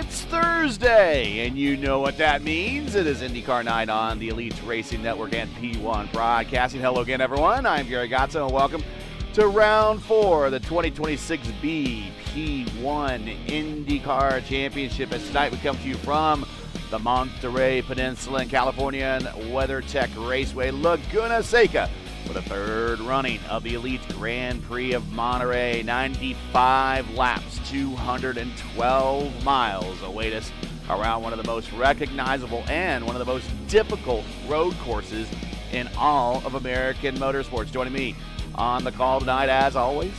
It's Thursday, and you know what that means. It is IndyCar Night on the Elite Racing Network and P1 Broadcasting. Hello again, everyone. I'm Gary Gotzo, and welcome to Round 4 of the 2026 P1 IndyCar Championship. As tonight we come to you from the Monterey Peninsula in California and WeatherTech Raceway, Laguna Seca, for the third running of the Elite Grand Prix of Monterey. 95 laps, 212 miles await us around one of the most recognizable and one of the most difficult road courses in all of American motorsports. Joining me on the call tonight, as always,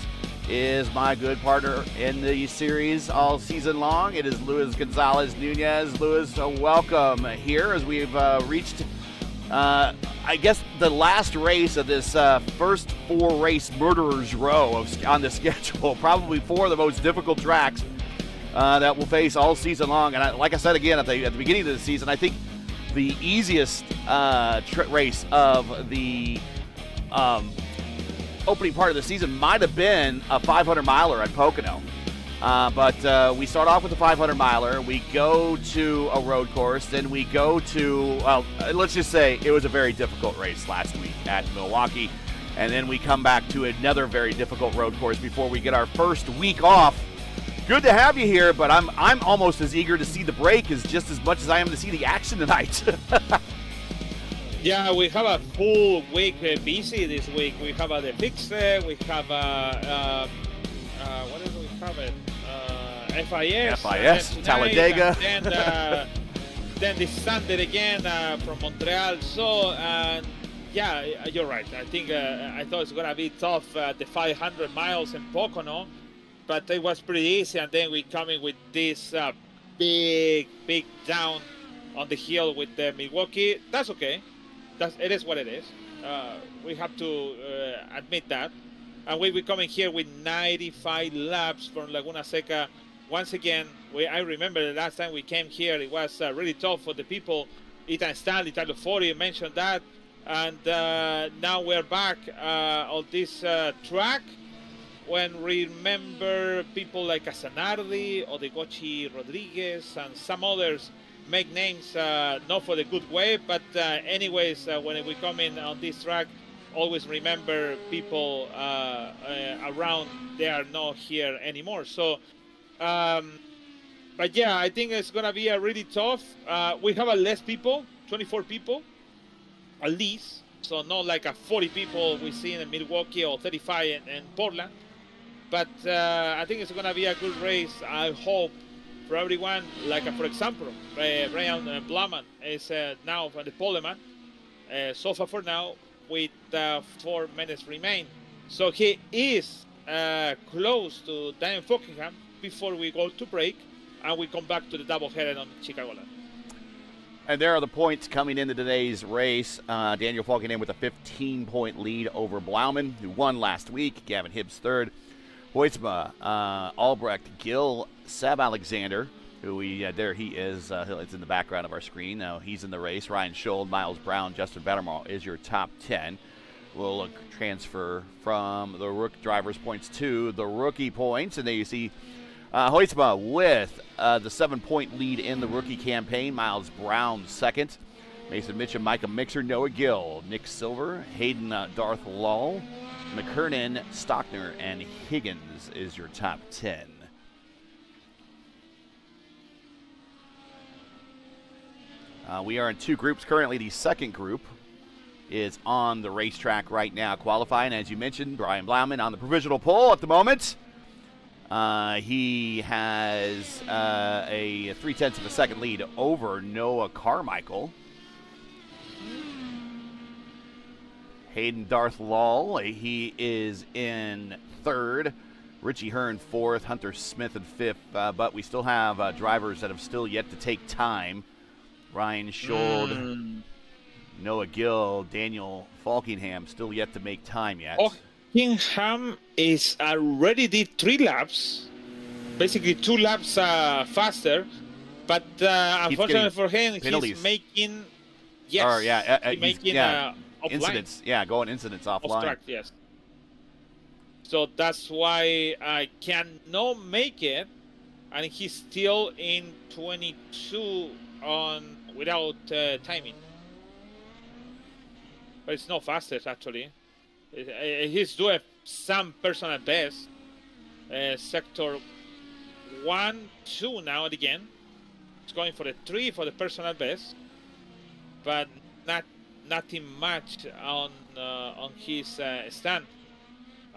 is my good partner in the series all season long. It is Luis Gonzalez Nunez. Luis, welcome here as we've reached I guess the last race of this first 4-race murderer's row on the schedule. Probably 4 of the most difficult tracks that we'll face all season long. And like I said again at the beginning of the season, I think the easiest race of the opening part of the season might have been a 500-miler at Pocono. But we start off with a 500-miler. We go to a road course. Then we go to, well, let's just say it was a very difficult race last week at Milwaukee. And then we come back to another very difficult road course before we get our first week off. Good to have you here, but I'm almost as eager to see the break as just as much as I am to see the action tonight. Yeah, we have a full week busy this week. We have the fix. We have what else we have? FIS, Talladega. And then this Sunday again from Montreal. So, yeah, you're right. I think I thought it's going to be tough the 500 miles in Pocono, but it was pretty easy. And then we coming with this big down on the hill with Milwaukee. That's okay. It is what it is. We have to admit that. And we'll be coming here with 95 laps from Laguna Seca. Once again, I remember the last time we came here, it was really tough for the people. Ethan Stanley, Tyler Forty mentioned that. And now we're back on this track. When remember people like Casanardi, Odegochi Rodriguez, and some others make names not for the good way, but anyways, when we come in on this track, always remember people around. They are not here anymore. So, but yeah, I think it's gonna be a really tough. We have a less people, 24 people, at least. So not like a 40 people we see in Milwaukee or 35 in Portland. But I think it's gonna be a good race. I hope for everyone. Like for example, Brian Blaman is now for the poleman. So far for now, with 4 minutes remain. So he is close to Daniel Fockingham before we go to break, and we come back to the doubleheader on Chicagoland. And there are the points coming into today's race. Daniel Fockingham with a 15-point lead over Blauman, who won last week. Gavin Hibbs third. Hoytsma, Albrecht, Gill, Seb Alexander, who there he is. It's in the background of our screen. Now he's in the race. Ryan Schold, Miles Brown, Justin Vettermall is your top 10. We'll transfer from the rook drivers' points to the rookie points. And there you see Hoytsma with the 7-point lead in the rookie campaign. Miles Brown second. Mason Mitchum, Micah Mixer, Noah Gill, Nick Silver, Hayden Darth Lull, McKernan, Stockner, and Higgins is your top 10. We are in 2 groups currently. The second group is on the racetrack right now, qualifying. As you mentioned, Brian Blauman on the provisional pole at the moment. He has a 0.3 of a second lead over Noah Carmichael. Hayden Darth Lull, he is in third. Richie Hearn fourth. Hunter Smith in fifth. But we still have drivers that have still yet to take time. Ryan Schold, Noah Gill, Daniel Falkingham still yet to make time yet. Falkingham is already did 3 laps, basically 2 laps faster, but unfortunately for him, penalties. He's making incidents. Yeah, going incidents offline. Off track, yes. So that's why I cannot make it and he's still in 22 on without timing. But it's not fastest actually. He's doing some personal best. Sector 1, 2 now and again. It's going for the 3 for the personal best, but nothing much on his stand.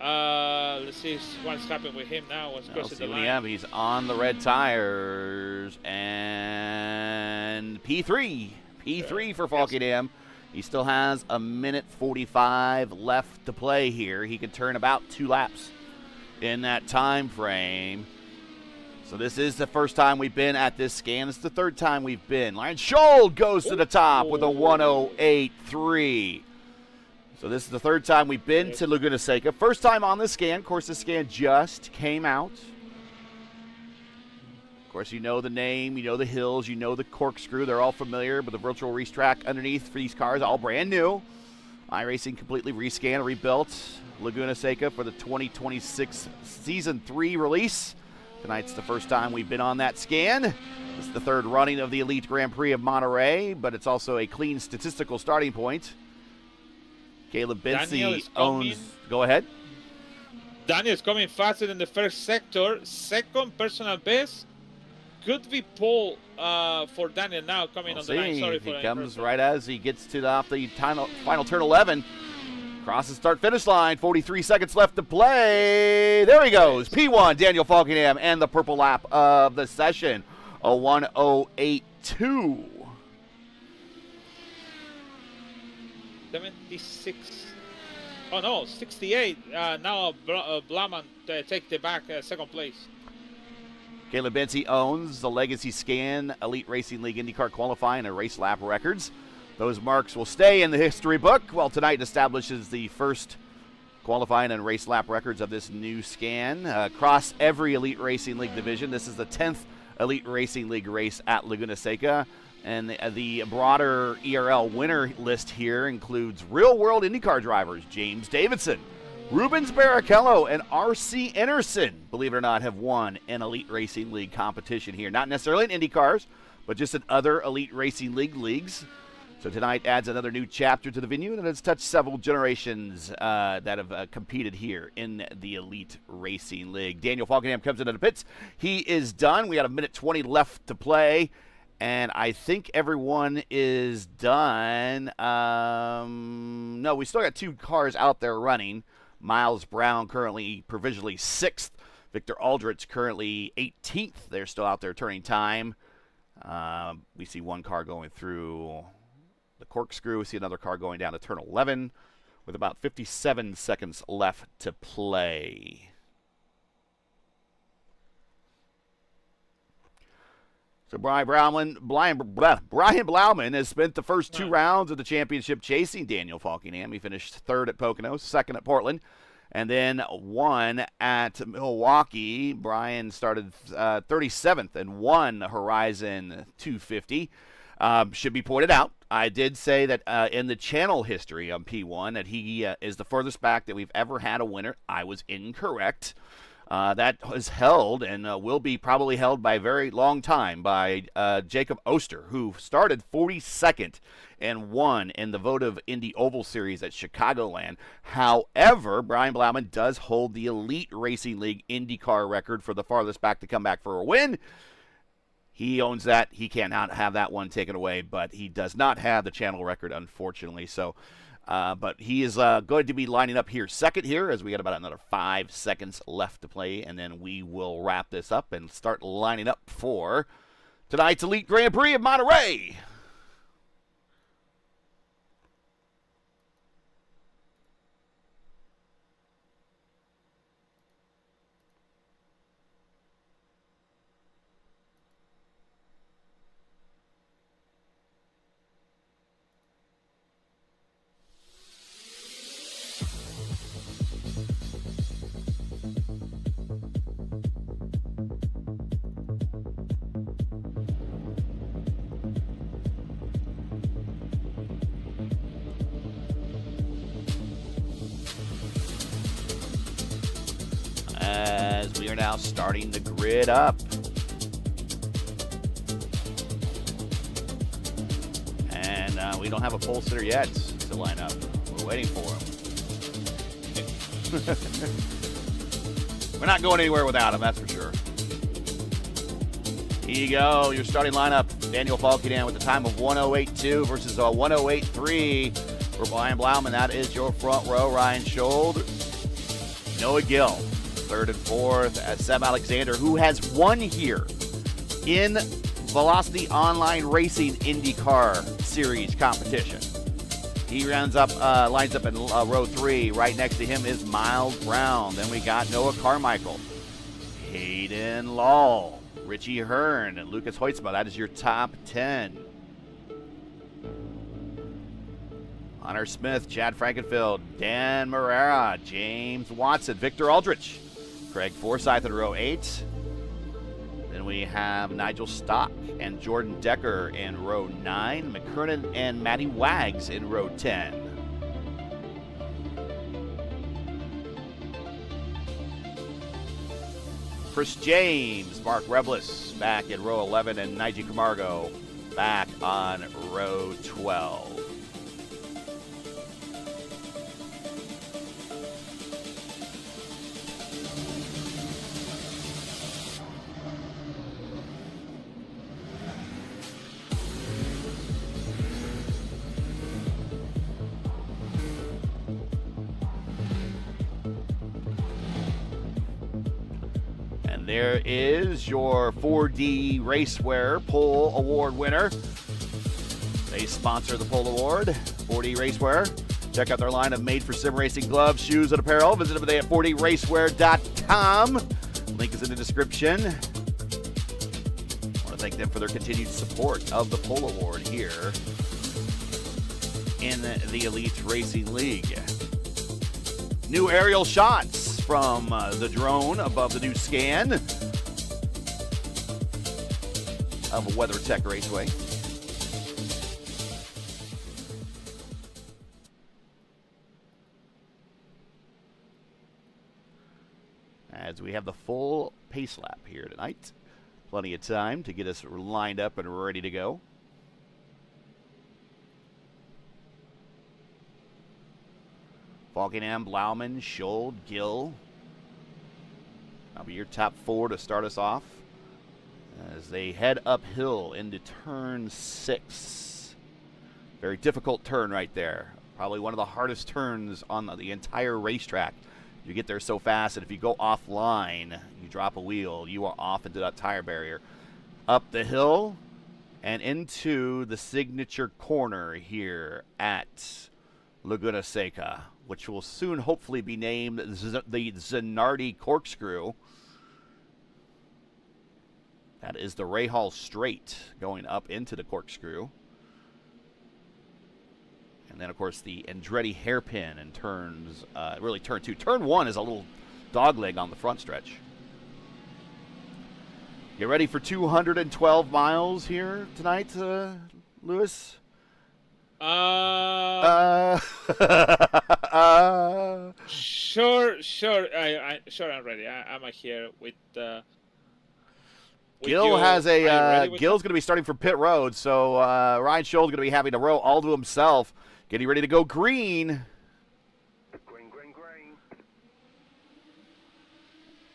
Let's see what's happening with him now. What's crossing the line? He's on the red tires, and P3 for Falkenham. He still has a minute 45 left to play here. He could turn about 2 laps in that time frame. So this is the first time we've been at this scan. It's the third time we've been. Lion Scholl goes to the top with a 108.3. So this is the third time we've been to Laguna Seca. First time on the scan. Of course, the scan just came out. Of course, you know the name, you know the hills, you know the corkscrew. They're all familiar, but the virtual racetrack underneath for these cars, all brand new. iRacing completely rescanned, rebuilt. Laguna Seca for the 2026 Season 3 release. Tonight's the first time we've been on that scan. This is the third running of the Elite Grand Prix of Monterey, but it's also a clean statistical starting point. Caleb Bency owns... Go ahead. Daniel's coming faster than the first sector. Second personal best. Could be pole for Daniel now coming on the line. Sorry for that. He comes right as he gets to off the final turn 11. Crosses start-finish line. 43 seconds left to play. There he goes. P1, Daniel Falkenham, and the purple lap of the session. A 108.2. 76. Oh, no, 68. Now Blauman take the back second place. Caleb Bency owns the Legacy Scan Elite Racing League IndyCar qualifying and race lap records. Those marks will stay in the history book, while tonight establishes the first qualifying and race lap records of this new scan. Across every Elite Racing League division, this is the 10th Elite Racing League race at Laguna Seca. And the broader ERL winner list here includes real-world IndyCar drivers James Davidson, Rubens Barrichello, and R.C. Enerson, believe it or not, have won an Elite Racing League competition here. Not necessarily in IndyCars, but just in other Elite Racing League leagues. So tonight adds another new chapter to the venue, and it's touched several generations that have competed here in the Elite Racing League. Daniel Falkenham comes into the pits. He is done. We got a minute 20 left to play, and I think everyone is done. No, we still got 2 cars out there running. Miles Brown currently provisionally 6th. Victor Aldrich currently 18th. They're still out there turning time. We see 1 car going through the corkscrew. We see another car going down to turn 11 with about 57 seconds left to play. So Brian Blauman has spent the first 2 rounds of the championship chasing Daniel Falkenham. He finished 3rd at Pocono, 2nd at Portland, and then 1 at Milwaukee. Brian started 37th and won Horizon 250. Should be pointed out, I did say that in the channel history on P1 that he is the furthest back that we've ever had a winner. I was incorrect. That was held and will be probably held by a very long time by Jacob Oster, who started 42nd and won in the Votive Indy Oval Series at Chicagoland. However, Brian Blauman does hold the Elite Racing League IndyCar record for the farthest back to come back for a win. He owns that. He cannot have that one taken away, but he does not have the channel record, unfortunately. So, but he is going to be lining up here second here, as we got about another 5 seconds left to play, and then we will wrap this up and start lining up for tonight's Elite Grand Prix of Monterey. As we are now starting the grid up And we don't have a pole sitter yet to line up. We're waiting for him. We're not going anywhere without him, that's for sure. Here you go, your starting lineup. Daniel Falkenham with the time of 1:08.2 versus a 1:08.3 for Brian Blauman. That is your front row. Ryan Schold, Noah Gill, third and fourth. Seb Alexander, who has won here in Velocity Online Racing IndyCar Series competition. He lines up in row 3. Right next to him is Miles Brown. Then we got Noah Carmichael, Hayden Law, Richie Hearn, and Lucas Hoytsma. That is your top 10. Hunter Smith, Chad Frankenfield, Dan Morera, James Watson, Victor Aldrich, Craig Forsyth in row 8. Then we have Nigel Stock and Jordan Decker in row 9. McKernan and Matty Wags in row 10. Chris James, Mark Reblis back in row 11, and Nigel Camargo back on row 12. There is your 4D Racewear Pole Award winner. They sponsor the Pole Award, 4D Racewear. Check out their line of made-for-sim racing gloves, shoes, and apparel. Visit them today at 4dracewear.com. Link is in the description. I want to thank them for their continued support of the Pole Award here in the Elite Racing League. New aerial shots from the drone above the new scan of WeatherTech Raceway. As we have the full pace lap here tonight. Plenty of time to get us lined up and ready to go. Falkenham, Blauman, Schold, Gill. That'll be your top 4 to start us off as they head uphill into turn 6. Very difficult turn right there. Probably one of the hardest turns on the entire racetrack. You get there so fast that if you go offline, you drop a wheel, you are off into that tire barrier. Up the hill and into the signature corner here at Laguna Seca, which will soon hopefully be named the Zanardi Corkscrew. That is the Rahal Straight going up into the Corkscrew. And then, of course, the Andretti Hairpin and turns, really turn 2. Turn 1 is a little dogleg on the front stretch. Get ready for 212 miles here tonight, Lewis? Sure. I'm ready. I'm here with. Gil has a. Gil's going to be starting from pit road, so Ryan Schold going to be having to row all to himself, getting ready to go green. Green.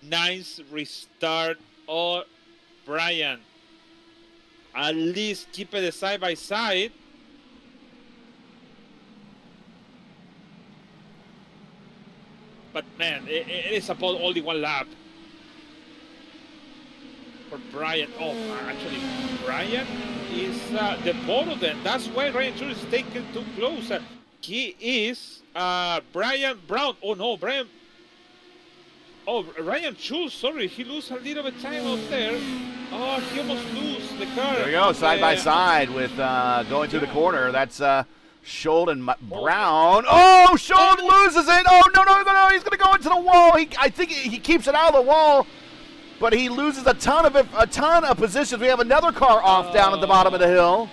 Nice restart, Brian. At least keep it side by side. But man, it is about only one lap for Brian. Oh, actually, Brian is the bottom then. That's why Ryan Schold is taken too close. He is Brian Brown. Oh no, Brian. Oh, Ryan Schold, sorry, he lose a little bit time out there. Oh, he almost lose the car. There we go, side by side with going through the corner. That's Schold and Brown. Oh, Schold loses it. Oh, no, he's going to go into the wall. I think he keeps it out of the wall, but he loses a ton of positions. We have another car off down at the bottom of the hill.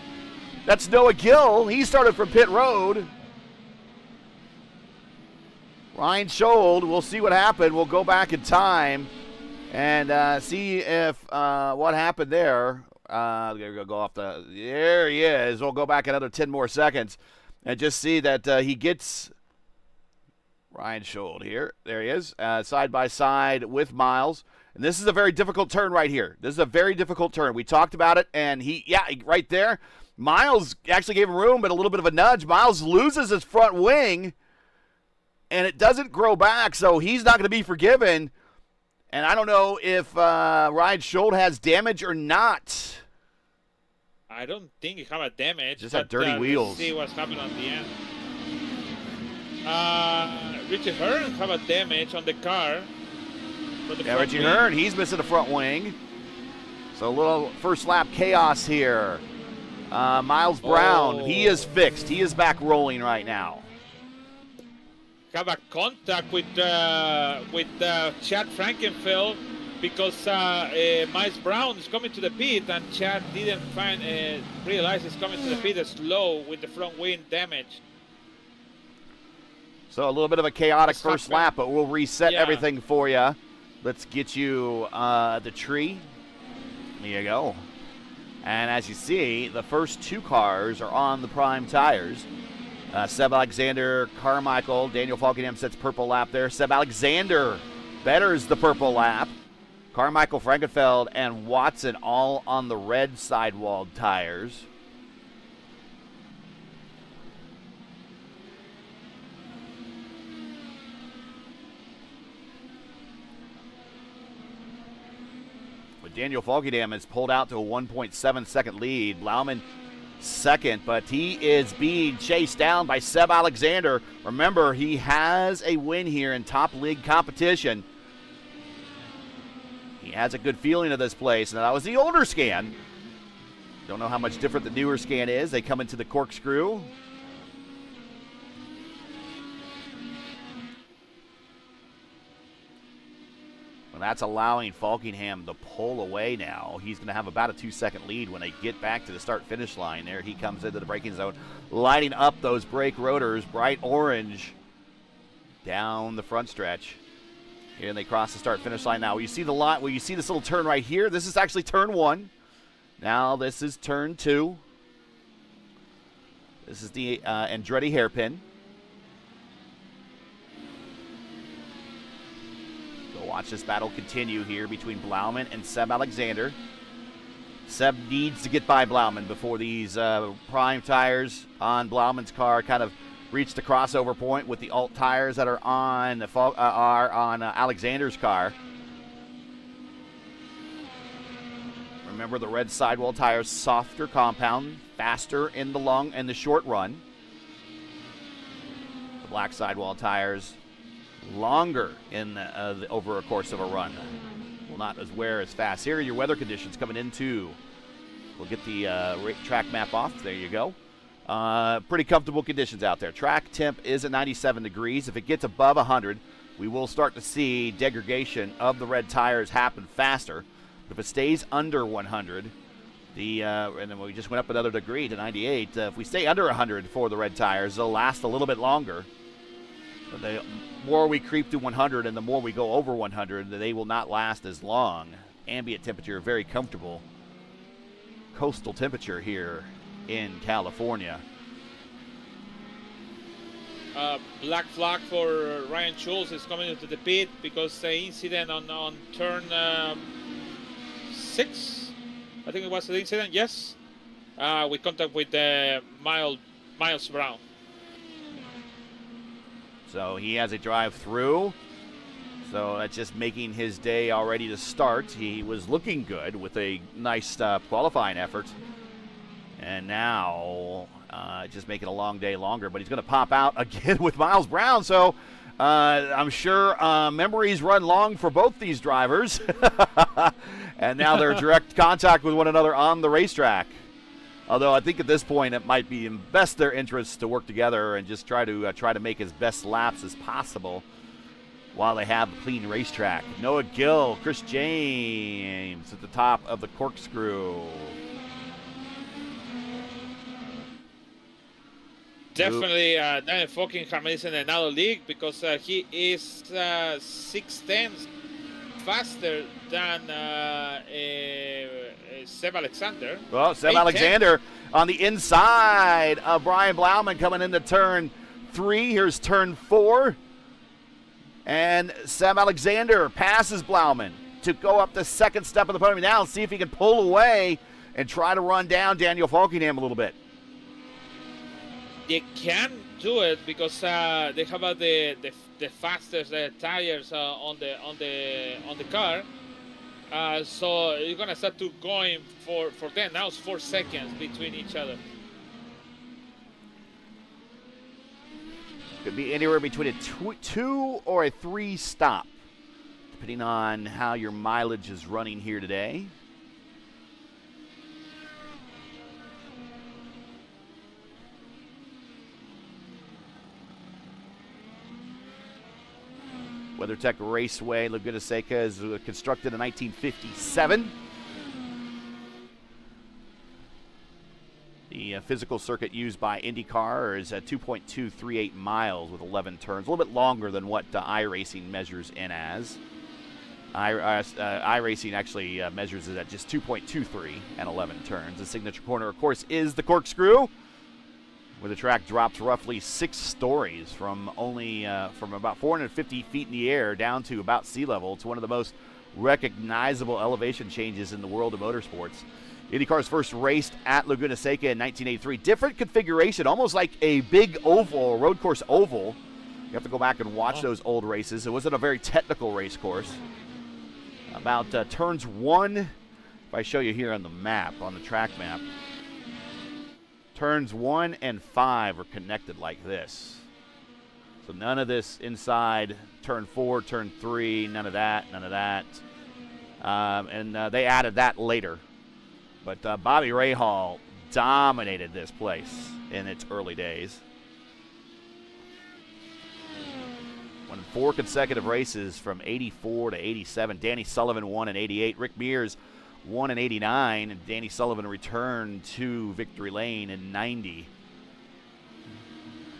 That's Noah Gill. He started from pit road. Ryan Schold, we'll see what happened. We'll go back in time and see if what happened there. Go off the. There he is. We'll go back another 10 more seconds and just see that he gets Ryan Schold here. There he is, side by side with Miles. And this is a very difficult turn right here. This is a very difficult turn. We talked about it, and right there. Miles actually gave him room, but a little bit of a nudge. Miles loses his front wing, and it doesn't grow back, so he's not going to be forgiven. And I don't know if Ryan Schold has damage or not. I don't think he have a damage. Just had dirty wheels. Let's see what's happening on the end. Richie Hearn have a damage on the car. Yeah, Richie Hearn, he's missing the front wing. So a little first lap chaos here. Miles Brown, he is fixed. He is back rolling right now. Have a contact with Chad Frankenfeld because Miles Brown is coming to the pit and Chad didn't realize he's coming to the pit slow with the front wing damage. So a little bit of a chaotic first lap, but we'll reset everything for you. Let's get you the tree. There you go. And as you see, the first two cars are on the prime tires. Seb Alexander, Carmichael, Daniel Falkenham sets purple lap there. Seb Alexander betters the purple lap. Carmichael, Frankenfeld, and Watson all on the red sidewalled tires. Daniel Falkenham has pulled out to a 1.7 second lead. Blauman second, but he is being chased down by Seb Alexander. Remember, he has a win here in top league competition. He has a good feeling of this place. Now, that was the older scan. Don't know how much different the newer scan is. They come into the corkscrew. And that's allowing Falkenham to pull away now. He's going to have about a 2-second lead when they get back to the start-finish line. There he comes into the braking zone, lighting up those brake rotors, bright orange, down the front stretch. Here they cross the start-finish line now. You see the line, well, you see this little turn right here. This is actually turn 1. Now this is turn 2. This is the Andretti hairpin. Watch this battle continue here between Blauman and Seb Alexander. Seb needs to get by Blauman before these prime tires on Blauman's car kind of reach the crossover point with the alt tires that are on Alexander's car. Remember, the red sidewall tires, softer compound, faster in the short run. The black sidewall tires, longer in over a course of a run. Will not wear as fast. Here are your weather conditions coming into. We'll get the track map off. There you go. Pretty comfortable conditions out there. Track temp is at 97 degrees. If it gets above 100, we will start to see degradation of the red tires happen faster. But if it stays under 100, and then we just went up another degree to 98. If we stay under 100 for the red tires, they'll last a little bit longer. But the more we creep to 100 and the more we go over 100, they will not last as long. Ambient temperature, very comfortable. Coastal temperature here in California. Black flag for Ryan Schold is coming into the pit because the incident on turn 6, I think it was the incident, yes. We contact with Miles Brown. So he has a drive-through. So that's just making his day already to start. He was looking good with a nice qualifying effort. And now just making a long day longer. But he's going to pop out again with Miles Brown. So I'm sure memories run long for both these drivers. And now they're in direct contact with one another on the racetrack. Although I think at this point it might be in best their interests to work together and just try to make as best laps as possible while they have a clean racetrack. Noah Gill, Chris James at the top of the corkscrew. Definitely Daniel Falkenham is in another league because he is 6/10 faster than Seb Alexander. Well, Seb Alexander on the inside of Brian Blauman coming into turn 3. Here's turn 4. And Seb Alexander passes Blauman to go up the second step of the podium. Now see if he can pull away and try to run down Daniel Falkingham a little bit. They can do it because they have the fastest tires on the car. So you're gonna start to going for them. Now it's 4 seconds between each other. Could be anywhere between a 2 or a 3 stop, depending on how your mileage is running here today. WeatherTech Raceway, Laguna Seca is constructed in 1957. The physical circuit used by IndyCar is at 2.238 miles with 11 turns, a little bit longer than what iRacing measures in as. iRacing actually measures it at just 2.23 and 11 turns. The signature corner, of course, is the corkscrew, where the track drops roughly 6 stories from about 450 feet in the air down to about sea level. It's one of the most recognizable elevation changes in the world of motorsports. IndyCar's first raced at Laguna Seca in 1983. Different configuration, almost like a big oval, road course oval. You have to go back and watch those old races. It wasn't a very technical race course. About turns 1, if I show you here on the map, on the track map, turns 1 and 5 are connected like this. So none of this inside turn 4, turn 3, none of that, none of that. And they added that later. But Bobby Rahal dominated this place in its early days. Won 4 consecutive races from 84 to 87. Danny Sullivan won in 88. Rick Mears won in 89, and Danny Sullivan returned to victory lane in 90.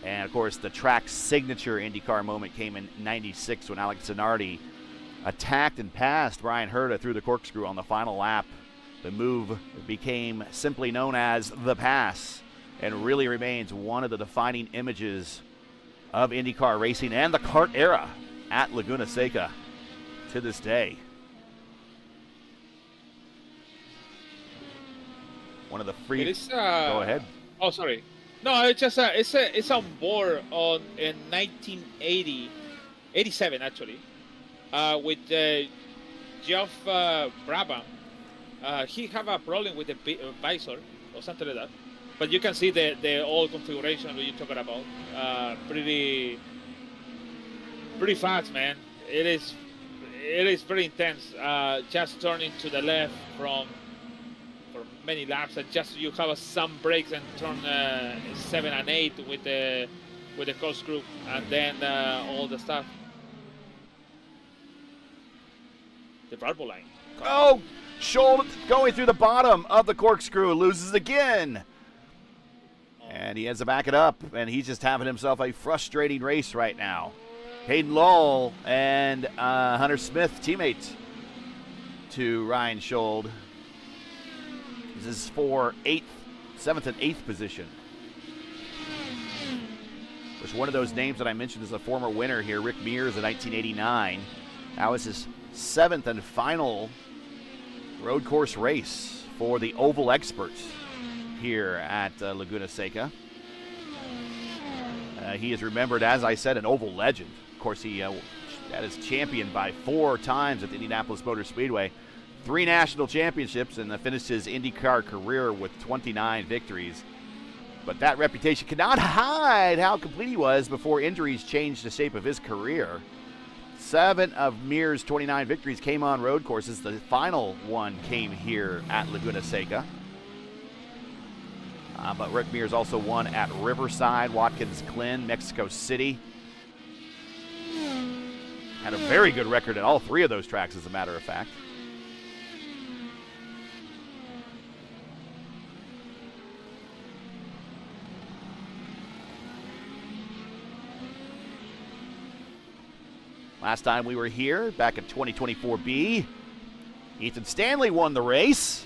And, of course, the track's signature IndyCar moment came in 96 when Alex Zanardi attacked and passed Brian Herta through the corkscrew on the final lap. The move became simply known as the pass and really remains one of the defining images of IndyCar racing and the kart era at Laguna Seca to this day. One of the free. Go ahead. Oh, sorry. No, it's just it's on board in 1980, 87 actually, with Geoff Brabham. He have a problem with the visor or something like that, but you can see the old configuration that you're talking about. Pretty fast, man. It is pretty intense. Just turning to the left for many laps, and just you have some brakes and turn 7 and 8 with the corkscrew, and then all the stuff. The Bravo line. Oh, Scholl going through the bottom of the corkscrew, loses again. And he has to back it up, and he's just having himself a frustrating race right now. Hayden Lowell and Hunter Smith, teammates to Ryan Scholl. This is for 7th and 8th position. Which one of those names that I mentioned is a former winner here, Rick Mears in 1989. That was his 7th and final road course race for the Oval experts here at Laguna Seca. He is remembered, as I said, an Oval legend. Of course, he that is championed by 4 times at the Indianapolis Motor Speedway, 3 national championships, and finished his IndyCar career with 29 victories. But that reputation cannot hide how complete he was before injuries changed the shape of his career. 7 of Mears' 29 victories came on road courses. The final one came here at Laguna Seca. But Rick Mears also won at Riverside, Watkins Glen, Mexico City. Had a very good record at all 3 of those tracks, as a matter of fact. Last time we were here, back in 2024B, Ethan Stanley won the race.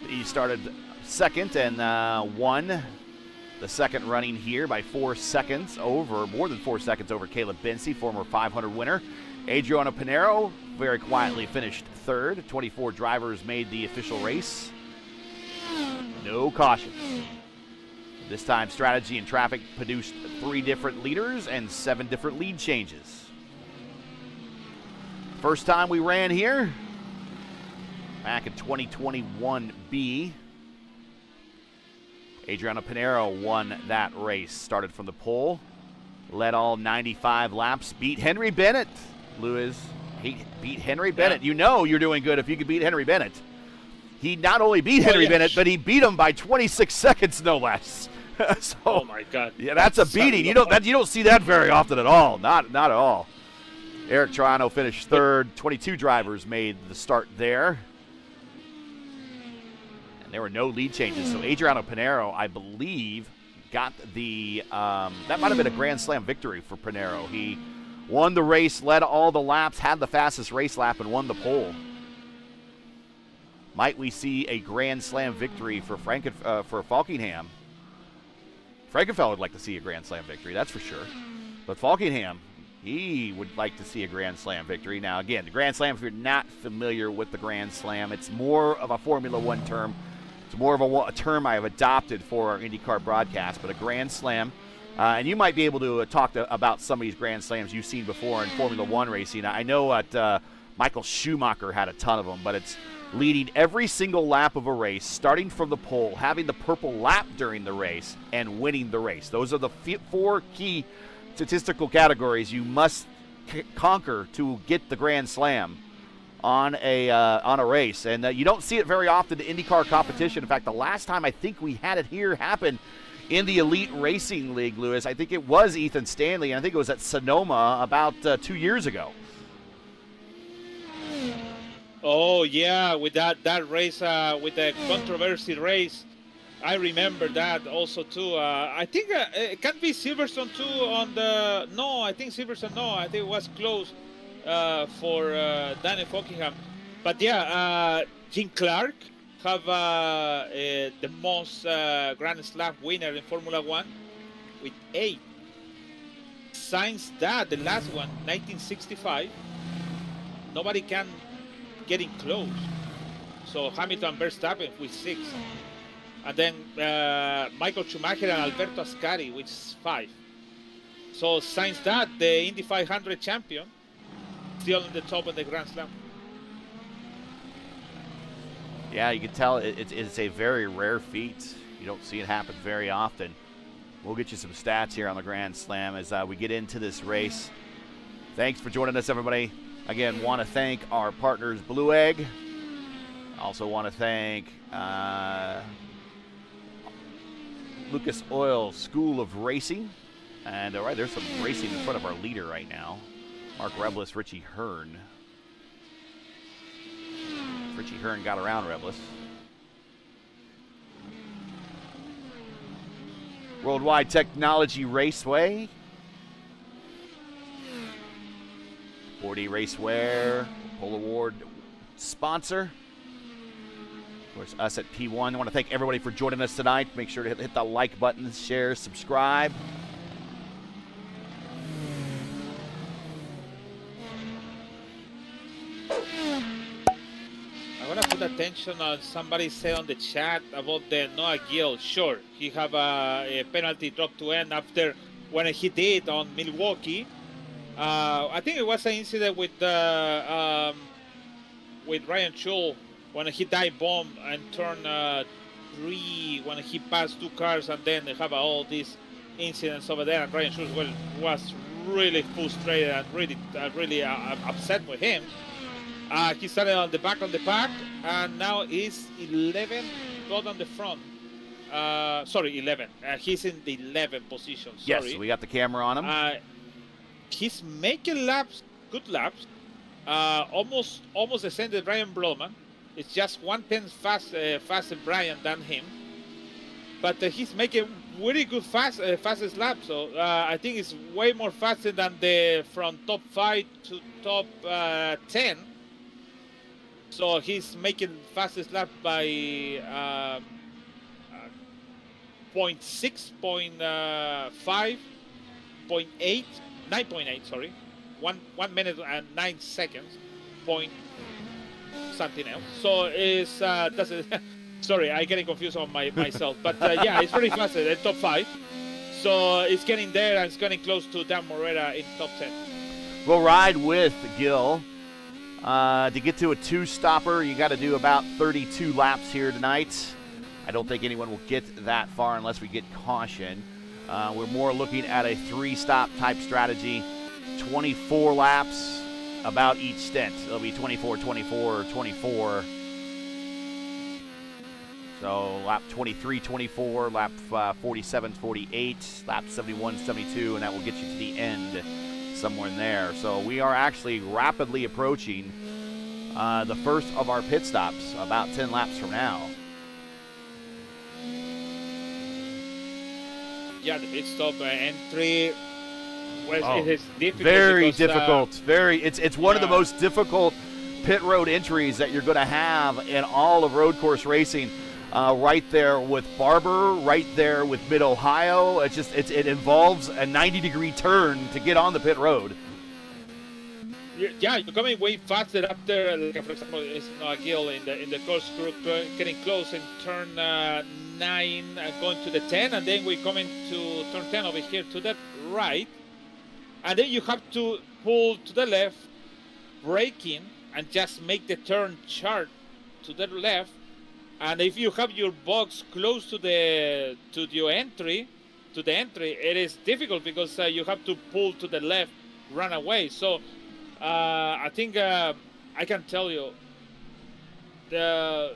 He started second and won the second running here by 4 seconds over, more than 4 seconds over Caleb Bency, former 500 winner. Adriano Pinero very quietly finished third. 24 drivers made the official race. No cautions. This time, strategy and traffic produced 3 different leaders and 7 different lead changes. First time we ran here, back in 2021B. Adriano Pinero won that race. Started from the pole, led all 95 laps, beat Henry Bennett. Lewis, he beat Henry Bennett. You know you're doing good if you can beat Henry Bennett. He not only beat Henry Bennett, but he beat him by 26 seconds, no less. So, oh my God! Yeah, that's a beating. You don't see that very often at all. Not at all. Eric Triano finished third. 22 drivers made the start there. And there were no lead changes. So Adriano Pinero, I believe, got the that might have been a Grand Slam victory for Pinero. He won the race, led all the laps, had the fastest race lap, and won the pole. Might we see a Grand Slam victory for Falkingham? Frankenfeld would like to see a Grand Slam victory, that's for sure. But Falkingham, he would like to see a Grand Slam victory. Now, again, the Grand Slam, if you're not familiar with the Grand Slam, it's more of a Formula One term. It's more of a term I have adopted for our IndyCar broadcast, but a Grand Slam. And you might be able to talk about some of these Grand Slams you've seen before in Formula One racing. I know that Michael Schumacher had a ton of them, but it's leading every single lap of a race, starting from the pole, having the purple lap during the race, and winning the race. Those are the 4 key statistical categories you must conquer to get the Grand Slam on a race. And you don't see it very often in IndyCar competition. In fact, the last time I think we had it here happen in the Elite Racing League, Lewis, I think it was Ethan Stanley, and I think it was at Sonoma about 2 years ago. Oh yeah, with that race, with the controversy race, I remember that also too. I think it can be Silverstone too on the. No, I think Silverstone. No, I think it was close for Danny Falkingham. But yeah, Jim Clark have the most Grand Slam winner in Formula One with 8. Since that, the last one, 1965, nobody can getting close. So Hamilton, Verstappen with 6. And then Michael Schumacher and Alberto Ascari with 5. So since that, the Indy 500 champion still on the top of the Grand Slam. Yeah, you can tell it's a very rare feat. You don't see it happen very often. We'll get you some stats here on the Grand Slam as we get into this race. Thanks for joining us, everybody. Again, want to thank our partners, Blue Egg. Also want to thank Lucas Oil School of Racing. And all right, there's some racing in front of our leader right now. Mark Reblis, Richie Hearn. Richie Hearn got around Reblis. Worldwide Technology Raceway. 4D Racewear, Pole Award sponsor. Of course, us at P1. I want to thank everybody for joining us tonight. Make sure to hit the like button, share, subscribe. I want to put attention on somebody said on the chat about the Noah Gill. Sure, he have a penalty drop to end after when he did on Milwaukee. I think it was an incident with Ryan Schul when he dive bomb and turned 3 when he passed 2 cars, and then they have all these incidents over there. And Ryan Schul was really frustrated and really upset with him. He started on the back of the pack, and now he's 11, not on the front. Sorry, 11. He's in the 11th position. Sorry. Yes, we got the camera on him. He's making laps, good laps. Almost the same as Brian Blowman. It's just 1/10 faster Brian than him. But he's making really good fastest lap. So I think it's way more faster than from top 5 to top 10. So he's making fastest lap by 0.6, 0.5, 0.8, 9.8, sorry. 1 minute and 9 seconds, point something else. So it's, sorry, I getting confused on myself. But yeah, it's pretty fast at top 5. So it's getting there and it's getting close to Dan Morera in top 10. We'll ride with Gil. To get to a 2-stopper, you got to do about 32 laps here tonight. I don't think anyone will get that far unless we get caution. We're more looking at a 3-stop type strategy. 24 laps about each stint. It'll be 24, 24, 24. So lap 23, 24, lap 47, 48, lap 71, 72, and that will get you to the end somewhere in there. So we are actually rapidly approaching the first of our pit stops, about 10 laps from now. Yeah, the pit stop entry. Well, it is difficult. Very difficult. It's one of the most difficult pit road entries that you're going to have in all of road course racing. Right there with Barber, right there with Mid-Ohio. It involves a 90-degree turn to get on the pit road. Yeah, you're coming way faster up there. Like, for example, it's Gil in the course group getting close in turn 9 and going to the 10, and then we're coming to turn 10 over here to the right, and then you have to pull to the left, braking, and just make the turn sharp to the left. And if you have your box close to the entry, it is difficult because you have to pull to the left, run away. So I think I can tell you the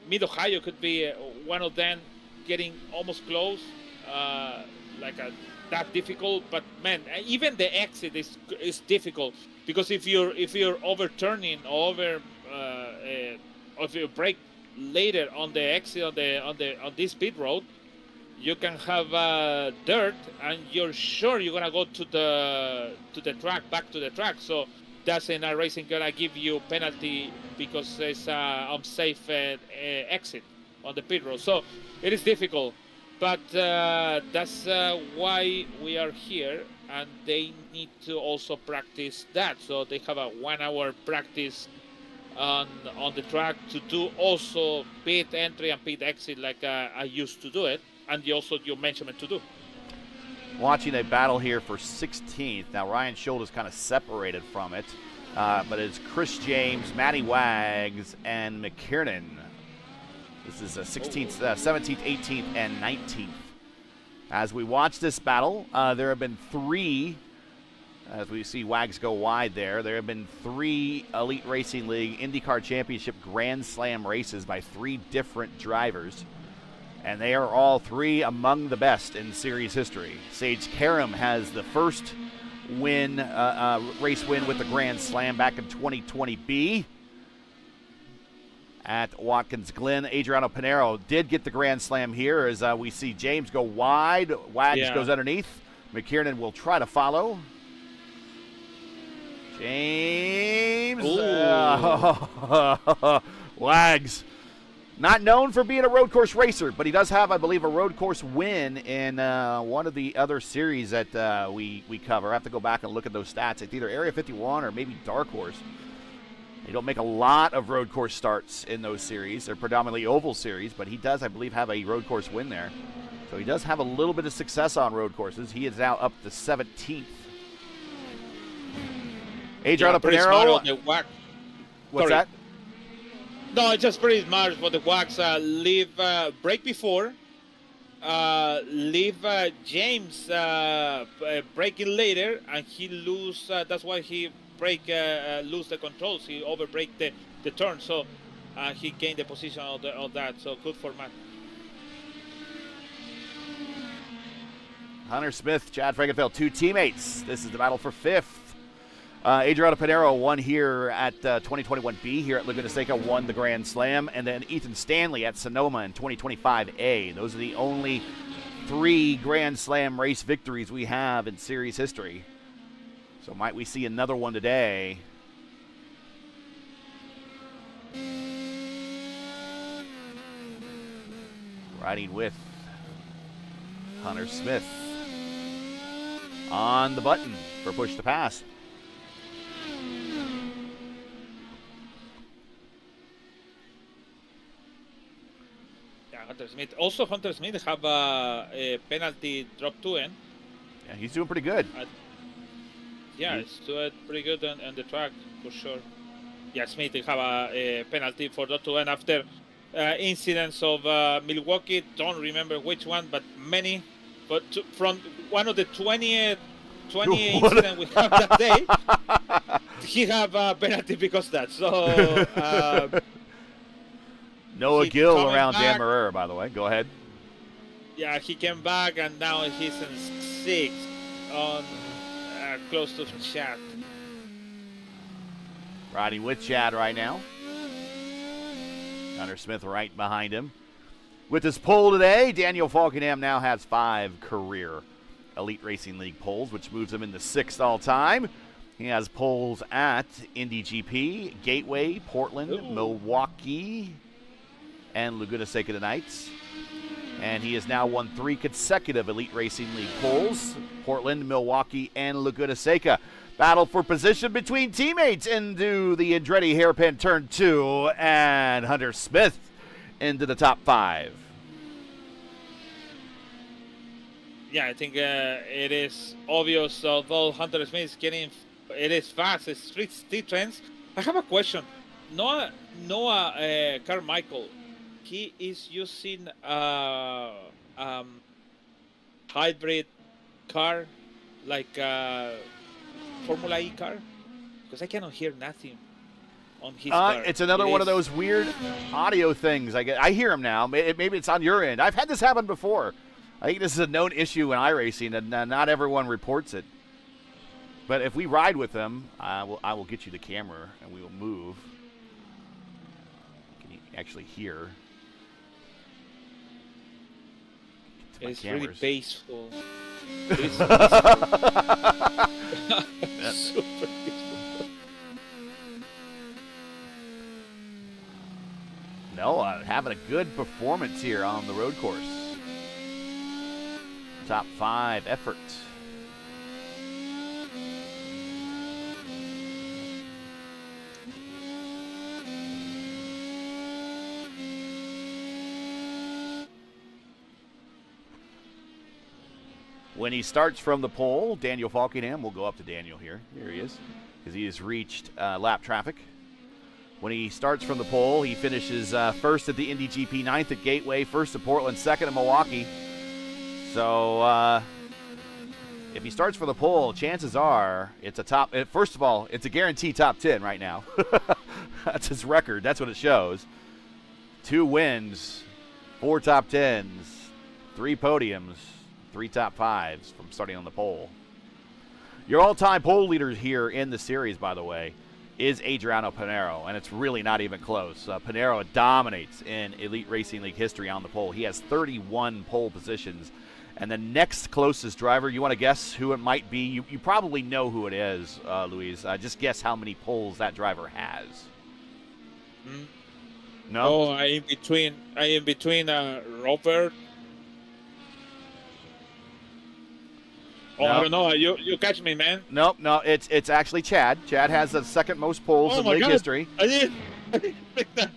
Mid-Ohio could be one of them getting almost close, that difficult. But man, even the exit is difficult because if you're overturning or if you brake later on the exit on this pit road, you can have dirt, and you're sure you're gonna go to the track, back to the track. So that's in iRacing gonna give you penalty because it's unsafe exit on the pit road. So it is difficult, but that's why we are here, and they need to also practice that. So they have a 1-hour practice on the track to do also pit entry and pit exit like I used to do it, and also your measurement to do. Watching a battle here for 16th. Now Ryan Schultz is kind of separated from it, but it's Chris James, Matty Wags, and McKiernan. This is 16th, 17th, 18th, and 19th. As we watch this battle, there have been 3. As we see Wags go wide there have been 3 Elite Racing League IndyCar Championship Grand Slam races by 3 different drivers. And they are all 3 among the best in series history. Sage Karam has the first race win with the Grand Slam back in 2020B at Watkins Glen. Adriano Pinero did get the Grand Slam here as we see James go wide. Wags goes underneath. McKiernan will try to follow. James. Wags. Not known for being a road course racer, but he does have, I believe, a road course win in one of the other series that we cover. I have to go back and look at those stats. It's either Area 51 or maybe Dark Horse. They don't make a lot of road course starts in those series. They're predominantly oval series, but he does, I believe, have a road course win there. So he does have a little bit of success on road courses. He is now up to 17th. Adriano Pinero. What's that? No, it's just pretty smart for the Wags. Leave break before. Leave James braking later, and he lose. That's why he lose the controls. He overbrake the turn, so he gained the position on that. So good for Matt. Hunter Smith, Chad Frankenfeld, 2 teammates. This is the battle for 5th. Adriano Pinero won here at 2021B here at Laguna Seca, won the Grand Slam, and then Ethan Stanley at Sonoma in 2025A. Those are the only 3 Grand Slam race victories we have in series history. So might we see another one today? riding with Hunter Smith on the button for push to pass. Yeah, Hunter Smith. Also, Hunter Smith have a penalty drop 2 in. Yeah, he's doing pretty good. Yeah, he's doing pretty good on the track for sure. Yeah, Smith have a penalty for drop 2 in after incidents of Milwaukee. Don't remember which one, but many. But from one of the 20 incidents we have that day, he have a penalty because of that. So Noah Gill around Dan Marrera, by the way. Go ahead. Yeah, he came back and now he's in 6th on close to Chad. Riding with Chad right now. Hunter Smith right behind him. With his pole today, Daniel Falkenham now has 5 career Elite Racing League poles, which moves him into 6th all-time. He has poles at Indy GP, Gateway, Portland, Milwaukee, and Laguna Seca tonight. And he has now won 3 consecutive Elite Racing League poles, Portland, Milwaukee, and Laguna Seca. Battle for position between teammates into the Andretti hairpin turn 2, and Hunter Smith into the top 5. Yeah, I think it is obvious, although Hunter Smith is getting, it is fast, it's street trends. I have a question. Noah Carmichael, he is using hybrid car, like Formula E car? Because I cannot hear nothing on his car. It's another one of those weird audio things. I hear him now. Maybe it's on your end. I've had this happen before. I think this is a known issue in iRacing, and not everyone reports it. But if we ride with them, I will get you the camera, and we will move. Can you actually hear? It's really peaceful. It's super peaceful. Noah having a good performance here on the road course. Top 5 effort. When he starts from the pole, Daniel Falkenham, we'll go up to Daniel here. Here he is, because he has reached lap traffic. When he starts from the pole, he finishes first at the Indy GP, 9th at Gateway, 1st at Portland, 2nd at Milwaukee. So if he starts for the pole, chances are it's a top. First of all, it's a guaranteed top 10 right now. That's his record. That's what it shows. 2 wins, 4 top 10s, 3 podiums, 3 top 5s from starting on the pole. Your all-time pole leader here in the series, by the way, is Adriano Pinheiro, and it's really not even close. Pinheiro dominates in Elite Racing League history on the pole. He has 31 pole positions. And the next closest driver, you want to guess who it might be? You probably know who it is, Luis. Just guess how many poles that driver has. No? Oh, I am between Robert. Oh, no. I don't know. You catch me, man. No, it's actually Chad. Chad has the second most poles in league history. I didn't pick that.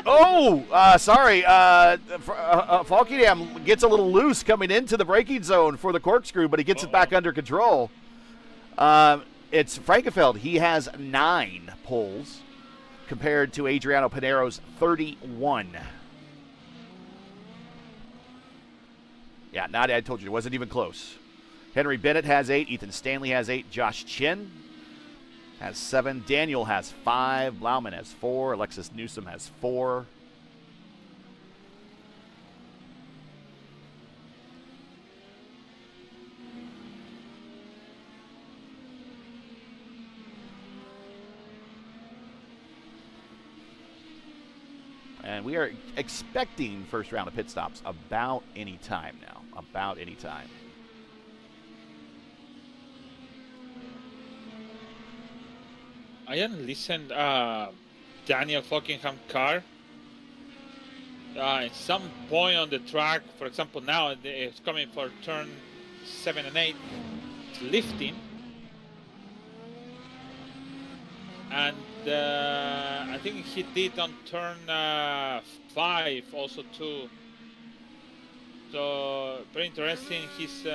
Oh, sorry. Falkenham gets a little loose coming into the braking zone for the corkscrew, but he gets it back under control. It's Frankefeld. He has 9 poles compared to Adriano Pinheiro's 31. Yeah, Nadia, I told you, it wasn't even close. Henry Bennett has 8. Ethan Stanley has 8. Josh Chin has 7. Daniel has 5. Blauman has 4. Alexis Newsom has 4. And we are expecting first round of pit stops about any time now. About any time. I haven't listened Daniel Falkenham car. At some point on the track, for example, now it's coming for turn 7 and 8, it's lifting. And I think he did on turn 5 also too. So very interesting. He's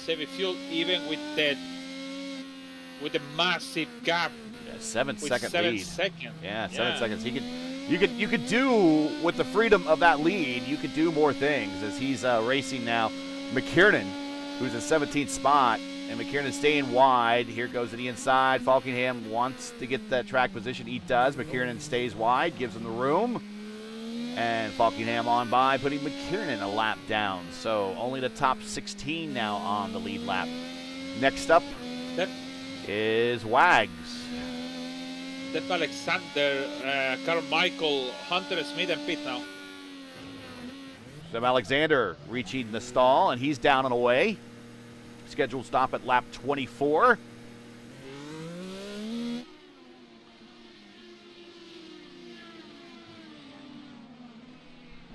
saving fuel even with the massive gap. Yeah, 7 second seven lead. Seconds. Yeah, 7 seconds. You could do with the freedom of that lead. You could do more things as he's racing now. McKiernan, who's in 17th spot, and McKiernan staying wide. Here goes to the inside. Falkingham wants to get that track position. He does. McKiernan stays wide, gives him the room. And Falkingham on by, putting McKiernan a lap down. So only the top 16 now on the lead lap. Next up is Wags. Steph Alexander, Carmichael, Hunter Smith, and Pitt now. Steph Alexander reaching the stall, and he's down and away. Scheduled stop at lap 24.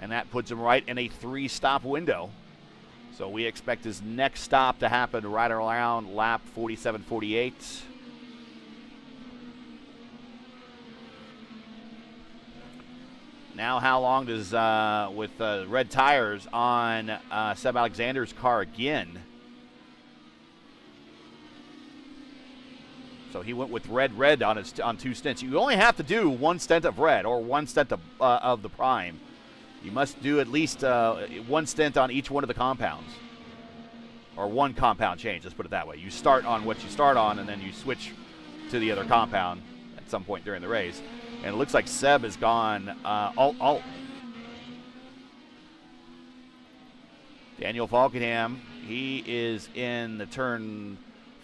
And that puts him right in a 3-stop window. So we expect his next stop to happen right around lap 47, 48. Now how long does, with red tires on Seb Alexander's car again. So he went with red on 2 stints. You only have to do 1 stint of red or 1 stint of the prime. You must do at least 1 stint on each one of the compounds. Or 1 compound change, let's put it that way. You start on what you start on, and then you switch to the other compound at some point during the race. And it looks like Seb has gone alt. Daniel Falkingham, he is in the turn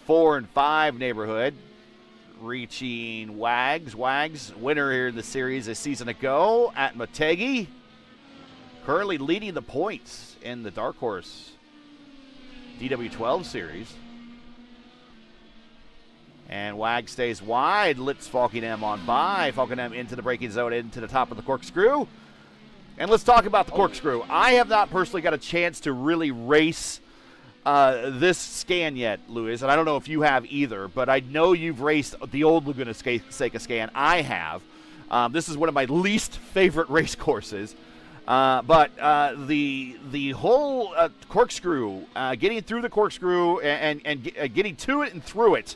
4 and 5 neighborhood, reaching Wags. Wags, winner here in the series a season ago at Motegi. Currently leading the points in the Dark Horse DW12 series. And Wag stays wide, lets Falkingham on by. Falkingham into the braking zone, into the top of the corkscrew. And let's talk about the corkscrew. I have not personally got a chance to really race this scan yet, Luis, and I don't know if you have either, but I know you've raced the old Laguna Seca scan. I have. This is one of my least favorite race courses. But the whole corkscrew, getting through the corkscrew and getting to it and through it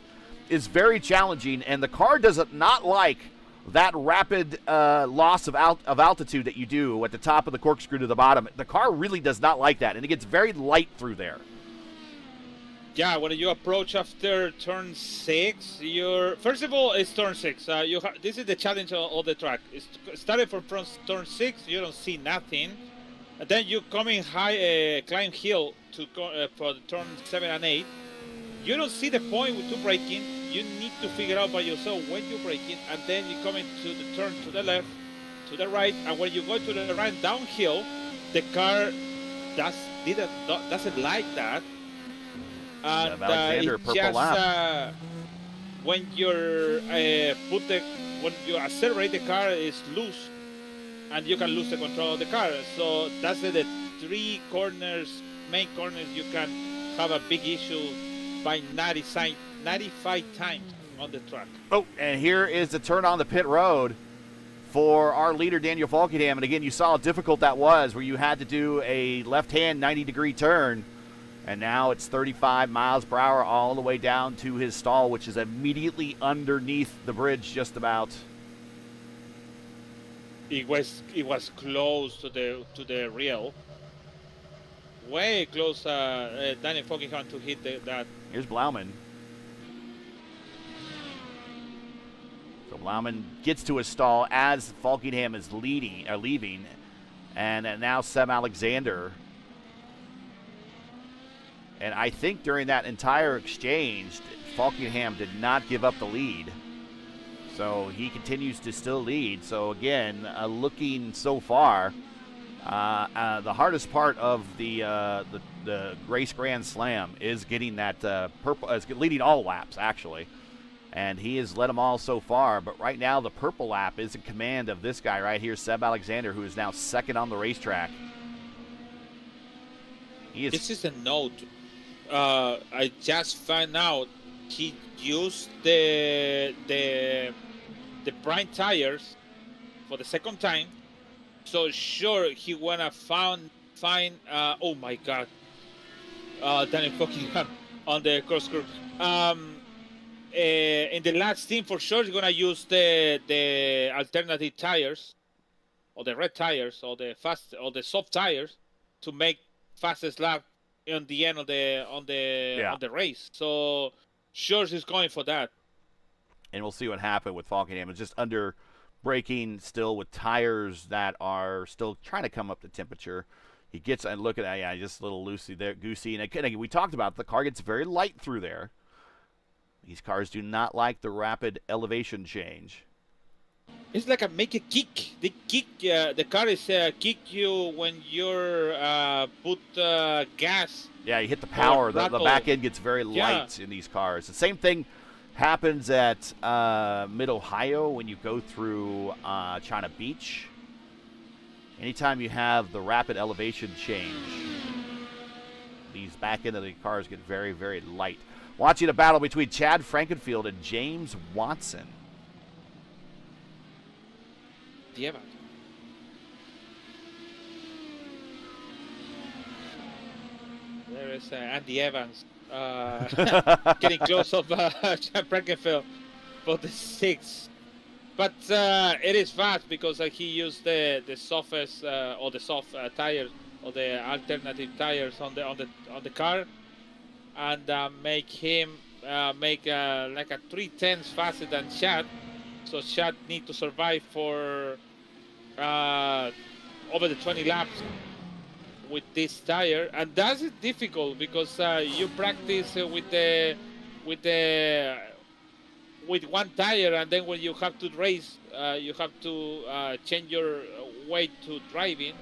is very challenging, and the car does not like that rapid loss of altitude that you do at the top of the corkscrew to the bottom. The car really does not like that, and it gets very light through there. Yeah, when you approach after turn 6, first of all, it's turn 6. This is the challenge of the track. It's started from turn 6, you don't see nothing. And then you come in high, climb hill to go for the turn 7 and 8. You don't see the point with braking. You need to figure out by yourself when you're braking, and then you come into the turn to the left, to the right, and when you go to the right downhill, the car doesn't like that. And Alexander, it's purple just lap. when when you accelerate, the car is loose, and you can lose the control of the car. So that's the 3 main corners. You can have a big issue by 95 times on the track. Oh, and here is the turn on the pit road for our leader, Daniel Falkingham. And again, you saw how difficult that was, where you had to do a left-hand 90-degree turn. And now it's 35 miles per hour all the way down to his stall, which is immediately underneath the bridge just about. It was close to the rail. Way close, Daniel Falkingham to hit that. Here's Blauman. So Blauman gets to his stall as Falkingham is leaving. And now Seb Alexander. And I think during that entire exchange, Falkingham did not give up the lead. So he continues to still lead. So again, looking so far, the hardest part of the race Grand Slam is getting that purple, is leading all laps actually. and he has led them all so far. But right now, the purple lap is in command of this guy right here, Seb Alexander, who is now second on the racetrack. This is a note. I just found out he used the prime tires for the second time. So sure, he wanna find. Oh my God, Daniel Buckingham on the corkscrew. In the last team, for sure, he's gonna use the alternative tires, or the red tires, or the soft tires, to make fastest lap on the end of the race. So sure, he's going for that. And we'll see what happened with Falkenham. It's just under braking still with tires that are still trying to come up to temperature. He gets, and look at that, yeah, just a little loosey there, goosey. And again, we talked about the car gets very light through there. These cars do not like the rapid elevation change. It's like make a kick. They kick. The car is kick you when you're put gas. Yeah, you hit the power. The back end gets very light in these cars. The same thing happens at Mid-Ohio when you go through China Beach. Anytime you have the rapid elevation change, these back end of the cars get very, very light. Watching a battle between Chad Frankenfield and James Watson. Yeah. There is Andy Evans getting close of Chad Frankenfield for the 6th. But it is fast because he used the softest or the soft tires or the alternative tires on the car, and make him like a 3/10 faster than Chad. So Chad need to survive for over the 20 laps with this tire, and that's difficult because you practice with one tire, and then when you have to race, you have to change your way to driving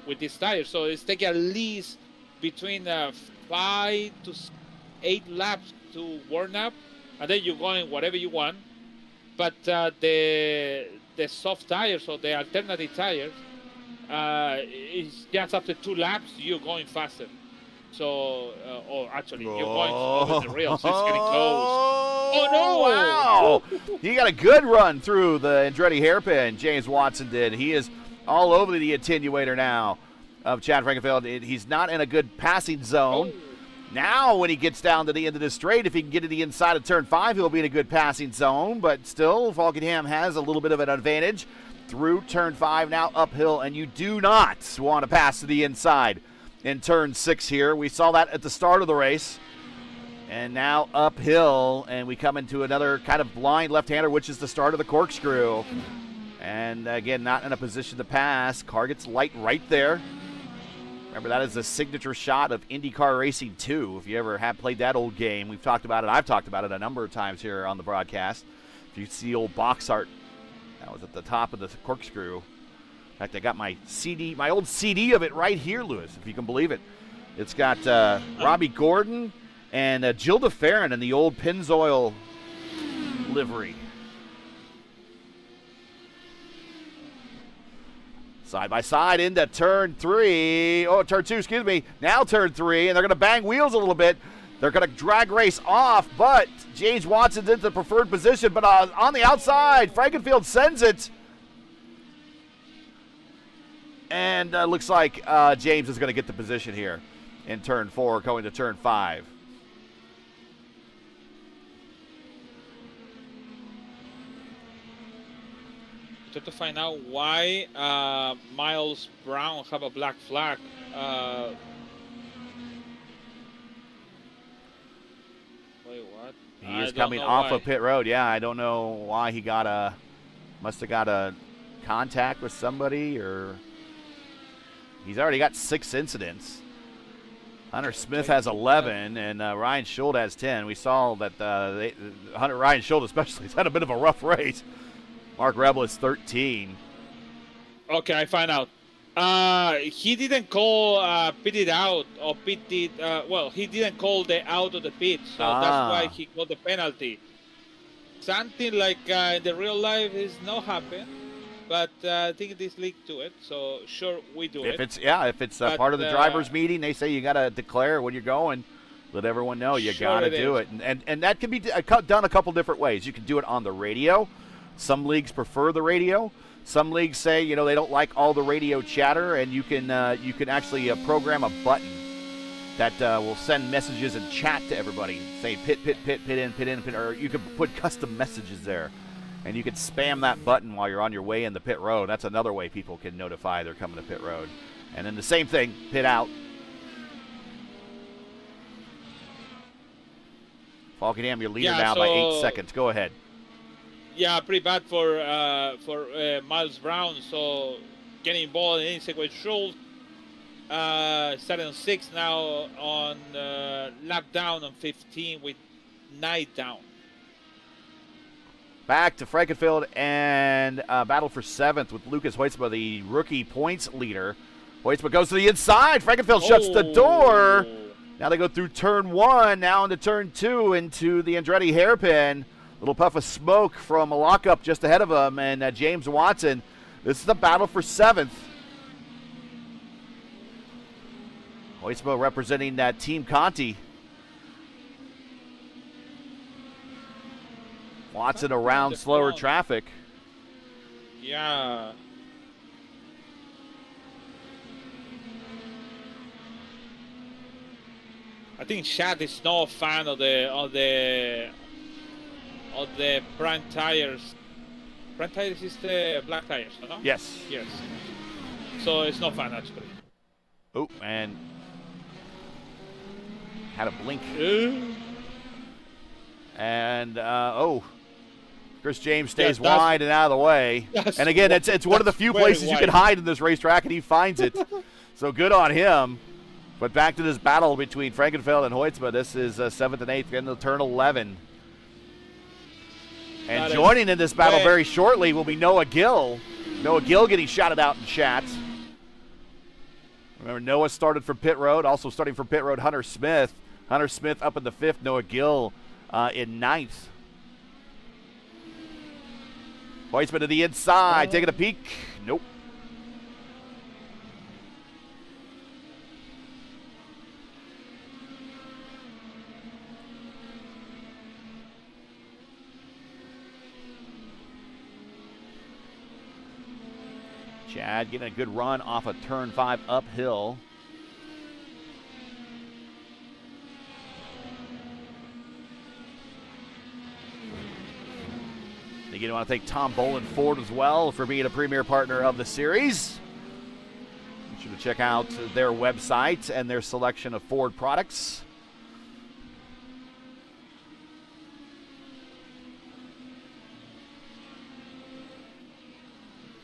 with this tire. So it's taking at least between 5 to 8 laps to warm up, and then you're going whatever you want. But the soft tires or the alternative tires, is just after 2 laps you're going faster. So, or actually, you're going over the rails, so it's getting close. Oh, no! Wow! He got a good run through the Andretti hairpin, James Watson did. He is all over the attenuator now of Chad Frankenfield. He's not in a good passing zone. Oh. Now, when he gets down to the end of the straight, if he can get to the inside of turn 5, he'll be in a good passing zone. But still, Falkenham has a little bit of an advantage through turn 5, now uphill, and you do not want to pass to the inside in turn 6 here. We saw that at the start of the race. And now uphill, and we come into another kind of blind left-hander, which is the start of the corkscrew. And again, not in a position to pass. Car gets light right there. Remember, that is the signature shot of IndyCar Racing 2. If you ever have played that old game, we've talked about it. I've talked about it a number of times here on the broadcast. If you see old box art, that was at the top of the corkscrew. In fact, I got my CD, my old CD of it right here, Lewis, if you can believe it. It's got Robbie Gordon and Gilda Farron in the old Pennzoil livery. Side by side into turn 3. Oh, turn 2, excuse me. Now turn 3, and they're going to bang wheels a little bit. They're going to drag race off, but James Watson's in the preferred position. But on the outside, Frankenfield sends it. And looks like James is going to get the position here in turn 4, going to turn 5. To find out why Miles Brown have a black flag. Wait, what? He is coming off of pit road. Yeah, I don't know why he got must have got a contact with somebody, or he's already got 6 incidents. Hunter Smith has 11, and Ryan Schuld has 10. We saw that Ryan Schuld especially has had a bit of a rough race. Mark Rebel is 13. Okay, I find out. He didn't call pitted out or pitted. Well, he didn't call the out of the pit, so that's why he got the penalty. something like in the real life is not happen, but I think this league do it. So sure, we do if it. If it's part of the drivers' meeting, they say you got to declare when you're going. Let everyone know you got to do it. And that can be done a couple different ways. You can do it on the radio. Some leagues prefer the radio. Some leagues say, they don't like all the radio chatter, and you can actually program a button that will send messages and chat to everybody. Say pit in, or you can put custom messages there. And you can spam that button while you're on your way in the pit road. That's another way people can notify they're coming to pit road. And then the same thing, pit out. Falkenham, your leader now by 8 seconds. Go ahead. Yeah, pretty bad for Miles Brown. So getting involved in any sequence rules. Starting on 6 now on lap down on 15 with 9 down. Back to Frankenfield and battle for 7th with Lucas Hoytsma, the rookie points leader. Hoytsma goes to the inside. Frankenfield shuts the door. Now they go through turn 1, now into turn 2, into the Andretti hairpin. Little puff of smoke from a lockup just ahead of him, and James Watson. This is the battle for 7th. Hoytsma representing Team Conti. Watson around slower traffic. Yeah. I think Chad is not a fan of the prime tires. Prime tires is the black tires, no? Yes. Yes. So it's not fun actually. Oh, and had a blink. And Chris James stays wide and out of the way. And again, it's one of the few places you can hide in this racetrack, and he finds it. So good on him. But back to this battle between Frankenfeld and Hoytsma. This is 7th and 8th into turn 11. And joining in this battle very shortly will be Noah Gill. Noah Gill getting shouted out in chat. Remember, Noah started from pit road. Also starting from pit road, Hunter Smith. Hunter Smith up in the 5th. Noah Gill in 9th. Hoytsma to the inside, taking a peek. Nope. Chad getting a good run off of turn 5 uphill. Again, I want to thank Tom Boland Ford as well for being a premier partner of the series. Be sure to check out their website and their selection of Ford products.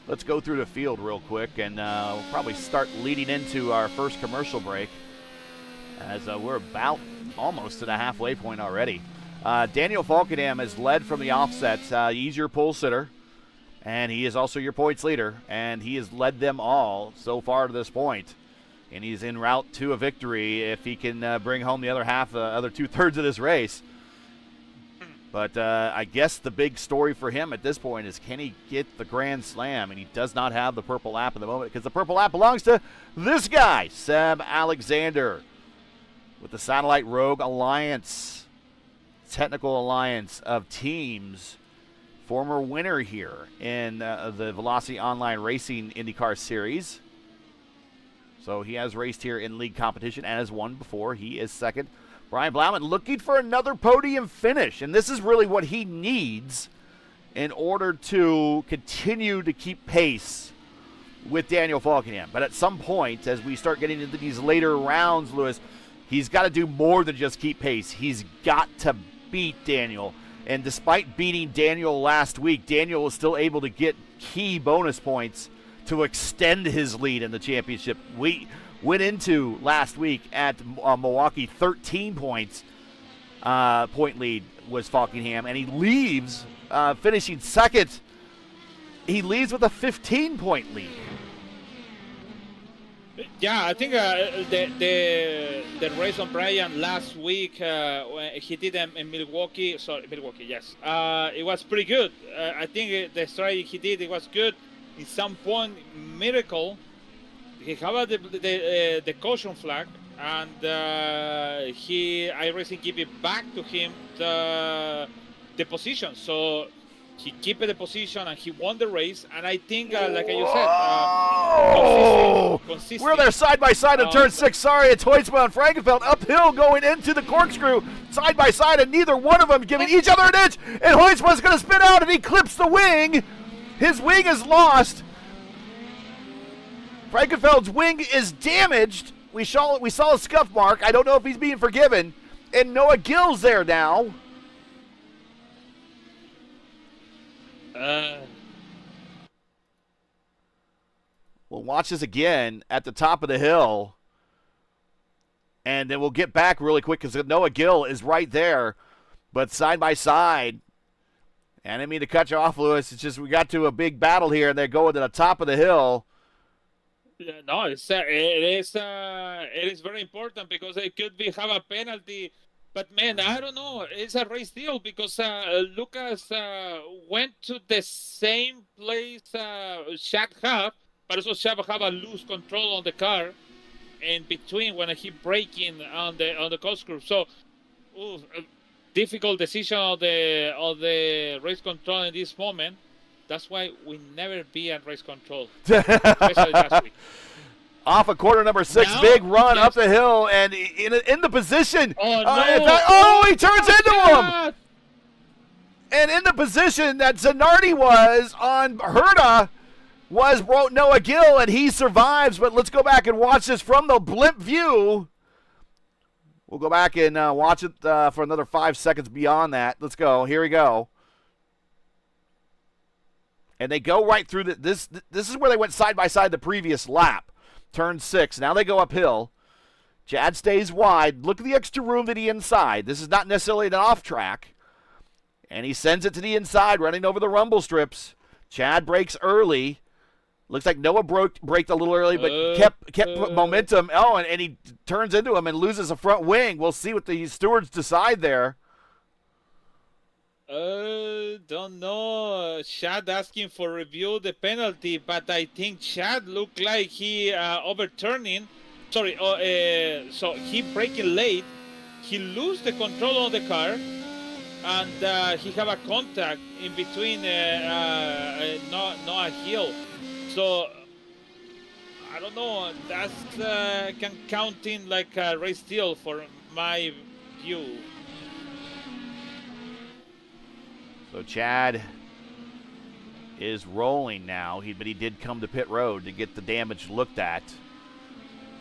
Let's go through the field real quick, and we'll probably start leading into our first commercial break, as we're about almost to the halfway point already. Daniel Falkenham has led from the offset. He's your pole sitter, and he is also your points leader, and he has led them all so far to this point. And he's en route to a victory if he can bring home the other half, other 2/3 of this race. But I guess the big story for him at this point is, can he get the Grand Slam? And he does not have the purple lap at the moment, because the purple lap belongs to this guy, Seb Alexander, with the Satellite Rogue Alliance, technical alliance of teams. Former winner here in the Velocity Online Racing IndyCar Series. So he has raced here in league competition and has won before. He is second. Brian Blauman looking for another podium finish, and this is really what he needs in order to continue to keep pace with Daniel Falkenham. But at some point, as we start getting into these later rounds, Lewis, he's got to do more than just keep pace. He's got to beat Daniel. And despite beating Daniel last week, Daniel was still able to get key bonus points to extend his lead in the championship. We went into last week at Milwaukee, 13 points point lead was Falkenham, and he leaves finishing second. He leaves with a 15-point lead. Yeah, I think the race on Brian last week when he did in Milwaukee. Sorry, Milwaukee. Yes, it was pretty good. I think the strategy he did, it was good. At some point, miracle, he had the caution flag, and iRacing give it back to him the position. So he kept the position and he won the race. And I think, like you said, consistent. We're there side by side in turn 6. Sorry, it's Hoytsma and Frankenfeld uphill going into the corkscrew side by side, and neither one of them giving each other an inch. And Hoytsma's going to spin out, and he clips the wing. His wing is lost. Frankenfeld's wing is damaged. We saw a scuff mark. I don't know if he's being forgiven. And Noah Gill's there now. We'll watch this again at the top of the hill. And then we'll get back really quick because Noah Gill is right there. But side by side. And I didn't mean to cut you off, Lewis. It's just we got to a big battle here, and they're going to the top of the hill. Yeah, no, it is very important because it could have a penalty. But man, I don't know. It's a race deal because Lucas went to the same place Chad had, but also Chad have a loose control on the car in between when he braking on the corkscrew. So, difficult decision of the race control in this moment. That's why we never be at race control, especially last week. Off of corner number 6, now, big run up the hill, and in the position. Oh, no. He turns into him. And in the position that Zanardi was on Herta was Noah Gill, and he survives. But let's go back and watch this from the blimp view. We'll go back and watch it for another 5 seconds beyond that. Let's go. Here we go. And they go right through this is where they went side by side the previous lap. Turn 6. Now they go uphill. Chad stays wide. Look at the extra room to the inside. This is not necessarily an off track. And he sends it to the inside, running over the rumble strips. Chad brakes early. Looks like Noah braked a little early, but kept momentum. Oh, and he turns into him and loses a front wing. We'll see what the stewards decide there. Don't know. Chad asking for review the penalty, but I think Chad looked like he overturning. Sorry, so he braking late. He lose the control of the car, and he have a contact in between Noah Hill. So I don't know. That's can count in like a race deal for my view. So Chad is rolling now, but he did come to pit road to get the damage looked at.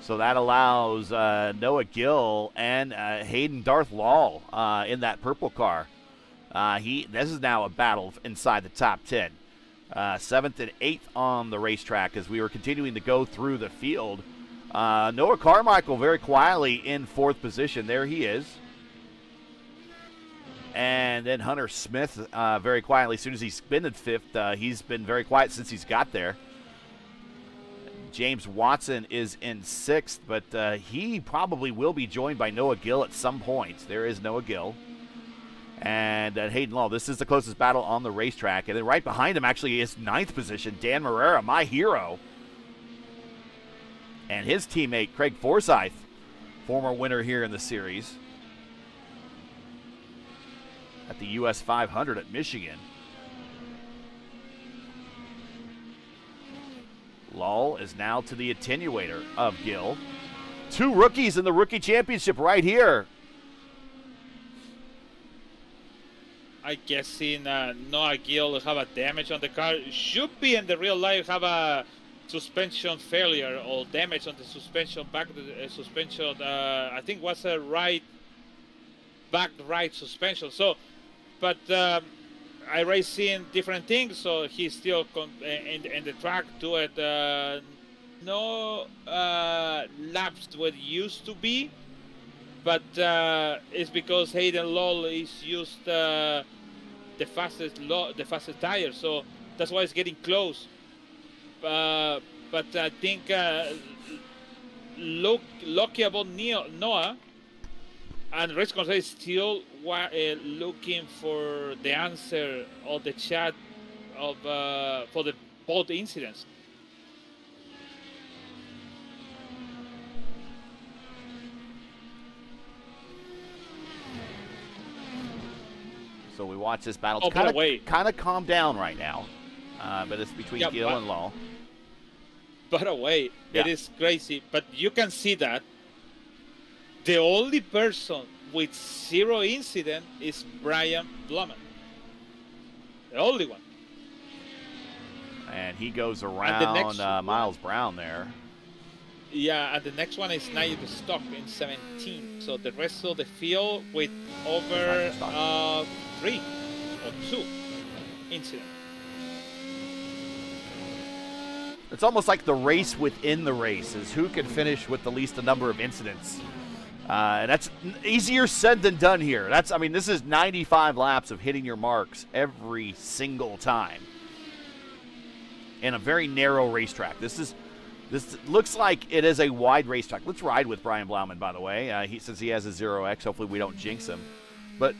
So that allows Noah Gill and Hayden Darth Law in that purple car. This is now a battle inside the top 10. 7th and 8th on the racetrack as we were continuing to go through the field. Noah Carmichael very quietly in 4th position. There he is. And then Hunter Smith very quietly, as soon as he's been in 5th, he's been very quiet since he's got there. James Watson is in 6th, but he probably will be joined by Noah Gill at some point. There is Noah Gill. And Hayden Law, this is the closest battle on the racetrack. And then right behind him actually is 9th position, Dan Marrera, my hero. And his teammate, Craig Forsyth, former winner here in the series at the US 500 at Michigan. Lull is now to the attenuator of Gill. 2 rookies in the rookie championship right here. I guess in Noah Gill have a damage on the car. Should be in the real life have a suspension failure or damage on the suspension, back to the suspension. I think was a right suspension. So, but iRacing different things. So he's still in the track to it. No laps what used to be, but it's because Hayden Lull is used the fastest tire, so that's why it's getting close. But I think lucky about Noah, and race control is still looking for the answer of the chat of for the both incidents. So we watch this battle. Oh, It's kind of calmed down right now, but it's between Gil and Law. By the way, it is crazy, but you can see that the only person with 0 incident is Brian Blumen. The only one. And he goes around Miles Brown there. Yeah, and the next one is Nigel Stock in 17. So the rest of the field with over 3 or 2 incidents. It's almost like the race within the race is who can finish with the least number of incidents. And that's easier said than done here. This is 95 laps of hitting your marks every single time in a very narrow racetrack. This looks like it is a wide racetrack. Let's ride with Brian Blauman, by the way. Since he has a 0X, hopefully we don't jinx him. But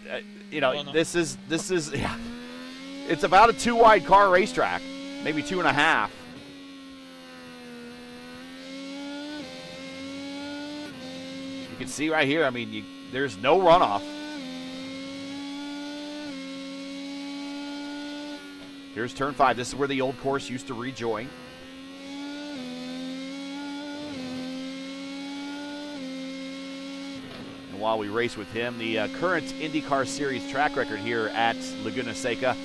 this is it's about a 2-wide car racetrack, maybe 2.5. You can see right here, there's no runoff. Here's turn 5. This is where the old course used to rejoin. And while we race with him, the current IndyCar Series track record here at Laguna Seca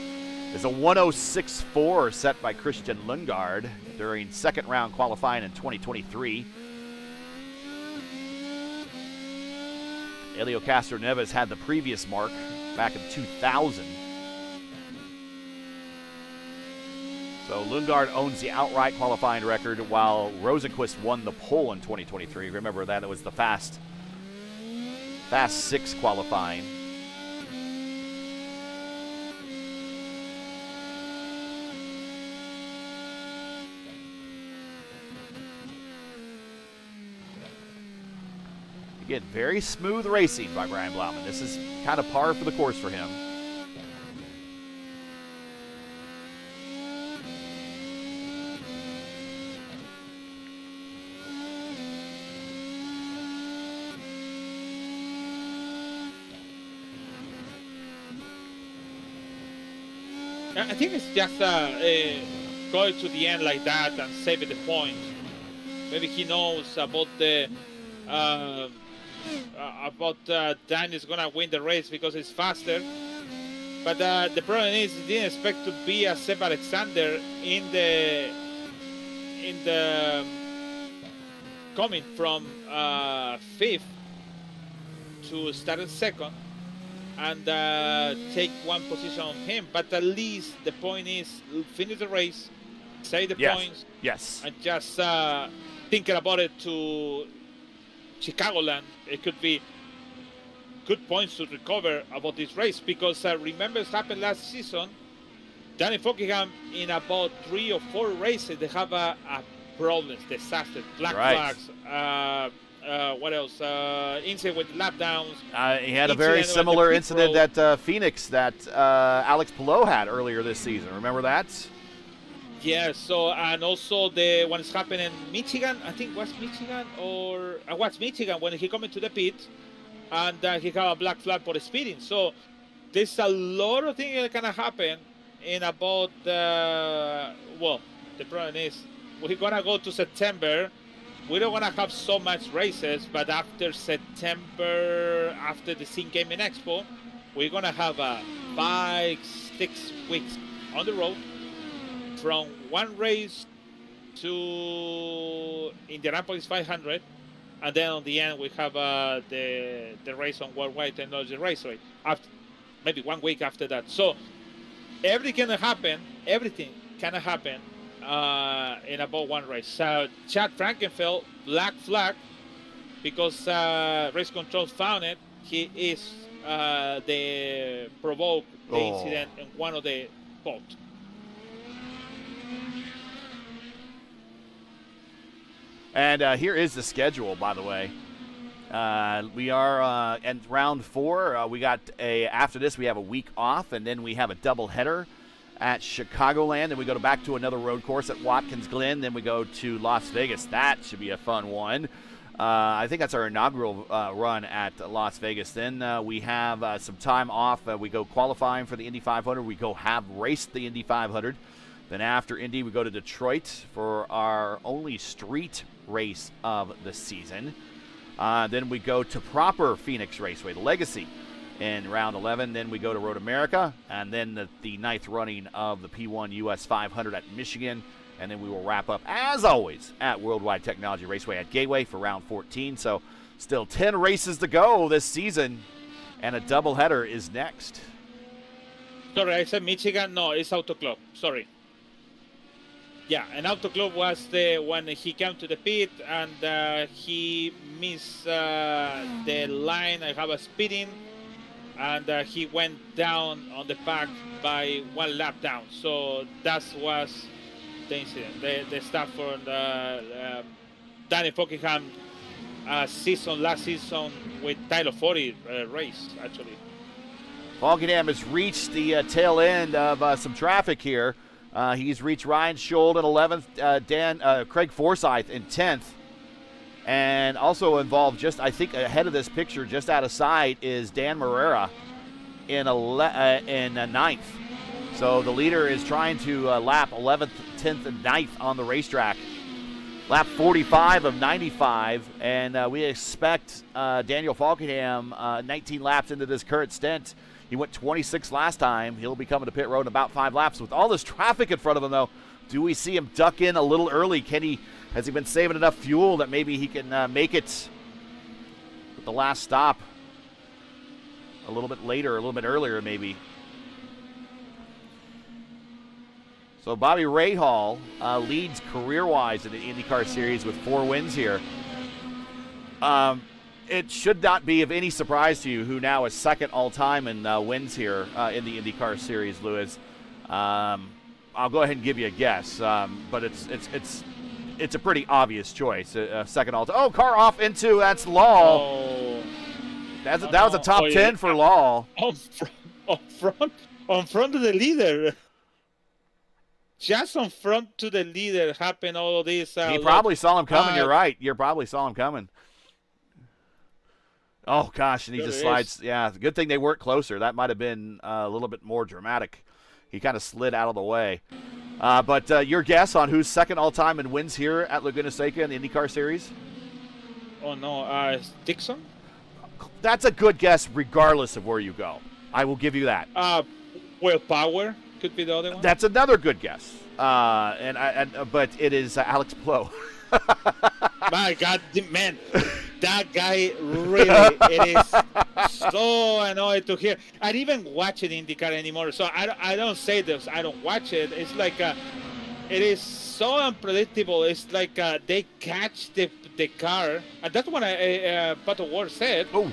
is a 106.4 set by Christian Lundgaard during second round qualifying in 2023. Helio Castroneves had the previous mark back in 2000. So Lundgaard owns the outright qualifying record while Rosenqvist won the pole in 2023. Remember that it was the Fast 6 qualifying. Again, very smooth racing by Brian Blauman. This is kind of par for the course for him. I think it's just going to the end like that and saving the point. Maybe he knows about the Daniel's gonna win the race because it's faster. But the problem is he didn't expect to be a Seb Alexander in the coming from 5th to start in 2nd and take 1 position on him. But at least the point is finish the race, save the points, and just thinking about it to Chicagoland. It could be good points to recover about this race because remember it happened last season. Danny Fockingham in about 3 or 4 races they have a problems, disaster, black flags. What else? Incident with lap downs. He had a very similar incident at Phoenix that Alex Palou had earlier this season. Remember that? Yeah, so, and also the one is happening in Michigan, I think was Michigan or was Michigan when he come into the pit and he got a black flag for speeding. So there's a lot of things that can happen in about, well, the problem is we're going to go to September. We don't want to have so much races, but after September, after the Sim Gaming Expo, we're going to have 5-6 weeks on the road. From 1 race to Indianapolis 500, and then on the end we have the race on Worldwide Technology Raceway. After maybe 1 week after that, so everything can happen. Everything can happen in about 1 race. Chad Frankenfeld black flag because race control found it. He is the provoked the incident in one of the boats. And here is the schedule, by the way. We are in round 4. We got after this, we have a week off, and then we have a doubleheader at Chicagoland, and we go back to another road course at Watkins Glen. Then we go to Las Vegas. That should be a fun one. I think that's our inaugural run at Las Vegas. Then we have some time off. We go qualifying for the Indy 500. We go have raced the Indy 500. Then after Indy, we go to Detroit for our only street race of the season. Then we go to proper Phoenix Raceway, the Legacy, in round 11. Then we go to Road America, and then the 9th running of the P1 US 500 at Michigan. And then we will wrap up, as always, at Worldwide Technology Raceway at Gateway for round 14. So still 10 races to go this season, and a doubleheader is next. Sorry, I said Michigan. No, it's Auto Club. Sorry. Yeah, and Auto Club was when he came to the pit and he missed the line. I have a speeding, and he went down on the pack by 1 lap down. So that was the incident. The stuff for Danny Fockingham last season with Tyler 40 race, actually. Fockingham has reached the tail end of some traffic here. He's reached Ryan Schold in 11th, Craig Forsyth in 10th. And also involved, just I think ahead of this picture, just out of sight, is Dan Marrera in 9th. So the leader is trying to lap 11th, 10th, and 9th on the racetrack. Lap 45 of 95, and we expect Daniel Fockingham 19 laps into this current stint. He went 26 last time. He'll be coming to pit road in about 5 laps. With all this traffic in front of him, though, do we see him duck in a little early? Has he been saving enough fuel that maybe he can make it with the last stop a little bit later, a little bit earlier maybe? So Bobby Rahal leads career-wise in the IndyCar Series with 4 wins here. It should not be of any surprise to you who now is second all-time in wins here in the IndyCar Series, Lewis. I'll go ahead and give you a guess, but it's a pretty obvious choice. Second all-time. Oh, car off into, that's Law. Oh. That was a top 10 for Law. On front of the leader. Just on front to the leader happened all of this. He probably saw him coming. You're right. You probably saw him coming. Oh, gosh, and he just slides. Yeah, good thing they weren't closer. That might have been a little bit more dramatic. He kind of slid out of the way. But your guess on who's second all-time in wins here at Laguna Seca in the IndyCar Series? Oh, no. Dixon? That's a good guess regardless of where you go. I will give you that. Will Power could be the other one. That's another good guess. But it is Alex Palou. My God, man, that guy really, it is so annoying to hear. I didn't even watch it in IndyCar anymore, so I don't say this. I don't watch it. It's like it is so unpredictable. It's like they catch the car, and that's what Pato Ward said. Oh,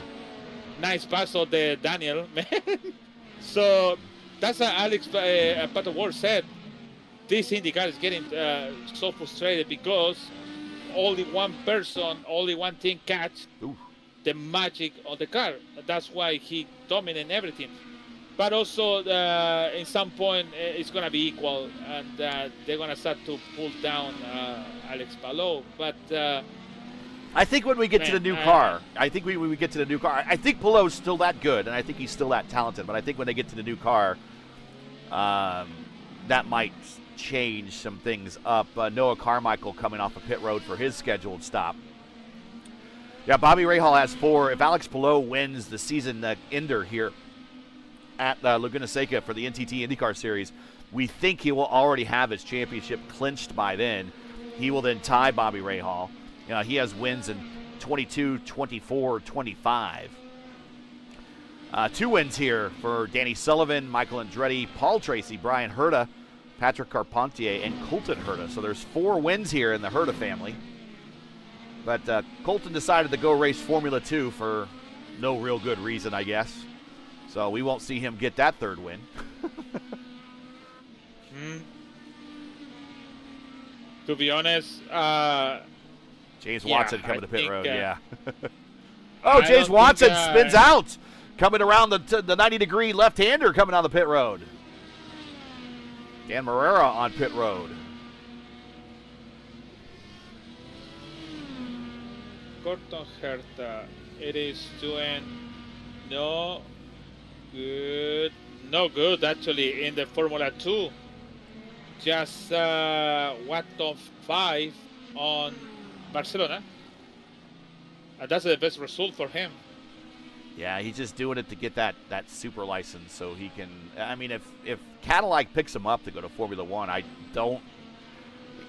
nice pass of the Daniel, man. So that's what Alex Pato Ward said. This IndyCar is getting so frustrated because only one person, only one thing catch the magic of the car. That's why he dominated everything. But also, in some point, it's going to be equal, and they're going to start to pull down Alex Palou. But I think when we get to the new car, I think when we get to the new car, I think Palou's still that good, and I think he's still that talented. But I think when they get to the new car, that might change some things up. Noah Carmichael coming off of pit road for his scheduled stop. Yeah, Bobby Rahal has 4. If Alex Palou wins the season ender here at Laguna Seca for the NTT IndyCar Series, we think he will already have his championship clinched by then. He will then tie Bobby Rahal. He has wins in 22, 24, 25. 2 wins here for Danny Sullivan, Michael Andretti, Paul Tracy, Brian Herta, Patrick Carpentier, and Colton Herta. So there's 4 wins here in the Herta family. But Colton decided to go race Formula 2 for no real good reason, I guess. So we won't see him get that 3rd win. To be honest, James Watson coming to pit road, yeah. I James don't Watson think, spins out, coming around the 90-degree left-hander coming on the pit road. Dan Morera on pit road. Gordon Herta, it is doing no good actually in the Formula 2. Just top 5 on Barcelona. And that's the best result for him. Yeah, he's just doing it to get that super license so he can. I mean, if Cadillac picks him up to go to Formula One,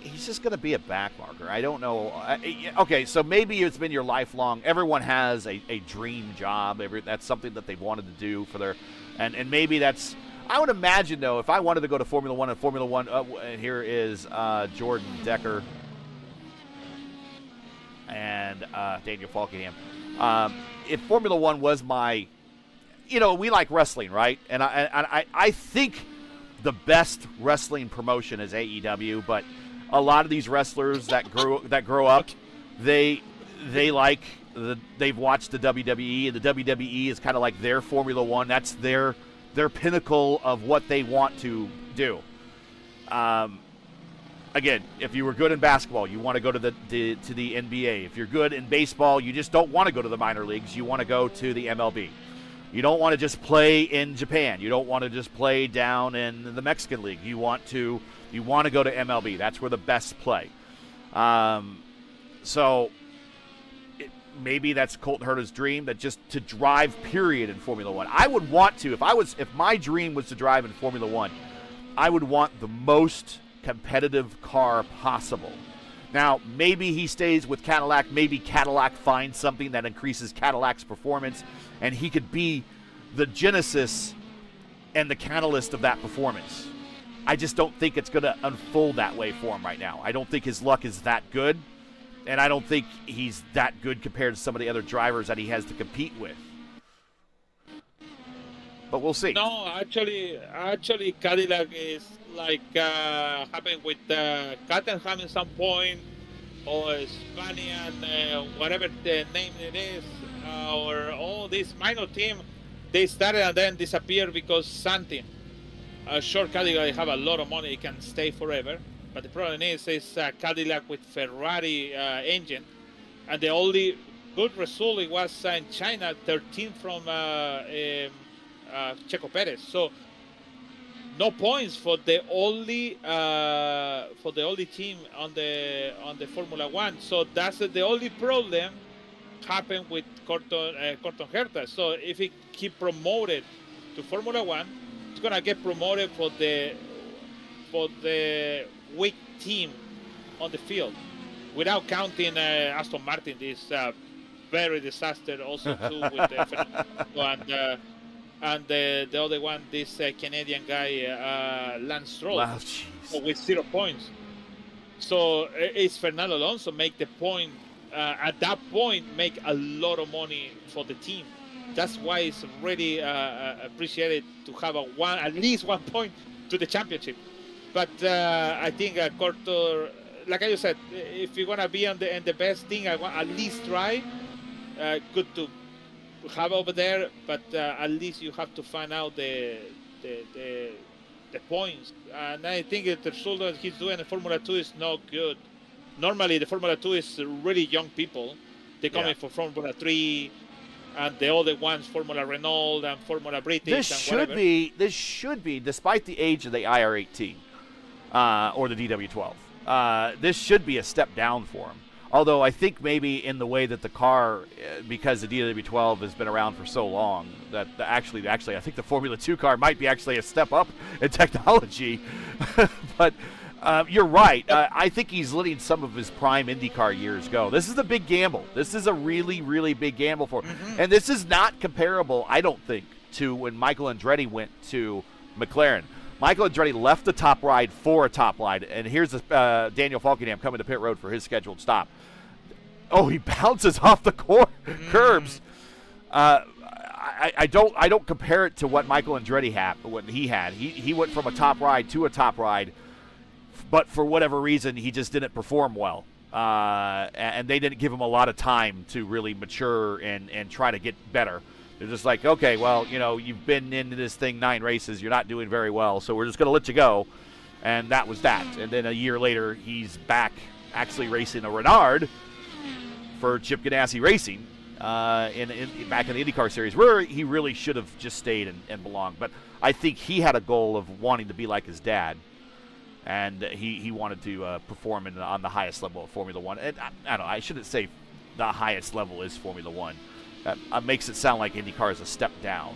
he's just going to be a backmarker. I don't know. Okay, so maybe it's been your lifelong. Everyone has a dream job. That's something that they've wanted to do for their, and maybe that's. I would imagine though, if I wanted to go to Formula One, here is Jordan Decker and Daniel Falkenham. If Formula One was my, we like wrestling, right? And I think the best wrestling promotion is AEW, but a lot of these wrestlers that grow up, they've watched the WWE, and the WWE is kind of like their Formula One. That's their pinnacle of what they want to do. Again, if you were good in basketball, you want to go to the NBA. If you're good in baseball, you just don't want to go to the minor leagues. You want to go to the MLB. You don't want to just play in Japan. You don't want to just play down in the Mexican League. You want to go to MLB. That's where the best play. Maybe that's Colton Herta's dream, that just to drive, period, in Formula One. I would want to, if my dream was to drive in Formula One, I would want the most competitive car possible. Now, maybe he stays with Cadillac. Maybe Cadillac finds something that increases Cadillac's performance, and he could be the genesis and the catalyst of that performance. I just don't think it's going to unfold that way for him right now. I don't think his luck is that good, and I don't think he's that good compared to some of the other drivers that he has to compete with. But we'll see. No, actually, Cadillac is like happened with Caterham at some point, or Spanian, whatever the name it is, or all this minor team. They started and then disappeared because something. Sure, Cadillac have a lot of money; it can stay forever. But the problem is Cadillac with Ferrari engine, and the only good result it was in China, 13 from Checo Perez. So no points for the only team on the Formula One. So that's the only problem happened with Colton Herta. So if he keep promoted to Formula One, he's gonna get promoted for the weak team on the field, without counting Aston Martin. This very disaster also too with the and the other one, this Canadian guy, Lance Stroll, with 0 points. So it's Fernando Alonso make the point, at that point, make a lot of money for the team. That's why it's really appreciated to have at least 1 point to the championship. But I think Cortor, like I said, if you're gonna be in the best thing, I want at least try. Good to have over there, but at least you have to find out the points. And I think the result that he's doing in Formula 2 is not good. Normally, the Formula 2 is really young people. They're coming from Formula 3, and the other ones, Formula Renault and Formula British. This should be, despite the age of the IR18 or the DW12, this should be a step down for him. Although I think maybe in the way that the car, because the DW12 has been around for so long, that actually I think the Formula 2 car might be actually a step up in technology. But you're right. I think he's letting some of his prime IndyCar years go. This is a big gamble. This is a really, really big gamble for him. Mm-hmm. And this is not comparable, I don't think, to when Michael Andretti went to McLaren. Michael Andretti left the top ride for a top ride, and here's Daniel Falkenham coming to pit road for his scheduled stop. Oh, he bounces off the curbs. I don't compare it to what Michael Andretti had. What he had, he went from a top ride to a top ride, but for whatever reason, he just didn't perform well. and they didn't give him a lot of time to really mature and try to get better. They're just like, okay, well, you've been into this thing 9 races. You're not doing very well, so we're just going to let you go. And that was that. And then a year later, he's back actually racing a Renard for Chip Ganassi Racing back in the IndyCar Series, where he really should have just stayed and belonged. But I think he had a goal of wanting to be like his dad, and he wanted to perform on the highest level of Formula One. And I don't know, I shouldn't say the highest level is Formula One. That makes it sound like IndyCar is a step down.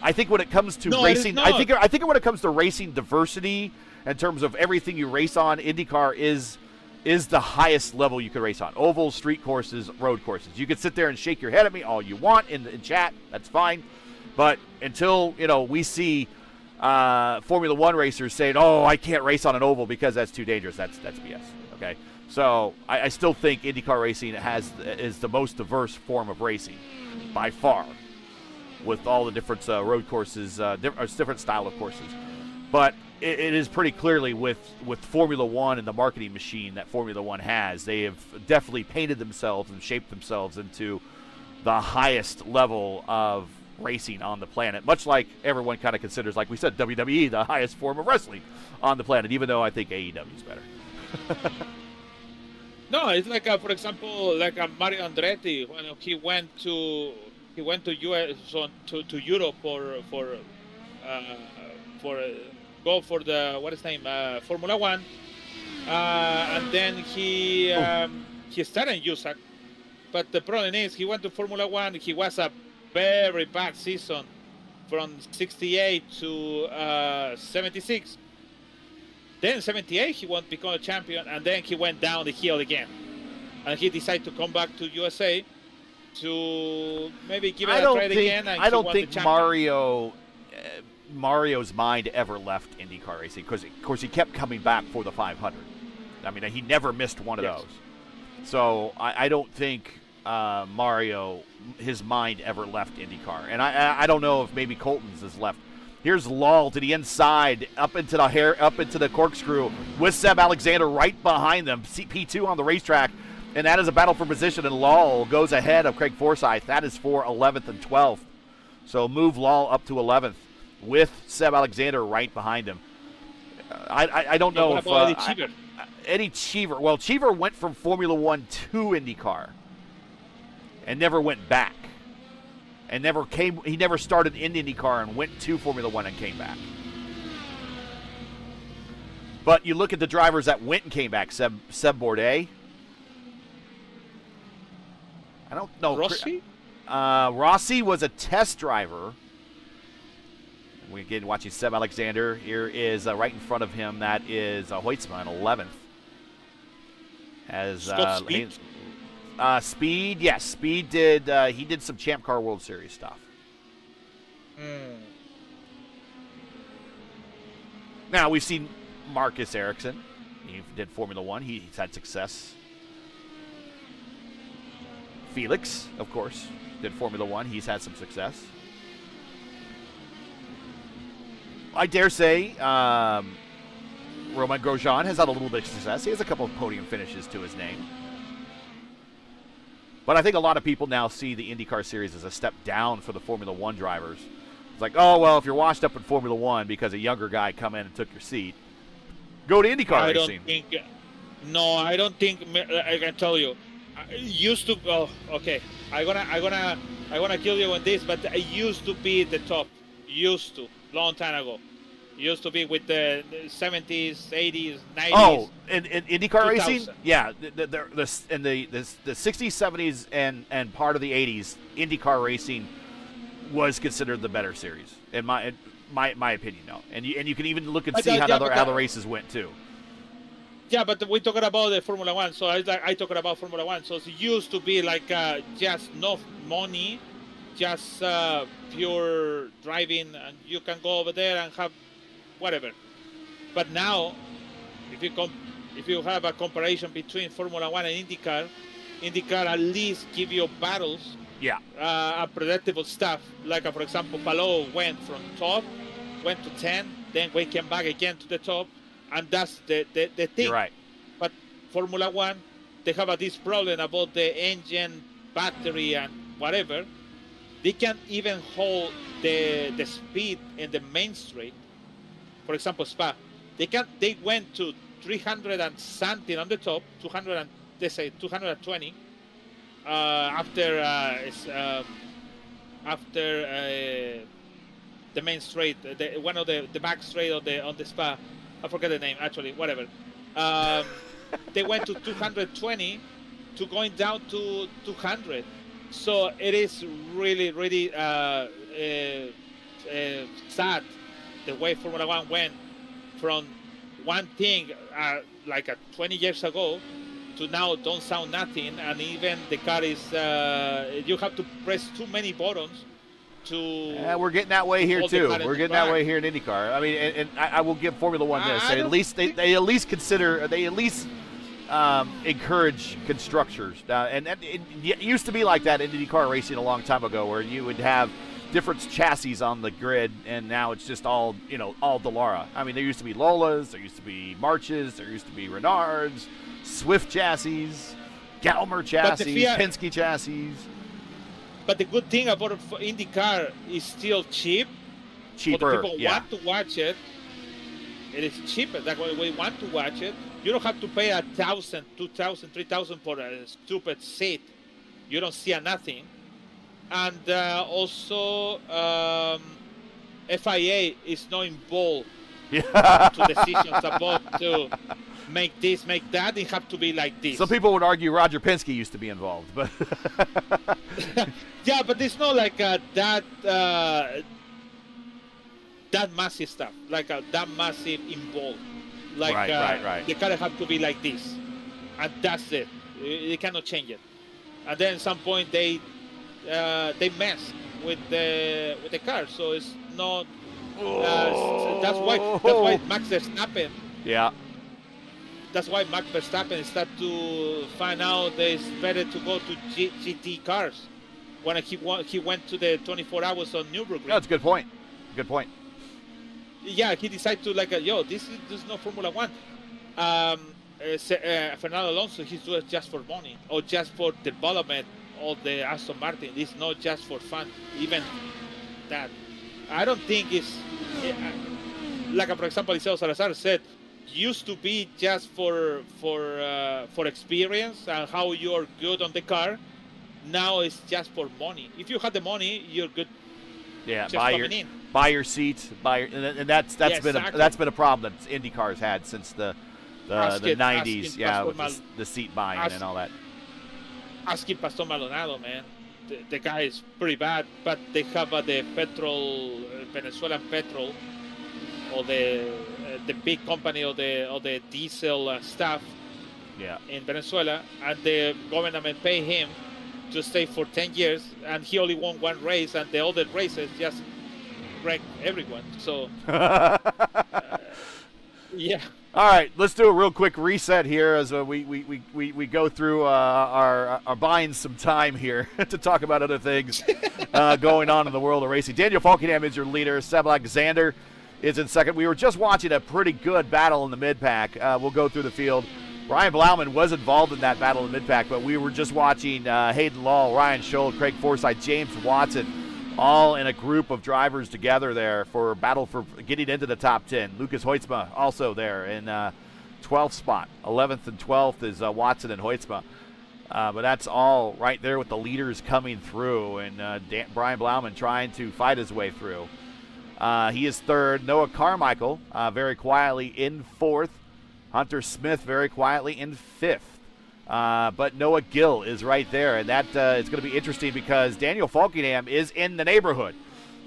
I think when it comes to racing, I think when it comes to racing diversity, in terms of everything you race on, IndyCar is the highest level you can race on. Ovals, street courses, road courses. You can sit there and shake your head at me all you want in chat. That's fine. But until we see Formula One racers saying, "Oh, I can't race on an oval because that's too dangerous," that's BS. Okay. So I still think IndyCar racing is the most diverse form of racing by far, with all the different road courses, different style of courses. But it is pretty clearly with Formula One and the marketing machine that Formula One has, they have definitely painted themselves and shaped themselves into the highest level of racing on the planet, much like everyone kind of considers, like we said, WWE the highest form of wrestling on the planet, even though I think AEW is better. No, it's like, for example, like Mario Andretti, when he went to US to Europe for go for the Formula One, and then he started in USAC, but the problem is he went to Formula One. He was a very bad season from 68 to 76. Then 78 he won't become a champion, and then he went down the hill again, and he decided to come back to USA to maybe give it a try again. And I don't think Mario's mind ever left IndyCar racing, because of course he kept coming back for the 500. I mean, he never missed one of those. So I don't think Mario, his mind ever left IndyCar, and I don't know if maybe Colton's has left. Here's Lal to the inside, up into the corkscrew with Seb Alexander right behind them. P2 on the racetrack, and that is a battle for position, and Lal goes ahead of Craig Forsyth. That is for 11th and 12th. So move Lal up to 11th with Seb Alexander right behind him. I don't know if Eddie Cheever. Eddie Cheever. Well, Cheever went from Formula One to IndyCar and never went back. And he never started in IndyCar and went to Formula One and came back. But you look at the drivers that went and came back. Seb Bourdais. I don't know. Rossi? Rossi was a test driver. We're again watching Seb Alexander. Here is right in front of him. That is Hoytsma, 11th. As Speed? Speed, yes. Speed he did some Champ Car World Series stuff. Now, we've seen Marcus Ericsson. He did Formula One. He's had success. Felix, of course, did Formula One. He's had some success. I dare say Romain Grosjean has had a little bit of success. He has a couple of podium finishes to his name. But I think a lot of people now see the IndyCar Series as a step down for the Formula One drivers. It's like, oh, well, if you're washed up in Formula One because a younger guy come in and took your seat, go to IndyCar racing. I don't think. I can tell you. I used to. Oh, okay. I'm gonna kill you on this, but I used to be the top. Used to, long time ago. Used to be with the 70s, 80s, 90s. Oh, in IndyCar 2000. racing? Yeah, in the 60s, 70s, and part of the 80s, IndyCar racing was considered the better series, in my opinion. No, and you can even look and see how the races went too. Yeah, but we're talking about the Formula One, so I talking about Formula One. So it used to be like just no money, just pure driving, and you can go over there and have whatever. But now, if you have a comparison between Formula One and IndyCar at least give you battles. Yeah. Predictable stuff. Like, for example, Palou went from top, went to 10, then we came back again to the top, and that's the thing. You're right. Formula One, they have this problem about the engine, battery, and whatever. They can't even hold the speed in the main straight. For example, Spa, they went to 300 and something on the top, 200 and they say 220 after the main straight, one of the back straight on the Spa. I forget the name actually. Whatever. They went to 220 to going down to 200. So it is really, really sad the way Formula One went from one thing like 20 years ago to now don't sound nothing, and even the car is you have to press too many buttons to. Yeah, we're getting that way here too. We're getting that way here in IndyCar. I mean, and I will give Formula One this. They at least consider. They at least encourage constructors. And it used to be like that in IndyCar racing a long time ago, where you would have different chassis on the grid, and now it's just all Dallara. I mean, there used to be Lolas, there used to be Marches, there used to be Renards, Swift chassis, Galmer chassis, Penske chassis. But the good thing about IndyCar is still cheaper. For the people want to watch it, it is cheaper. That's why we want to watch it. You don't have to pay $1,000, $2,000, $3,000 for a stupid seat. You don't see nothing. And also, FIA is not involved to decisions about to make this, make that. It have to be like this. Some people would argue Roger Penske used to be involved, but yeah, but it's not like that massive stuff, like that massive involved. Like right. The car have to be like this, and that's it. They cannot change it. And then at some point they mess with the car, so it's not. That's why Max Verstappen. Yeah. That's why Max Verstappen started to find out that it's better to go to GT cars when he went to the 24 hours on Nürburgring. That's a good point. Good point. Yeah, he decided to this is not Formula One. Fernando Alonso, he's doing it just for money or just for development of the Aston Martin. It's not just for fun. Even that, I don't think it's like for example, Isao Salazar said, used to be just for experience and how you're good on the car. Now it's just for money. If you have the money, you're good. Yeah, just buy your seat, and that's been a problem that IndyCar's had since the 90s. Yeah, with the seat buying and all that. Asking Pastor Maldonado, man, the guy is pretty bad. But they have the petrol, Venezuelan petrol, or the big company of the diesel stuff. Yeah. In Venezuela, and the government pay him to stay for 10 years, and he only won one race, and the other races just wrecked everyone. So, yeah. All right, let's do a real quick reset here as we go through our buying some time here to talk about other things going on in the world of racing. Daniel Falkenham is your leader. Seb Alexander is in second. We were just watching a pretty good battle in the mid-pack. We'll go through the field. Ryan Blauman was involved in that battle in the mid-pack, but we were just watching Hayden Law, Ryan Scholl, Craig Forsyth, James Watson, all in a group of drivers together there for battle for getting into the top 10. Lucas Hoytsma also there in 12th spot. 11th and 12th is Watson and Hoytsma. But that's all right there with the leaders coming through, and Brian Blauman trying to fight his way through. He is third. Noah Carmichael very quietly in fourth. Hunter Smith very quietly in fifth. But Noah Gill is right there, and that is going to be interesting because Daniel Falkenham is in the neighborhood.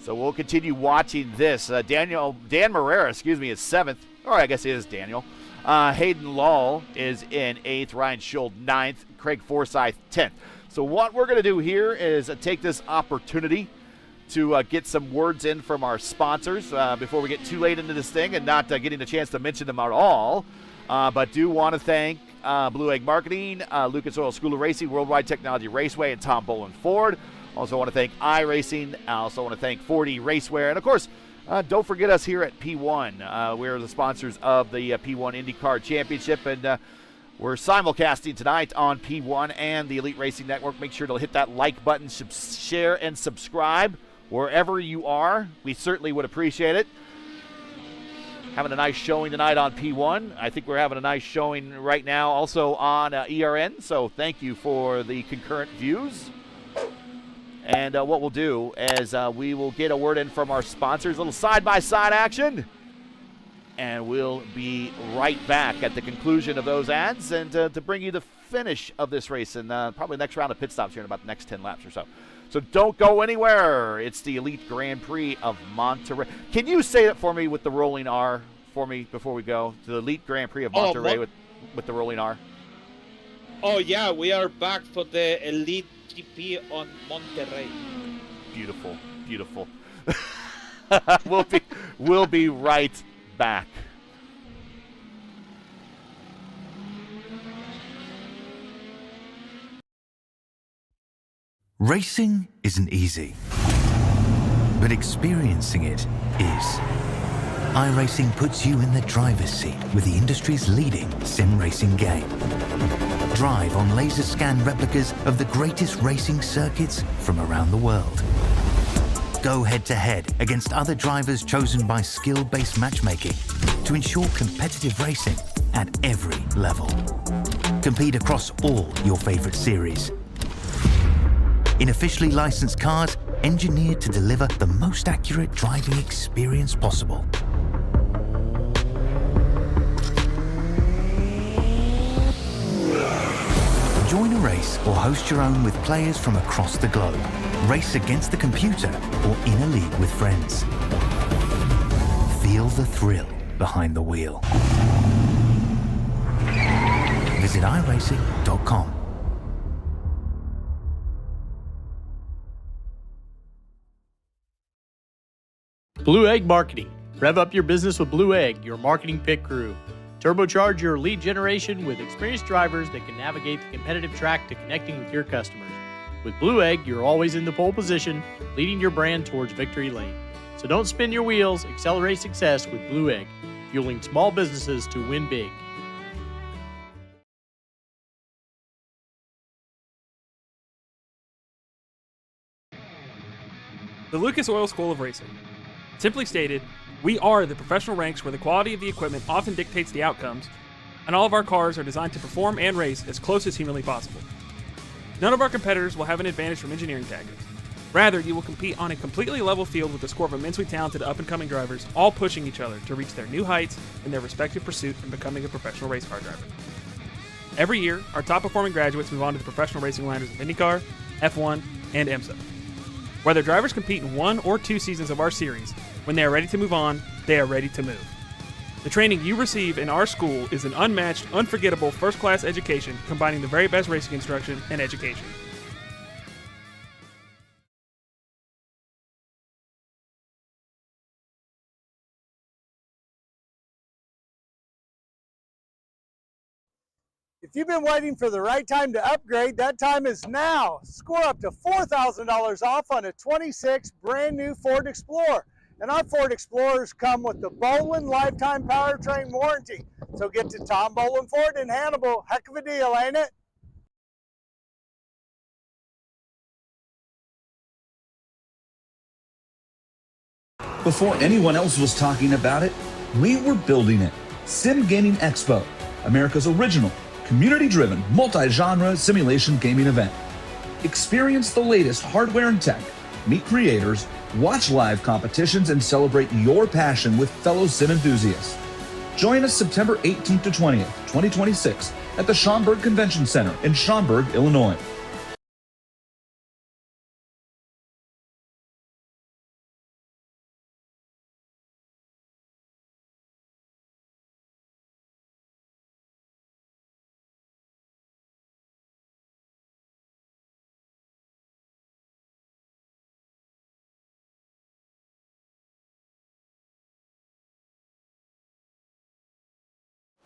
So we'll continue watching this. Dan Marrera, is seventh. Or I guess it is Daniel. Hayden Law is in eighth. Ryan Scholl, ninth. Craig Forsyth, 10th. So what we're going to do here is take this opportunity to get some words in from our sponsors before we get too late into this thing and not getting a chance to mention them at all. But do want to thank Blue Egg Marketing, Lucas Oil School of Racing, Worldwide Technology Raceway, and Tom Boland Ford. Also want to thank iRacing. I also want to thank 4D Racewear. And, of course, don't forget us here at P1. We're the sponsors of the P1 IndyCar Championship. And We're simulcasting tonight on P1 and the Elite Racing Network. Make sure to hit that like button, share, and subscribe wherever you are. We certainly would appreciate it. Having a nice showing tonight on P1. I think we're having a nice showing right now also on ERN, so thank you for the concurrent views. And what we'll do is we will get a word in from our sponsors, a little side-by-side action. And we'll be right back at the conclusion of those ads and to bring you the finish of this race and probably next round of pit stops here in about the next 10 laps or so. So don't go anywhere. It's the Elite Grand Prix of Monterey. Can you say it for me with the rolling R for me before we go? The Elite Grand Prix of Monterey with the rolling R. Oh, yeah, we are back for the Elite GP on Monterey. Beautiful, beautiful. We'll be right back. Racing isn't easy, but experiencing it is. iRacing puts you in the driver's seat with the industry's leading sim racing game. Drive on laser scan replicas of the greatest racing circuits from around the world. Go head-to-head against other drivers chosen by skill-based matchmaking to ensure competitive racing at every level. Compete across all your favorite series. In officially licensed cars, engineered to deliver the most accurate driving experience possible. Join a race or host your own with players from across the globe. Race against the computer or in a league with friends. Feel the thrill behind the wheel. Visit iRacing.com. Blue Egg Marketing. Rev up your business with Blue Egg, your marketing pit crew. Turbocharge your lead generation with experienced drivers that can navigate the competitive track to connecting with your customers. With Blue Egg, you're always in the pole position, leading your brand towards victory lane. So don't spin your wheels, accelerate success with Blue Egg, fueling small businesses to win big. The Lucas Oil School of Racing. Simply stated, we are the professional ranks where the quality of the equipment often dictates the outcomes, and all of our cars are designed to perform and race as close as humanly possible. None of our competitors will have an advantage from engineering tactics. Rather, you will compete on a completely level field with a score of immensely talented up-and-coming drivers, all pushing each other to reach their new heights in their respective pursuit in becoming a professional race car driver. Every year, our top-performing graduates move on to the professional racing ladders of IndyCar, F1, and IMSA. Whether drivers compete in 1 or 2 seasons of our series, when they are ready to move on, they are ready to move. The training you receive in our school is an unmatched, unforgettable, first-class education combining the very best racing instruction and education. If you've been waiting for the right time to upgrade, that time is now. Score up to $4,000 off on a 26 brand new Ford Explorer. And our Ford Explorers come with the Boland Lifetime Powertrain Warranty. So get to Tom Boland Ford in Hannibal. Heck of a deal, ain't it? Before anyone else was talking about it, we were building it. Sim Gaming Expo, America's original, community-driven, multi-genre simulation gaming event. Experience the latest hardware and tech, meet creators, watch live competitions, and celebrate your passion with fellow sim enthusiasts. Join us September 18th to 20th, 2026 at the Schaumburg Convention Center in Schaumburg, Illinois.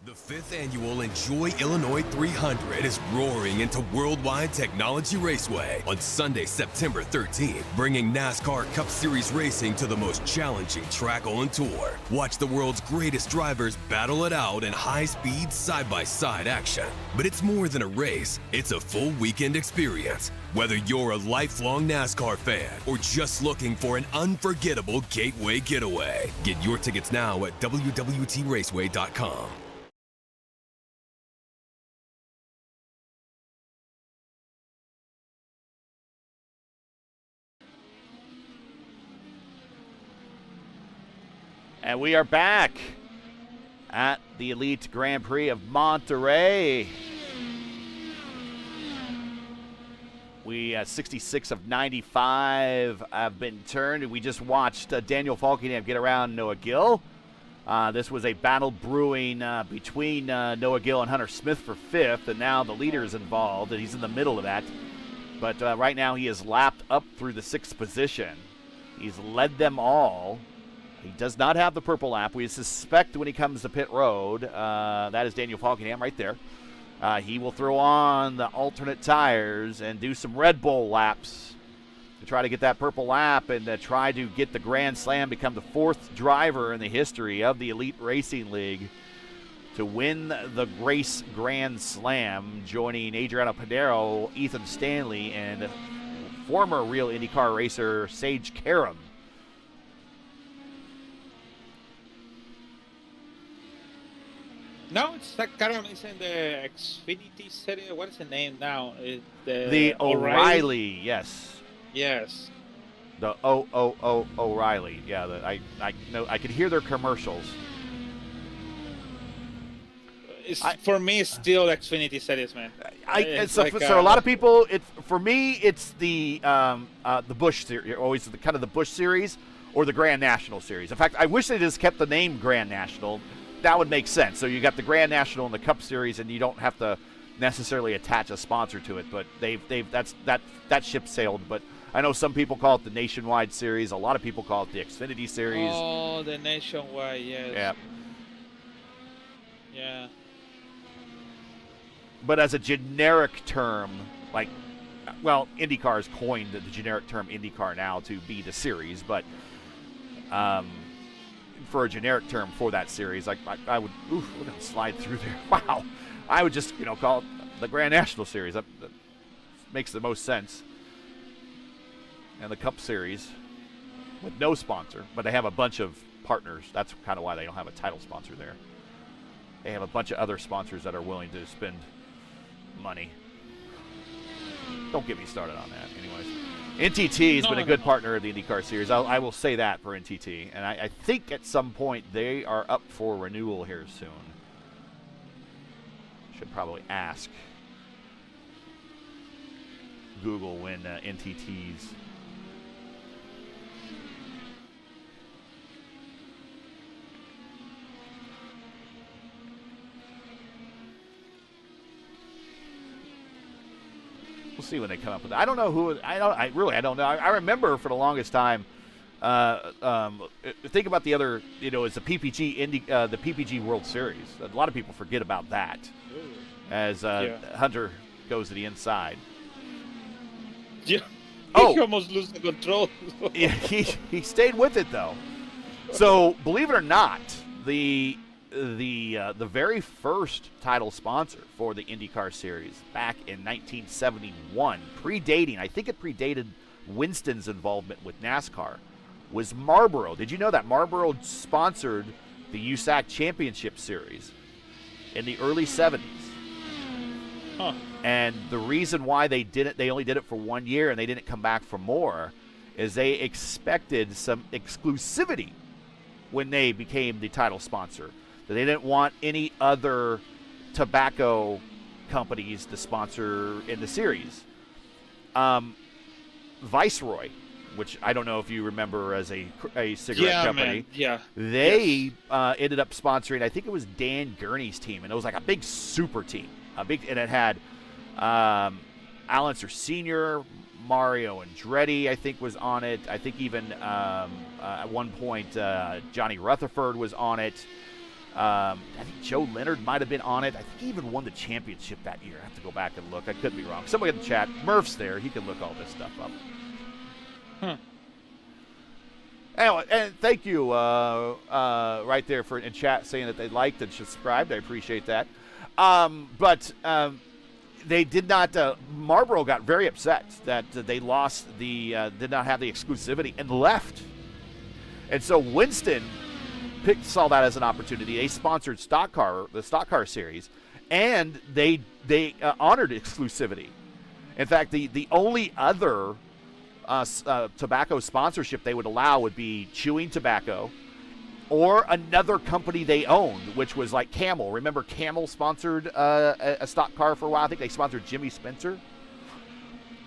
The 5th annual Enjoy Illinois 300 is roaring into Worldwide Technology Raceway on Sunday, September 13th, bringing NASCAR Cup Series racing to the most challenging track on tour. Watch the world's greatest drivers battle it out in high-speed, side-by-side action. But it's more than a race, it's a full weekend experience. Whether you're a lifelong NASCAR fan or just looking for an unforgettable gateway getaway, get your tickets now at www.raceway.com. And we are back at the Elite Grand Prix of Monterey. We 66 of 95 have been turned. We just watched Daniel Falkenham get around Noah Gill. This was a battle brewing between Noah Gill and Hunter Smith for 5th, and now the leader is involved, and he's in the middle of that. But right now he is lapped up through the 6th position. He's led them all. He does not have the purple lap. We suspect when he comes to pit road, that is Daniel Falkenham right there. He will throw on the alternate tires and do some Red Bull laps to try to get that purple lap and try to get the Grand Slam, become the 4th driver in the history of the Elite Racing League to win the Race Grand Slam, joining Adriano Pinero, Ethan Stanley, and former real IndyCar racer Sage Karam. No, it's like Karam is in the Xfinity series. What is the name now? The O'Reilly, yes. Yes. The O'Reilly. Yeah, I know. I could hear their commercials. For me, it's still Xfinity series, man. So a lot of people, for me, it's the Busch series, always the Busch series or the Grand National series. In fact, I wish they just kept the name Grand National. That would make sense. So you got the Grand National and the Cup Series, and you don't have to necessarily attach a sponsor to it. But that ship sailed. But I know some people call it the Nationwide Series. A lot of people call it the Xfinity Series. Oh, the Nationwide, yes. Yeah. Yeah. But as a generic term, IndyCar has coined the generic term IndyCar now to be the series, but for a generic term for that series, I would look at slide through there. Wow, I would just call it the Grand National Series. That makes the most sense. And the Cup Series with no sponsor, but they have a bunch of partners. That's kind of why they don't have a title sponsor there. They have a bunch of other sponsors that are willing to spend money. Don't get me started on that. Anyways, NTT has been a good partner of the IndyCar Series. I will say that for NTT. And I think at some point they are up for renewal here soon. Should probably ask Google when NTT's we'll see when they come up with it. I don't know who. I don't know. I remember for the longest time. Think about the other. It's the PPG the PPG World Series. A lot of people forget about that. As Hunter goes to the inside. Yeah. Oh, he almost loses the control. Yeah, he stayed with it though. So believe it or not, the very first title sponsor for the IndyCar Series back in 1971, I think it predated Winston's involvement with NASCAR, was Marlboro. Did you know that Marlboro sponsored the USAC Championship Series in the early 70s? Huh. And the reason why they only did it for 1 year and they didn't come back for more, is they expected some exclusivity when they became the title sponsor. They didn't want any other tobacco companies to sponsor in the series. Viceroy, which I don't know if you remember as a cigarette company. Man. Yeah. They ended up sponsoring, I think it was Dan Gurney's team, and it was like a big super team. And it had Alan Sir Sr., Mario Andretti, I think, was on it. I think even at one point Johnny Rutherford was on it. I think Joe Leonard might have been on it. I think he even won the championship that year. I have to go back and look. I could be wrong. Somebody in the chat, Murph's there. He can look all this stuff up. Anyway, and thank you right there in chat saying that they liked and subscribed. I appreciate that. But they did not. Marlboro got very upset that they lost did not have the exclusivity and left. And so Winston saw that as an opportunity. They sponsored the stock car series, and they honored exclusivity. In fact, the only other tobacco sponsorship they would allow would be chewing tobacco or another company they owned, which was like Camel. Remember Camel sponsored a stock car for a while? I think they sponsored Jimmy Spencer.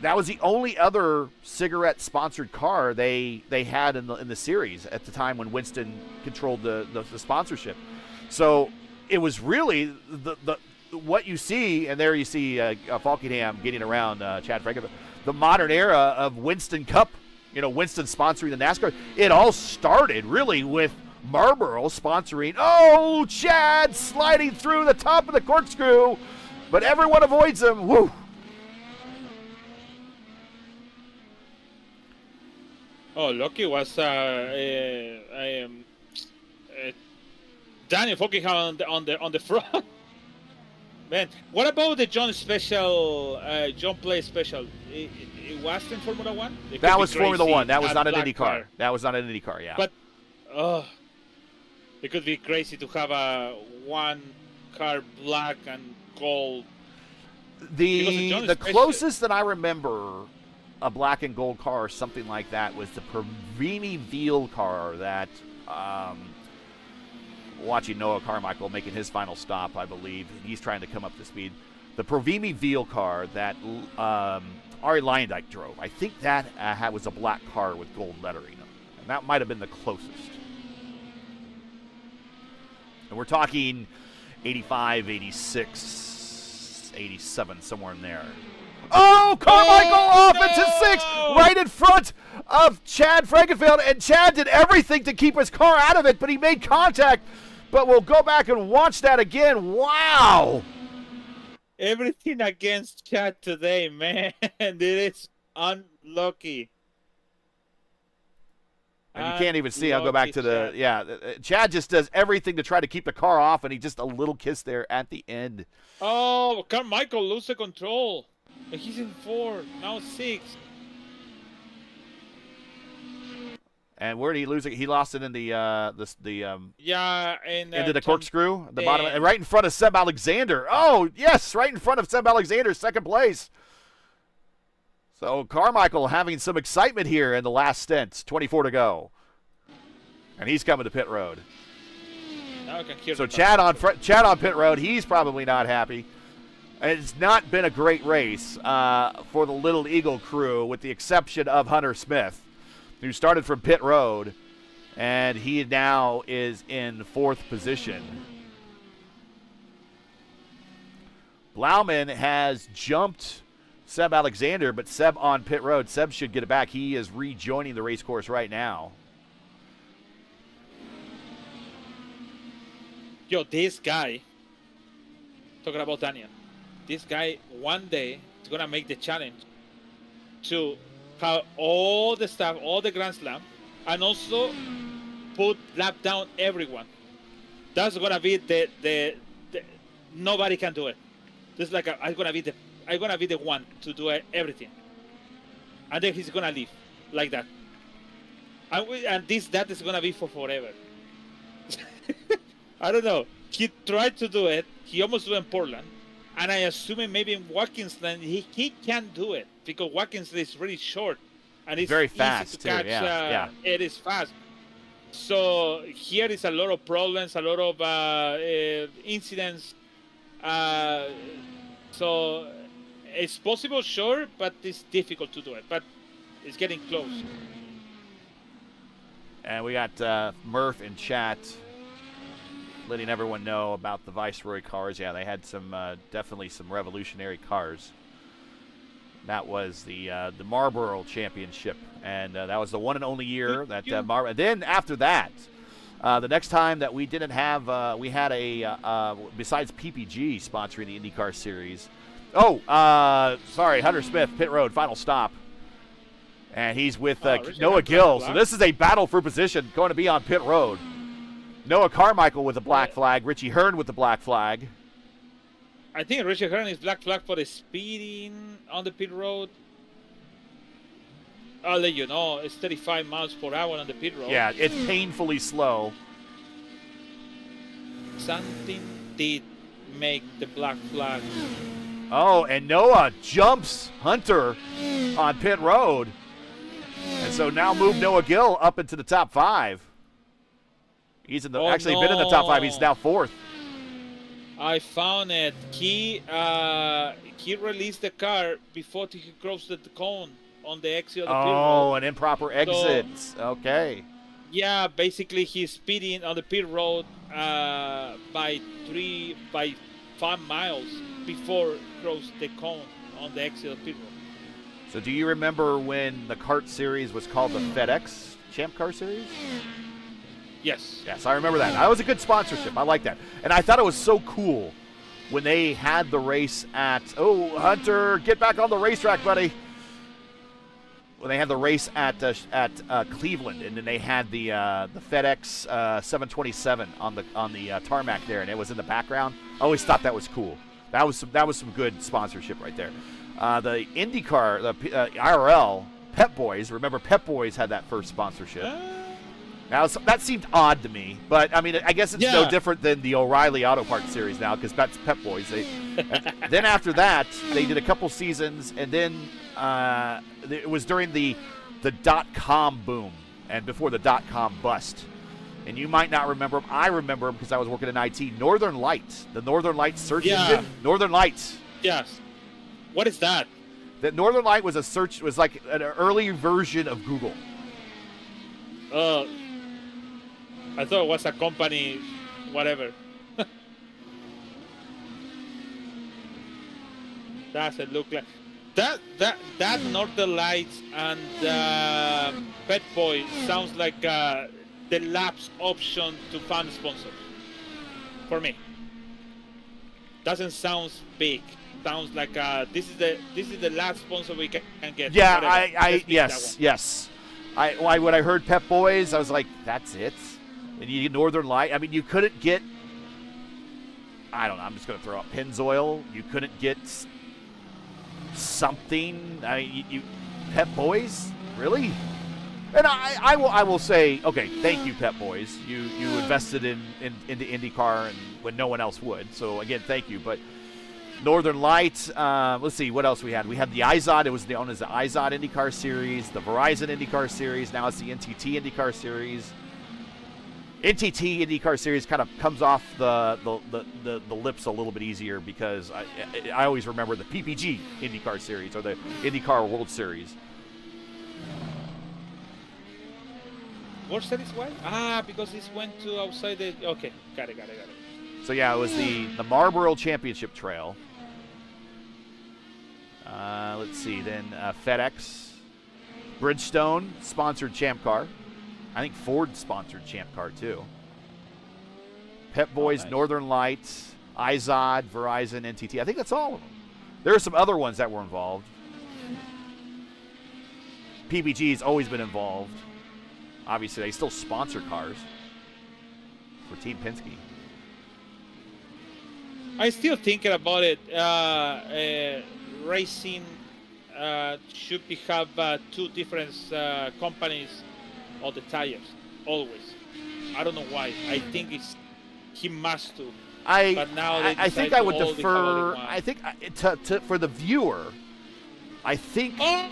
That was the only other cigarette-sponsored car they had in the series at the time when Winston controlled the sponsorship. So it was really the what you see, and there you see Falkingham getting around Chad Frankenfeld, the modern era of Winston Cup, Winston sponsoring the NASCAR. It all started really with Marlboro sponsoring, Chad sliding through the top of the corkscrew, but everyone avoids him. Woo! Oh, lucky was Daniel Falkingham on the front. Man, what about the John Play special? It was in Formula One? That was Formula One. That was not an IndyCar. That was not an IndyCar, yeah. But, it could be crazy to have one car black and gold. The closest that I remember a black and gold car or something like that was the Provimi Veal car that watching Noah Carmichael making his final stop, I believe. He's trying to come up to speed. The Provimi Veal car that Arie Luyendyk drove. I think that was a black car with gold lettering. And that might have been the closest. And we're talking 85, 86, 87, somewhere in there. Oh, Carmichael off into 6, right in front of Chad Frankenfeld. And Chad did everything to keep his car out of it, but he made contact. But we'll go back and watch that again. Wow. Everything against Chad today, man. It is unlucky. And you can't even see. I'll go back to Chad just does everything to try to keep the car off, and he just a little kiss there at the end. Oh, Carmichael lose the control. He's in 4, now 6. And where did he lose it? He lost it in the into the corkscrew, the bottom, and right in front of Seb Alexander. Oh yes, right in front of Seb Alexander, second place. So Carmichael having some excitement here in the last stint, 24 to go, and he's coming to pit road. So Chad on pit road, he's probably not happy. It's not been a great race for the Little Eagle crew, with the exception of Hunter Smith, who started from pit road, and he now is in 4th position. Blauman has jumped Seb Alexander, but Seb on pit road. Seb should get it back. He is rejoining the race course right now. Yo, this guy, talking about Daniel, this guy one day is going to make the challenge to have all the stuff, all the Grand Slam, and also put lap down everyone. That's going to be the nobody can do it. This is like I'm going to be the one to do everything. And then he's going to leave like that. And that is going to be for forever. I don't know. He tried to do it. He almost do it in Portland. And I assume maybe in Watkinsland he can do it, because Watkinsland is really short and it's very easy fast to catch. Yeah. It is fast. So here is a lot of problems, a lot of incidents. So it's possible, sure, but it's difficult to do it. But it's getting close. And we got Murph in chat letting everyone know about the Viceroy cars. Yeah, they had some definitely some revolutionary cars. That was the Marlboro Championship, and that was the one and only year that Marlboro. And then after that, The next time that we didn't have, we had a, besides PPG sponsoring the IndyCar Series. Oh, sorry, Hunter Smith, pit road, final stop. And he's with Noah Gill. So this is a battle for position going to be on pit road. Noah Carmichael with the black flag, Richie Hearn with the black flag. I think Richie Hearn is black flag for the speeding on the pit road. I'll let you know, it's 35 miles per hour on the pit road. Yeah, it's painfully slow. Something did make the black flag. Oh, and Noah jumps Hunter on pit road. And so now move Noah Gill up into the top 5. He's in the been in the top 5. He's now 4th. I found it. He released the car before he crossed the cone on the exit of the pit road. Oh, an improper exit. Okay. Yeah, basically he's speeding on the pit road by 5 miles before cross the cone on the exit of the pit road. So do you remember when the kart series was called the FedEx Champ Car Series? Yes. Yes, I remember that. That was a good sponsorship. I like that. And I thought it was so cool when they had the race at, Hunter, get back on the racetrack, buddy. When they had the race at Cleveland, and then they had the FedEx 727 on the tarmac there, and it was in the background. I always thought that was cool. That was some good sponsorship right there. The IndyCar, the IRL, Pep Boys. Remember, Pep Boys had that first sponsorship. Now that seemed odd to me, but I mean, I guess it's no different than the O'Reilly Auto Parts series now, because that's Pep Boys. Then after that, they did a couple seasons, and then it was during the .com boom and before the .com bust. And you might not remember them. I remember them because I was working in IT. Northern Lights, the Northern Lights search engine. Northern Lights. Yes. What is that? The Northern Light was was like an early version of Google. I thought it was a company, whatever. Doesn't look like that Northern Lights and Pet Boy sounds like the lapse option to find sponsors for me. Doesn't sound big. Sounds like this is the last sponsor we can get. Yeah, yes. When I heard Pep Boys, I was like, that's it. And you get Northern Light. I mean, you couldn't get, I don't know, I'm just going to throw out Pennzoil. You couldn't get something. I mean, you Pep Boys? Really? And I will say, okay, thank you, Pep Boys. You invested into IndyCar and when no one else would. So, again, thank you. But Northern Lights, let's see, what else we had? We had the IZOD. It was known as the IZOD IndyCar Series, the Verizon IndyCar Series. Now it's the NTT IndyCar Series. NTT IndyCar Series kind of comes off the lips a little bit easier because I always remember the PPG IndyCar Series or the IndyCar World Series. World Series why? Because this went to outside the... Okay, got it. So, yeah, it was the Marlboro Championship Trail. Let's see, then FedEx. Bridgestone sponsored Champ Car. I think Ford sponsored Champ Car, too. Pep Boys, nice. Northern Lights, IZOD, Verizon, NTT. I think that's all of them. There are some other ones that were involved. PBG's always been involved. Obviously, they still sponsor cars for Team Penske. I still thinking about it. Racing should have two different companies on the tires, always. I don't know why. I think he must to. But now I think I would defer. I think for the viewer, I think. Oh,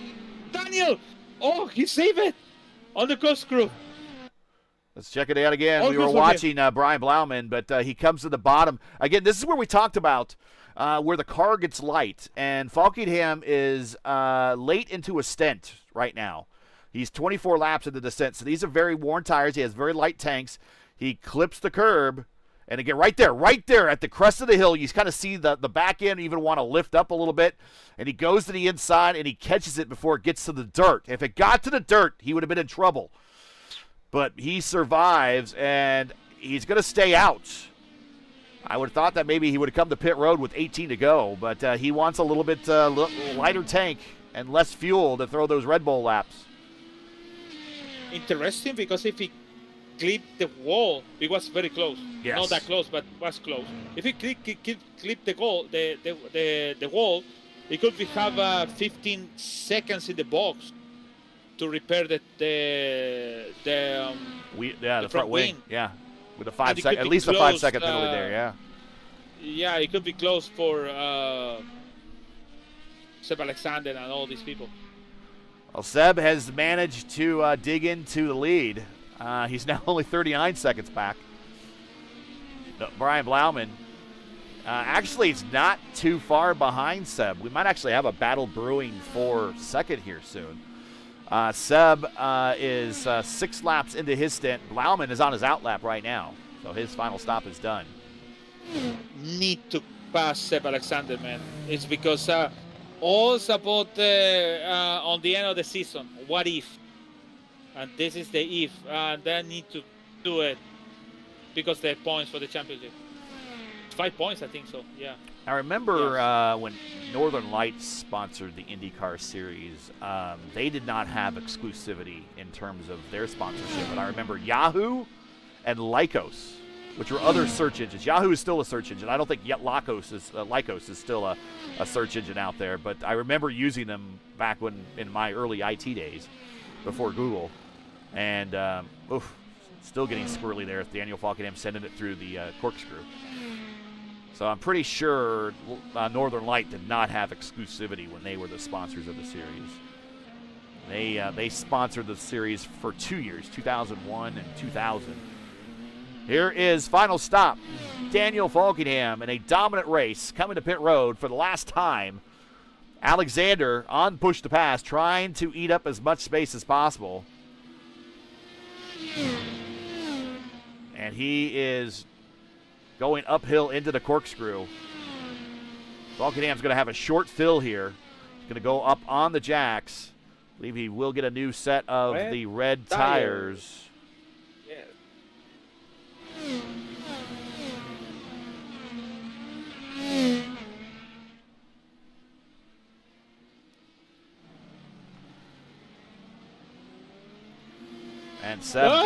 Daniel! Oh, he saved it on the coast crew. Let's check it out again. We were watching Brian Blauman, but he comes to the bottom. Again, this is where we talked about where the car gets light. And Falkingham is late into a stint right now. He's 24 laps into the stint. So these are very worn tires. He has very light tanks. He clips the curb. And again, right there at the crest of the hill, you kind of see the back end even want to lift up a little bit. And he goes to the inside, and he catches it before it gets to the dirt. If it got to the dirt, he would have been in trouble. but he survives, and he's going to stay out. I would have thought that maybe he would have come to pit road with 18 to go, but he wants a little bit lighter tank and less fuel to throw those Red Bull laps. Interesting, because if he clipped the wall, it was very close. Yes. Not that close, but was close. If he clipped the wall, the wall, he could have 15 seconds in the box to repair the front wing. Yeah, with a 5 second, at least closed, a 5 second penalty there. Yeah. Yeah, it could be close for Seb Alexander and all these people. Well, Seb has managed to dig into the lead. He's now only 39 seconds back. No, Brian Blauman, actually, it's not too far behind Seb. We might actually have a battle brewing for second here soon. Seb is 6 laps into his stint. Blauman is on his out lap right now, so his final stop is done. Need to pass Seb Alexander, man. It's because all's about on the end of the season. What if? And this is the if. And they need to do it because they have points for the championship. 5 points, I think so. Yeah. I remember when Northern Lights sponsored the IndyCar series, they did not have exclusivity in terms of their sponsorship. But I remember Yahoo and Lycos, which were other search engines. Yahoo is still a search engine. I don't think yet Lycos is still a search engine out there. But I remember using them back when in my early IT days before Google. And still getting squirrely there with Daniel Falkenham sending it through the corkscrew. So I'm pretty sure Northern Light did not have exclusivity when they were the sponsors of the series. They sponsored the series for 2 years, 2001 and 2000. Here is final stop. Daniel Falkenham in a dominant race coming to pit road for the last time. Alexander on push to pass, trying to eat up as much space as possible. And he is going uphill into the corkscrew. Falkenham's going to have a short fill here. He's going to go up on the jacks. I believe he will get a new set of the red tires. Yeah. And Seb's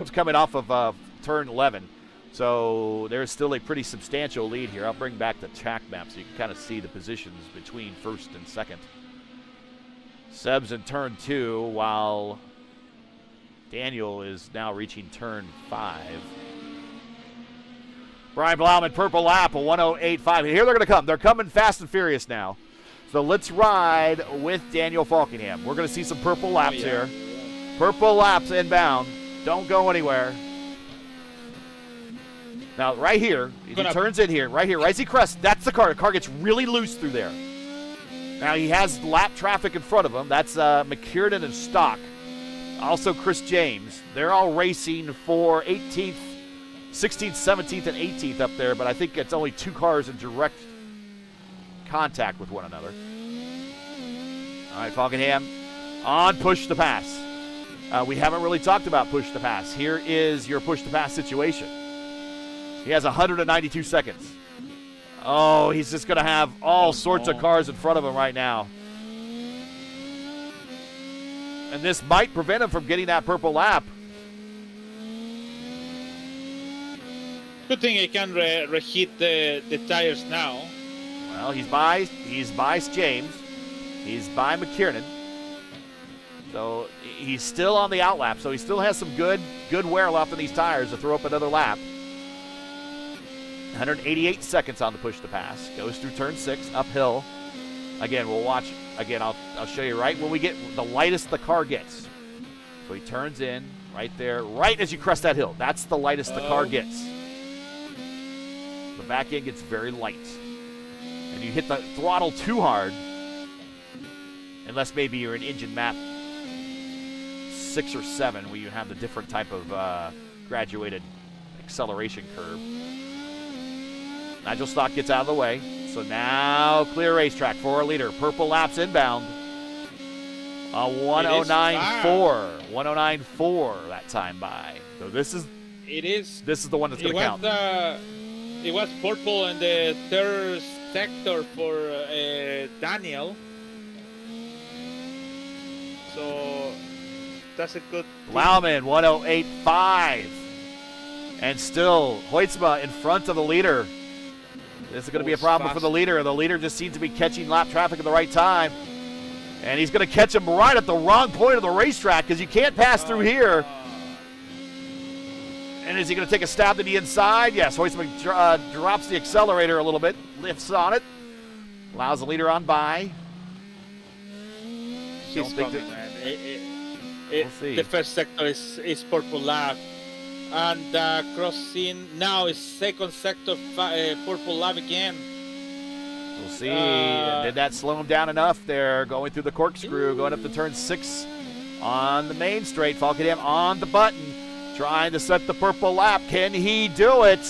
coming off of turn 11. So there's still a pretty substantial lead here. I'll bring back the track map so you can kind of see the positions between first and second. Seb's in turn 2 while Daniel is now reaching turn 5. Brian Blauman, purple lap, a 1:08.5. Here they're going to come. They're coming fast and furious now. So let's ride with Daniel Falkenham. We're going to see some purple laps here. Purple laps inbound. Don't go anywhere. Now, right here, he turns in here, right as he crests, that's the car. The car gets really loose through there. Now, he has lap traffic in front of him. That's McKiernan and Stock. Also, Chris James. They're all racing for 18th, 16th, 17th, and 18th up there, but I think it's only 2 cars in direct contact with one another. All right, Falkenham on push to pass. We haven't really talked about push to pass. Here is your push to pass situation. He has 192 seconds. Oh, he's just going to have all sorts of cars in front of him right now. And this might prevent him from getting that purple lap. Good thing he can reheat the tires now. Well, he's by James. He's by McKiernan. So he's still on the outlap. So he still has some good wear left in these tires to throw up another lap. 188 seconds on the push to pass. Goes through turn 6, uphill. Again, we'll watch. Again, I'll show you right when we get the lightest the car gets. So he turns in right there, right as you crest that hill. That's the lightest the car gets. The back end gets very light. And you hit the throttle too hard, unless maybe you're in engine map 6 or 7 where you have the different type of graduated acceleration curve. Nigel Stock gets out of the way. So now clear racetrack for a leader. Purple laps inbound. A 109.4. 109.4 that time by. So this is the one that's going to count. It was purple in the third sector for Daniel. So that's a good. Laumann 108.5. And still Hoytsma in front of the leader. This is going to be a problem for the leader. The leader just seems to be catching lap traffic at the right time. And he's going to catch him right at the wrong point of the racetrack because you can't pass through here. And is he going to take a stab to the inside? Yes, Hoytsma drops the accelerator a little bit, lifts on it, allows the leader on by. He's coming, man. We'll see. The first sector is purple lap. And crossing now is second sector purple lap again. We'll see. Did that slow him down enough? They're going through the corkscrew, going up to turn 6 on the main straight. Falkenham on the button, trying to set the purple lap. Can he do it?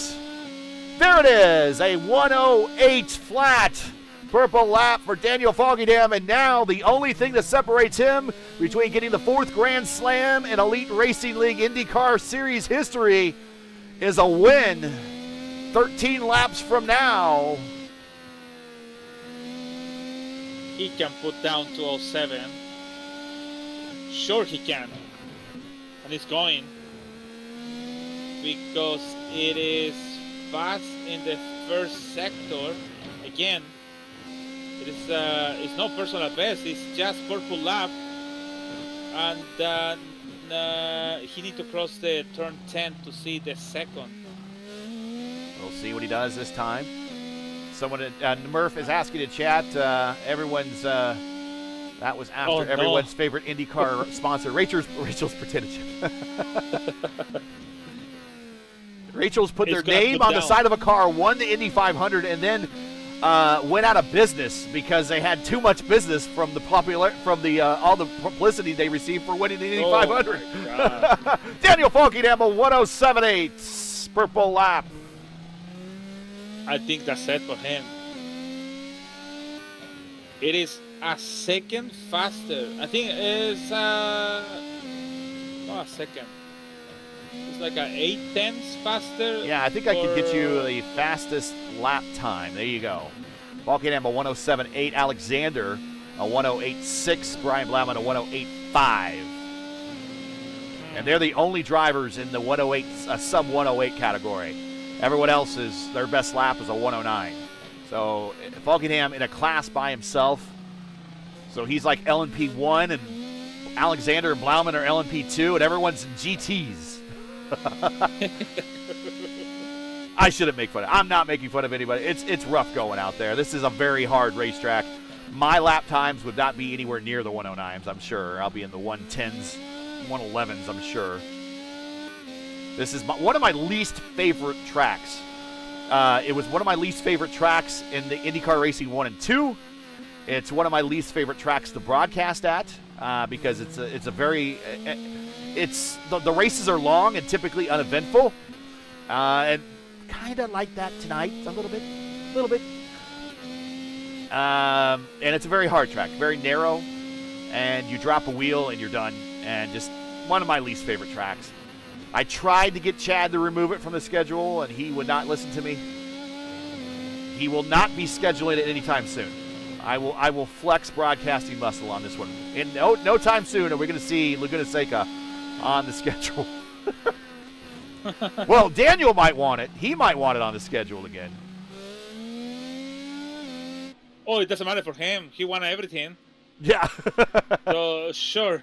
There it is, a 108 flat purple lap for Daniel Falkenham, and now the only thing that separates him between getting the 4th Grand Slam in Elite Racing League IndyCar Series history is a win 13 laps from now. He can put down 207. Sure he can. And he's going. Because it is fast in the first sector. Again, it's no personal best, it's just purple lap. And he needs to cross the turn 10 to see the second. We'll see what he does this time. Someone, Murph is asking to chat. Everyone's, that was after everyone's favorite IndyCar sponsor, Rachel's Potato Chip. Rachel's put their name on the side of a car, won the Indy 500, and then went out of business because they had too much business from the all the publicity they received for winning the Indy 500. Daniel Falkenham, a 107.8 purple lap. I think that's it for him. It is a second faster. I think it's not a second. It's like a 8/10 faster. Yeah, I think I can get you the fastest lap time. There you go. Falkenham, a 107.8. Alexander, a 108.6. Brian Blauman, a 108.5. And they're the only drivers in the 108, sub 108 category. Everyone else their best lap is a 109. So Falkenham in a class by himself. So he's like LMP1, and Alexander and Blauman are LMP2, and everyone's in GTs. I shouldn't make fun of it. I'm not making fun of anybody. It's rough going out there. This is a very hard racetrack. My lap times would not be anywhere near the 109s, I'm sure. I'll be in the 110s, 111s, I'm sure. This is one of my least favorite tracks. It was one of my least favorite tracks in the IndyCar Racing 1 and 2. It's one of my least favorite tracks to broadcast at because the races are long and typically uneventful, and kind of like that tonight a little bit. And it's a very hard track, very narrow, and you drop a wheel and you're done. And just one of my least favorite tracks. I tried to get Chad to remove it from the schedule, and he would not listen to me. He will not be scheduling it anytime soon. I will flex broadcasting muscle on this one. In no time soon are we going to see Laguna Seca on the schedule. Well, Daniel might want it. He might want it on the schedule again. Oh, it doesn't matter for him. He won everything. Yeah. So, sure.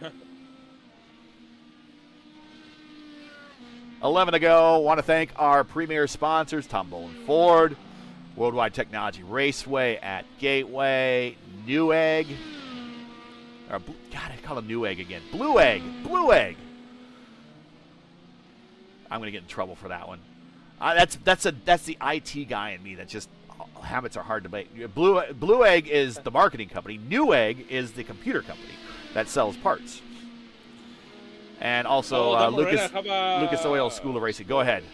11 to go. Want to thank our premier sponsors, Boland Ford, Worldwide Technology Raceway at Gateway, Newegg. God, I call them Newegg again. Blue Egg. I'm going to get in trouble for that one. That's the IT guy in me that just habits are hard to make. Blue Egg is the marketing company. Newegg is the computer company that sells parts. And also Lucas Oil School of Racing. Go ahead.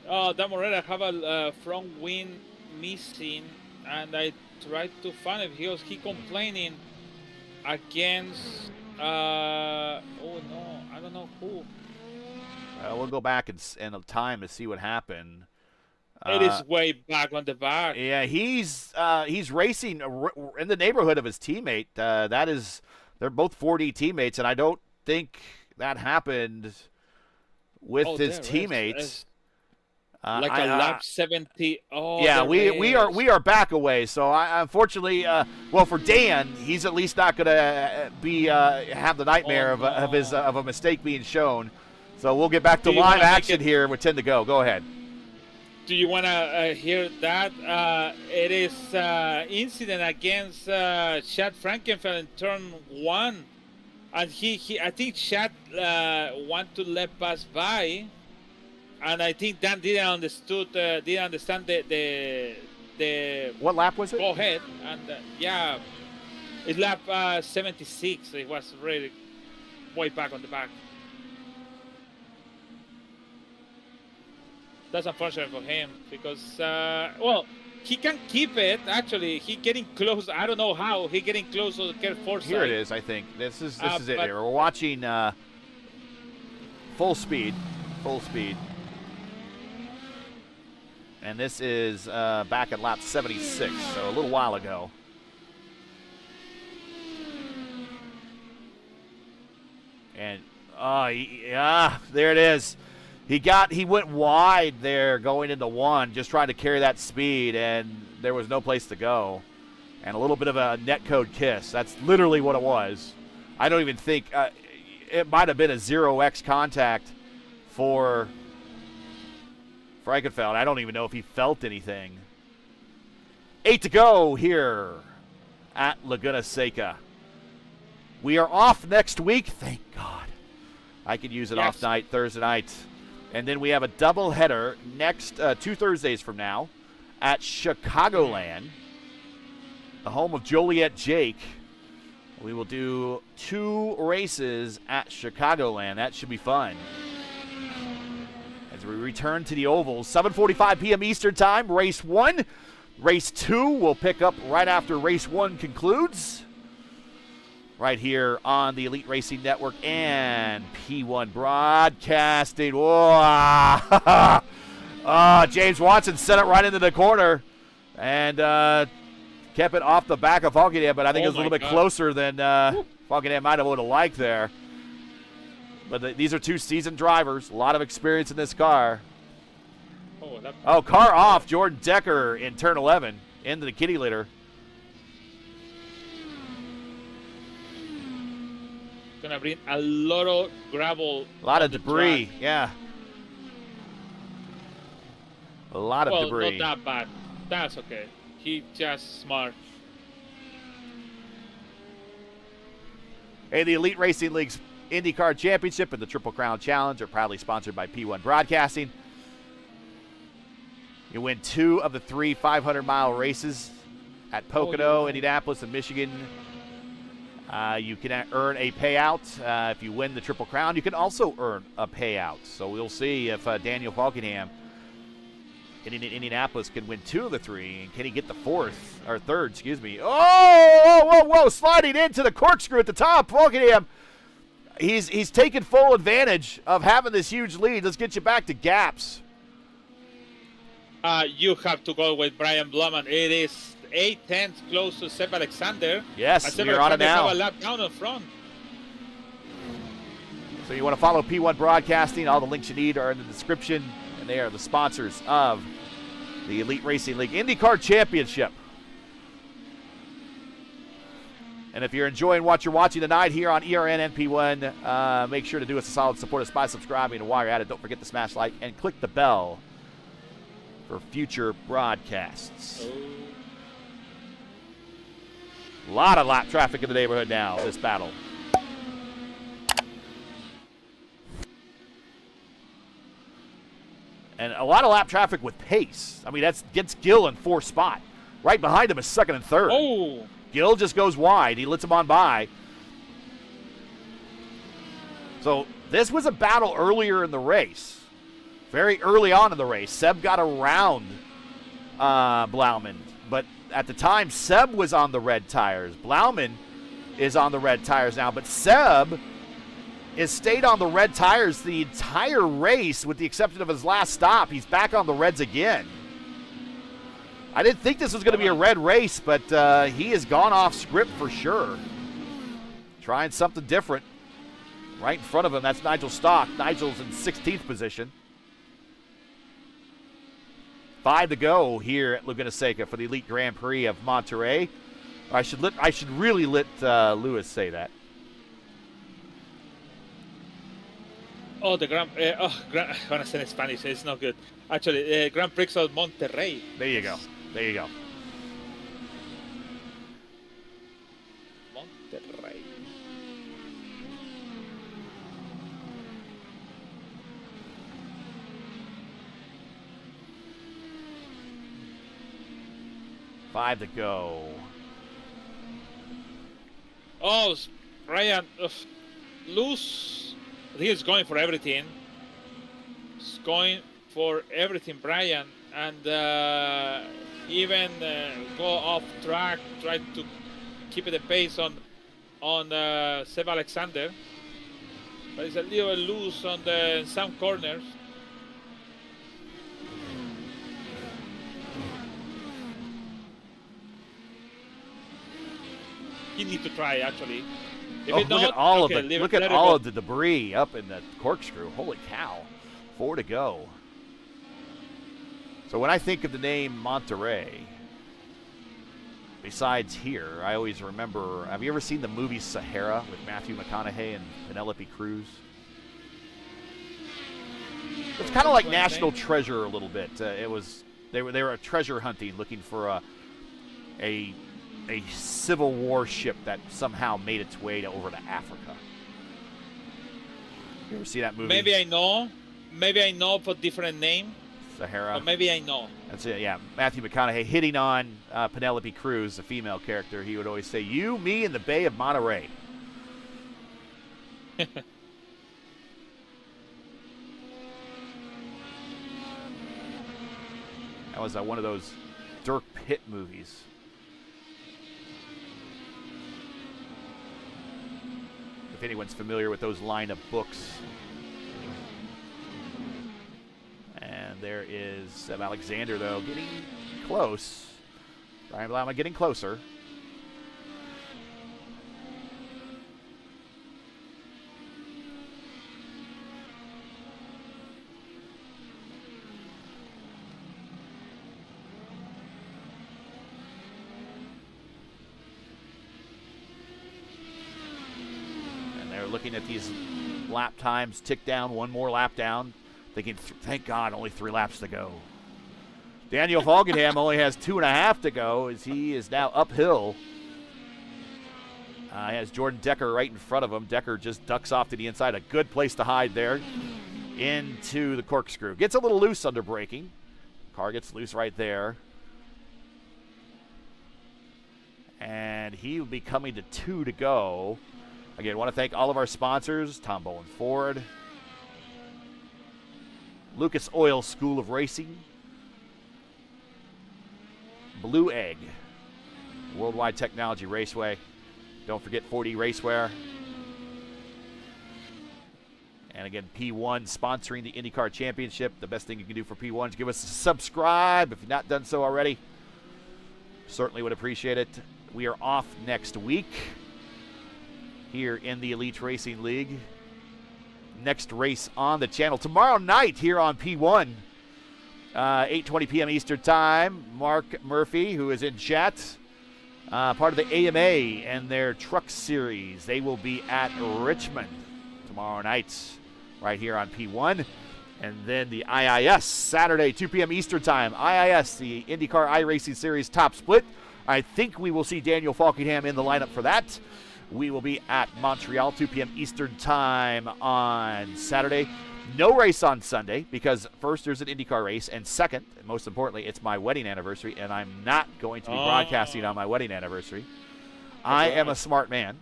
Dan Morera have a front wing missing, and I tried to find it. He complaining against, oh no, I don't know who. We'll go back and time to see what happened. It is way back on the back. Yeah, he's racing in the neighborhood of his teammate. They're both 4D teammates, and I don't think that happened with his teammates. Like a lap 70. Oh, yeah, we are back away. So I unfortunately, well, for Dan, he's at least not going to be have the nightmare of a mistake being shown. So we'll get back to live action here with 10 to go. Go ahead. Do you want to hear that? It is incident against Chad Frankenfeld in turn 1, and I think Chad want to let pass by, and I think Dan didn't understand the what lap was it? Go ahead, and yeah, it's lap 76. It was really way back on the back. That's unfortunate for him because, well, he can keep it. Actually, he getting close. I don't know how he getting close to the Forsyth. Here it is. I think this is it. Here we're watching full speed, and this is back at lap 76, so a little while ago. And yeah, there it is. He went wide there going into 1, just trying to carry that speed, and there was no place to go. And a little bit of a netcode kiss. That's literally what it was. I don't even think it might have been a 0x contact for Frankenfeld. I don't even know if he felt anything. 8 to go here at Laguna Seca. We are off next week. Thank God. I could use an off night Thursday night. And then we have a doubleheader next 2 Thursdays from now at Chicagoland, the home of Joliet Jake. We will do 2 races at Chicagoland. That should be fun. As we return to the ovals, 7:45 p.m. Eastern Time, race 1. Race 2 will pick up right after race 1 concludes. Right here on the Elite Racing Network and P1 Broadcasting. Whoa. James Watson sent it right into the corner and kept it off the back of Falkenham, but I think it was a little bit closer than Falkenham might have would have liked there. But these are 2 seasoned drivers, a lot of experience in this car. Car off, Jordan Decker in turn 11 into the kitty litter. Gonna bring a lot of gravel. A lot of debris, yeah. A lot of debris. Not that bad. That's okay. He just smart. Hey, the Elite Racing League's IndyCar Championship and the Triple Crown Challenge are proudly sponsored by P1 Broadcasting. You win 2 of the 3 500-mile races at Pocono, Indianapolis, and Michigan. You can earn a payout if you win the Triple Crown. You can also earn a payout. So we'll see if Daniel Falkenham in Indianapolis can win 2 of the 3. And can he get the 3rd, excuse me. Whoa, sliding into the corkscrew at the top. Falkenham, he's taken full advantage of having this huge lead. Let's get you back to gaps. You have to go with Brian Blumman. It is 8/10 close to Seb Alexander. Yes, we're on it now. Have a lap down in front. So you want to follow P1 Broadcasting. All the links you need are in the description, and they are the sponsors of the Elite Racing League IndyCar Championship. And if you're enjoying what you're watching tonight here on ERN and P1, make sure to do us a solid support us by subscribing. And while you're at it, don't forget to smash like and click the bell for future broadcasts. A lot of lap traffic in the neighborhood now, this battle. And a lot of lap traffic with pace. I mean, that gets Gill in 4th spot. Right behind him is 2nd and 3rd. Oh. Gill just goes wide. He lets him on by. So this was a battle earlier in the race. Very early on in the race. Seb got around Blauman. But at the time, Seb was on the red tires. Blauman is on the red tires now. But Seb has stayed on the red tires the entire race with the exception of his last stop. He's back on the reds again. I didn't think this was going to be a red race, but he has gone off script for sure. Trying something different. Right in front of him, that's Nigel Stock. Nigel's in 16th position. 5 to go here at Laguna Seca for the Elite Grand Prix of Monterey. I should really let Lewis say that. Oh, I want to say in Spanish. It's not good. Actually, Grand Prix of Monterrey. There you go. There you go. Monterrey. Five to go. Oh, Ryan, loose. I think he's going for everything. He's going for everything, Brian, and even go off track, try to keep the pace on Seb Alexander. But it's a little loose on some corners. You need to try, actually. If Look not, at all okay, of the look at all of the debris up in the corkscrew. Holy cow! 4 to go. So when I think of the name Monterey, besides here, I always remember. Have you ever seen the movie Sahara with Matthew McConaughey and Penelope Cruz? It's kind of like National Treasure a little bit. They were treasure hunting, looking for a Civil War ship that somehow made its way over to Africa. You ever see that movie? Maybe I know for different name. Sahara. But maybe I know. That's it, yeah. Matthew McConaughey hitting on Penelope Cruz, a female character. He would always say, "You, me, and the Bay of Monterey." That was one of those Dirk Pitt movies. If anyone's familiar with those line of books. And there is Seb Alexander, though, getting close. Brian Blauman getting closer. Looking at these lap times tick down, one more lap down, thinking, thank God, only 3 laps to go. Daniel Falkenham only has 2.5 to go as he is now uphill. He has Jordan Decker right in front of him. Decker just ducks off to the inside. A good place to hide there into the corkscrew. Gets a little loose under braking. Car gets loose right there. And he will be coming to 2 to go. Again, I want to thank all of our sponsors, Boland Ford, Lucas Oil School of Racing, Blue Egg, Worldwide Technology Raceway. Don't forget 4D Racewear. And again, P1 sponsoring the IndyCar Championship. The best thing you can do for P1 is give us a subscribe if you've not done so already. Certainly would appreciate it. We are off next week here in the Elite Racing League. Next race on the channel tomorrow night here on P1, 8:20 p.m. Eastern Time. Mark Murphy, who is in chat, part of the AMA and their truck series. They will be at Richmond tomorrow night right here on P1. And then the IIS, Saturday, 2 p.m. Eastern Time. IIS, the IndyCar iRacing Series top split. I think we will see Daniel Falkenham in the lineup for that. We will be at Montreal, 2 p.m. Eastern Time on Saturday. No race on Sunday because first there's an IndyCar race, and second, and most importantly, it's my wedding anniversary, and I'm not going to be broadcasting on my wedding anniversary. I am a smart man.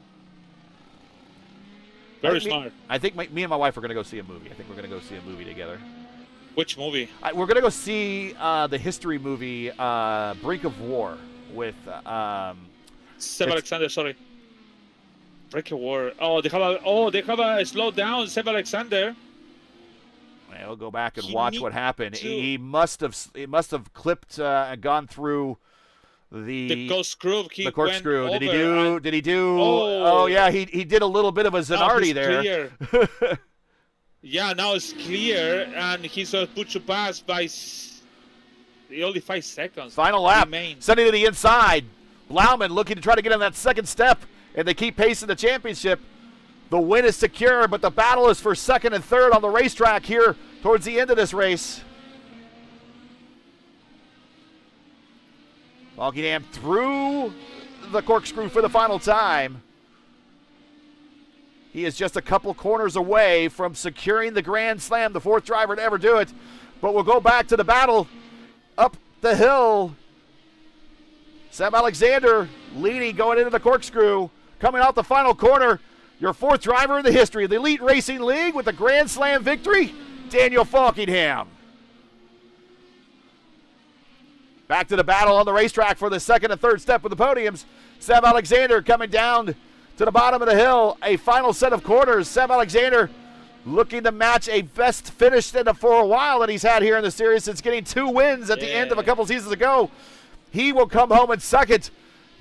Very smart. I think me and my wife are going to go see a movie. I think we're going to go see a movie together. Which movie? We're going to go see the history movie Brink of War with Seb Alexander, sorry. Break war. Oh, they have a slow down, Seb Alexander. We'll go back and watch what happened. He must have clipped and gone through the corkscrew. The corkscrew. Did he do? Oh yeah, he did a little bit of a Zanardi there. Yeah, now it's clear, and he's put to pass by only 5 seconds. Final lap. Sending to the inside. Blauman looking to try to get on that second step, and they keep pacing the championship. The win is secure, but the battle is for second and third on the racetrack here towards the end of this race. Buckingham through the corkscrew for the final time. He is just a couple corners away from securing the Grand Slam, the 4th driver to ever do it. But we'll go back to the battle up the hill. Seb Alexander leading, going into the corkscrew. Coming out the final corner, your 4th driver in the history of the Elite Racing League with the Grand Slam victory, Daniel Falkingham. Back to the battle on the racetrack for the second and third step of the podiums. Seb Alexander coming down to the bottom of the hill. A final set of corners. Seb Alexander looking to match a best finish for a while that he's had here in the series since getting 2 wins at the end of a couple seasons ago. He will come home in second.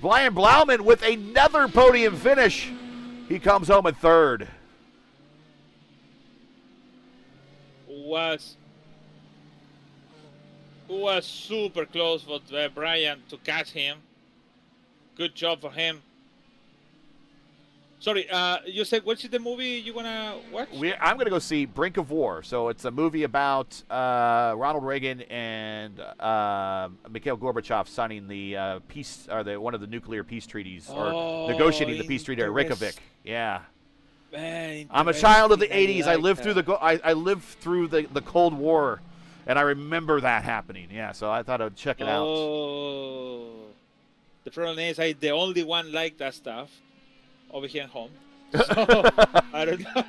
Brian Blauman with another podium finish. He comes home in third. Was super close for Brian to catch him. Good job for him. Sorry, you said which is the movie you wanna watch? I'm gonna go see Brink of War. So it's a movie about Ronald Reagan and Mikhail Gorbachev signing the peace, or one of the nuclear peace treaties, or negotiating the peace treaty at Reykjavik. Yeah. Man, I'm a child of the '80s. I lived through I lived through the Cold War, and I remember that happening. Yeah, so I thought I'd check it out. Oh, the problem is I'm the only one like that stuff over here at home. So, I don't know.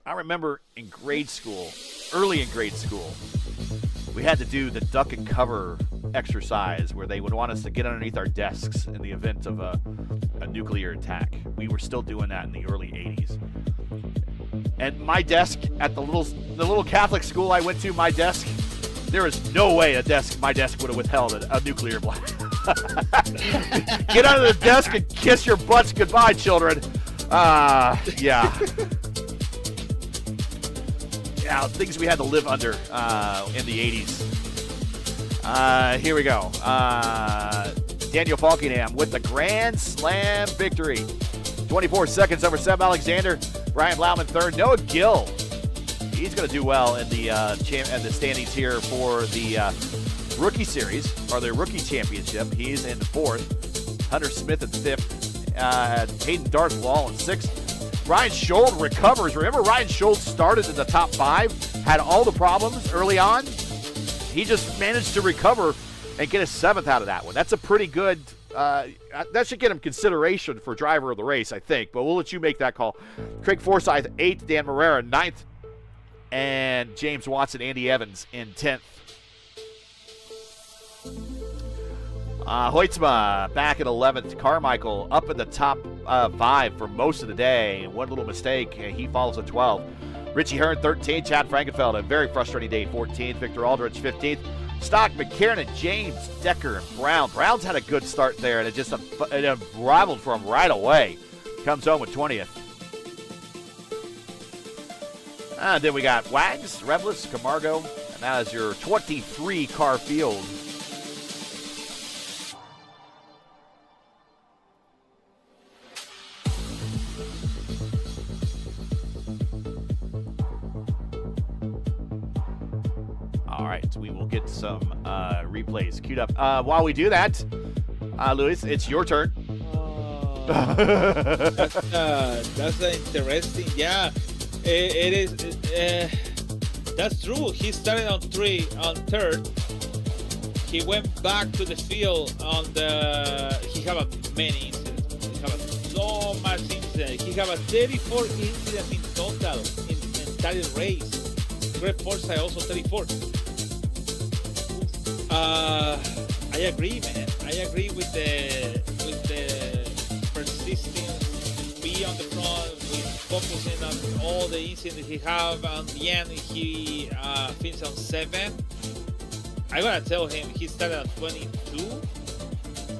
I remember in grade school, early in grade school, we had to do the duck and cover exercise where they would want us to get underneath our desks in the event of a nuclear attack. We were still doing that in the early 80s. And my desk at the little Catholic school I went to, my desk, there is no way my desk would have withheld a nuclear blast. Get under the desk and kiss your butts goodbye, children. Yeah. Yeah, things we had to live under in the 80s. Here we go. Daniel Falkingham with the Grand Slam victory. 24 seconds over Seb Alexander. Brian Blauman third. Noah Gill. He's going to do well in the standings here for the rookie series, or the rookie championship. He's in fourth. Hunter Smith in fifth. Hayden Darth Wall in sixth. Ryan Schold recovers. Remember, Ryan Schold started in the top 5, had all the problems early on. He just managed to recover and get a 7th out of that one. That's a pretty good, that should get him consideration for driver of the race, I think. But we'll let you make that call. Craig Forsyth, 8th. Dan Morera, 9th. And James Watson, Andy Evans in 10th. Hoytsma back at 11th. Carmichael up in the top 5 for most of the day. One little mistake, he falls at 12th. Richie Hearn, 13th. Chad Frankenfeld, a very frustrating day, 14th. Victor Aldrich, 15th. Stock, McKiernan, James, Decker, and Brown. Brown's had a good start there, and it unraveled for him right away. Comes home with 20th. And then we got Wags, Revlis, Camargo, and that is your 23-car field. All right, so we will get some replays queued up. While we do that, Luis, it's your turn. That's interesting. Yeah, it is. That's true. He started on third. He went back to the field on the. He have many incidents. He have so much incidents. He have 34 incidents in total in entire race. Greg Forsyth also 34. I agree, man. I agree with the persistence, be on the front, with focusing on all the incidents he have. On the end, he finished on 7. I gotta tell him he started at 22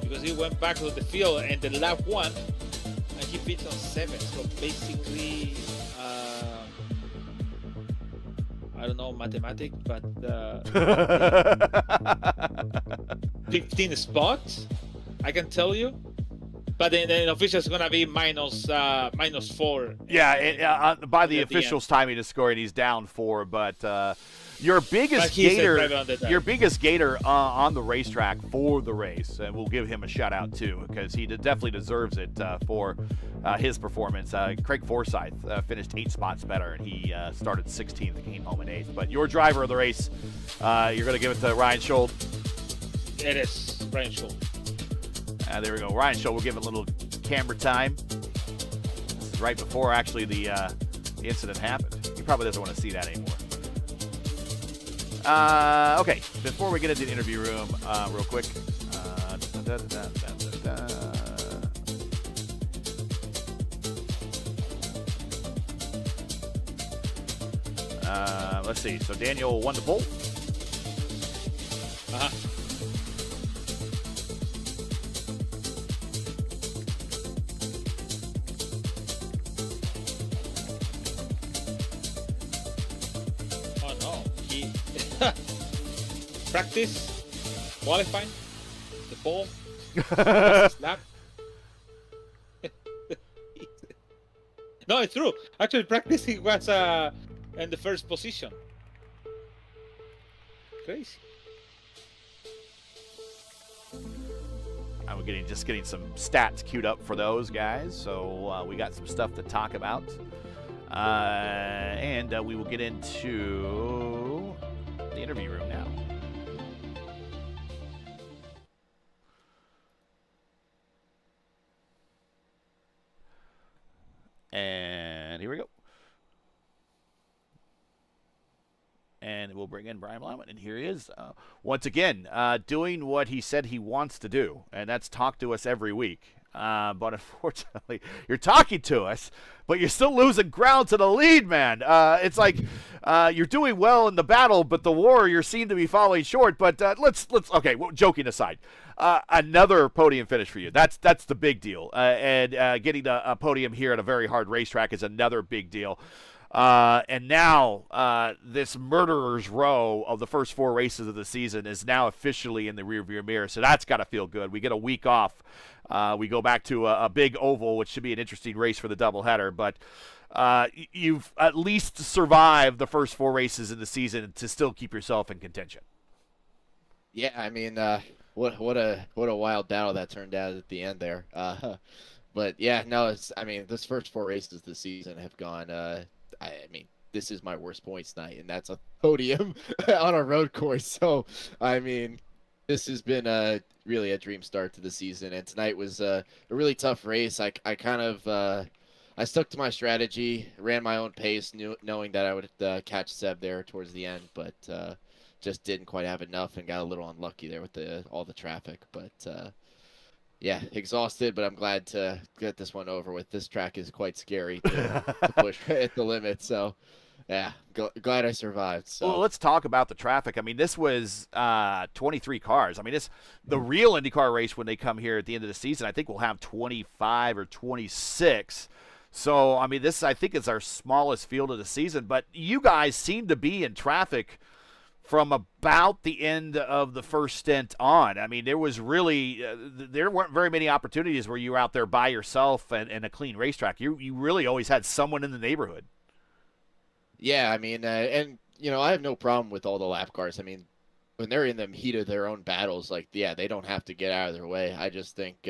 because he went back to the field and the lap 1, and he finished on 7. So basically, I don't know mathematics, but 15 spots, I can tell you. But then official is gonna be minus 4. Yeah, by the officials' timing is scoring, he's down 4. But your biggest gator on the racetrack for the race, and we'll give him a shout out too because he definitely deserves it for his performance. Craig Forsyth finished 8 spots better, and he started 16th and came home in 8th. But your driver of the race, you're going to give it to Ryan Scholl. It is Ryan Scholl. There we go. Ryan Scholl, we'll give him a little camera time. This is right before actually the incident happened. He probably doesn't want to see that anymore. Okay, before we get into the interview room, real quick. Let's see. So Daniel won the pole. Oh no, he practice, qualifying, the pole, snap. No, it's true. Actually, practicing was in the first position. Crazy. I'm just getting some stats queued up for those guys. So we got some stuff to talk about. And we will get into the interview room now. And here we go. And we'll bring in Brian Blauman, and here he is. Once again, doing what he said he wants to do, and that's talk to us every week. But unfortunately, you're talking to us, but you're still losing ground to the lead, man. It's like you're doing well in the battle, but the Warriors seem to be falling short. But let's okay. Well, joking aside, another podium finish for you. That's the big deal. And getting a podium here at a very hard racetrack is another big deal. And now this murderer's row of the first 4 races of the season is now officially in the rearview mirror. So that's got to feel good. We get a week off. We go back to a big oval, which should be an interesting race for the doubleheader. But you've at least survived the first 4 races in the season to still keep yourself in contention. Yeah, I mean, what a wild battle that turned out at the end there. But yeah, no, this first 4 races this season have gone. I mean, this is my worst points night, and that's a podium on a road course. So, I mean, this has been really a dream start to the season, and tonight was a really tough race. I kind of I stuck to my strategy, ran my own pace, knowing that I would catch Seb there towards the end, but just didn't quite have enough and got a little unlucky there with all the traffic. But yeah, exhausted, but I'm glad to get this one over with. This track is quite scary to push at the limit. So, yeah, glad I survived. So. Well, let's talk about the traffic. I mean, this was 23 cars. I mean, the real IndyCar race when they come here at the end of the season, I think we'll have 25 or 26. So, I mean, this, I think, is our smallest field of the season. But you guys seem to be in traffic from about the end of the first stint on. I mean, there was really there weren't very many opportunities where you were out there by yourself and a clean racetrack. You really always had someone in the neighborhood. Yeah, I mean, and, I have no problem with all the lap cars. I mean, when they're in the heat of their own battles, like, yeah, they don't have to get out of their way. I just think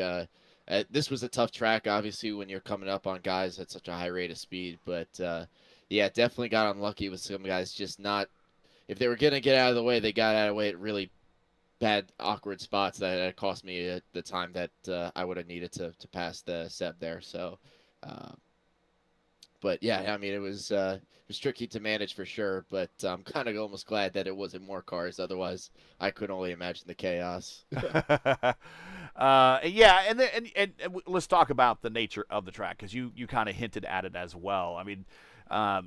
this was a tough track, obviously, when you're coming up on guys at such a high rate of speed. But, yeah, definitely got unlucky with some guys just not – if they were going to get out of the way, they got out of the way at really bad, awkward spots that cost me the time that I would have needed to pass the Seb there. So, But yeah, I mean, it was tricky to manage for sure. But I'm kind of almost glad that it wasn't more cars. Otherwise, I could only imagine the chaos. Yeah, and let's talk about the nature of the track, because you kind of hinted at it as well. I mean,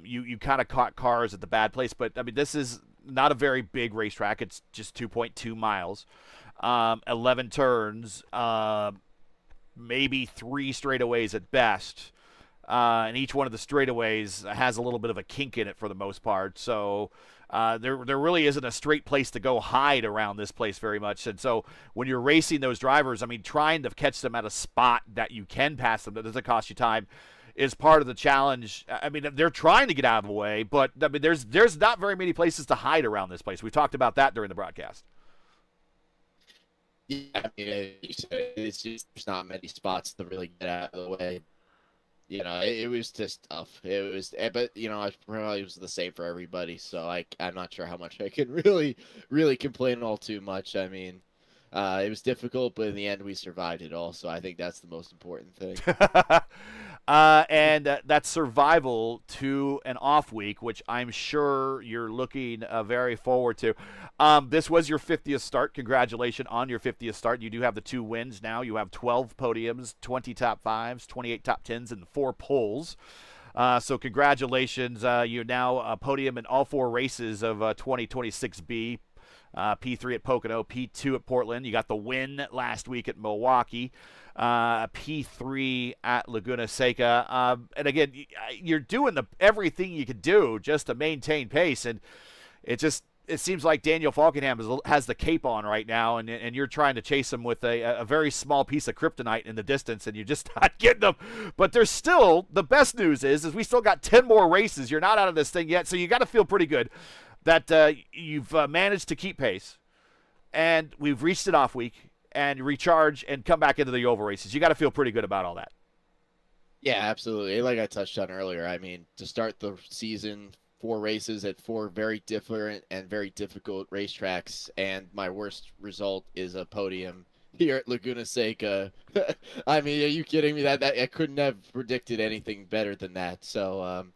you kind of caught cars at the bad place, but I mean, this is not a very big racetrack. It's just 2.2 miles, 11 turns, maybe 3 straightaways at best. And each one of the straightaways has a little bit of a kink in it for the most part. So there really isn't a straight place to go hide around this place very much. And so when you're racing those drivers, I mean, trying to catch them at a spot that you can pass them that doesn't cost you time is part of the challenge. I mean, they're trying to get out of the way, but I mean, there's not very many places to hide around this place. We talked about that during the broadcast. Yeah, I mean, you said it's just there's not many spots to really get out of the way. You know, it was just tough. It was, but you know, I probably was the same for everybody. So I'm not sure how much I can really complain all too much. I mean, it was difficult, but in the end, we survived it all. So I think that's the most important thing. And that's survival to an off week, which I'm sure you're looking very forward to. This was your 50th start. Congratulations on your 50th start. You do have the 2 wins now. You have 12 podiums, 20 top 5s, 28 top 10s, and 4 poles. So congratulations. You're now a podium in all 4 races of 2026B. P3 at Pocono, P2 at Portland. You got the win last week at Milwaukee. P3 at Laguna Seca. And again, you're doing everything you could do just to maintain pace. And it seems like Daniel Falkenham has the cape on right now, and you're trying to chase him with a very small piece of kryptonite in the distance, and you're just not getting them. But there's still, the best news is we still got 10 more races. You're not out of this thing yet, so you got to feel pretty good that you've managed to keep pace, and we've reached an off week, and recharge and come back into the oval races. You got to feel pretty good about all that. Yeah, absolutely. Like I touched on earlier, I mean, to start the season, 4 races at 4 very different and very difficult racetracks, and my worst result is a podium here at Laguna Seca. I mean, are you kidding me? That I couldn't have predicted anything better than that. So,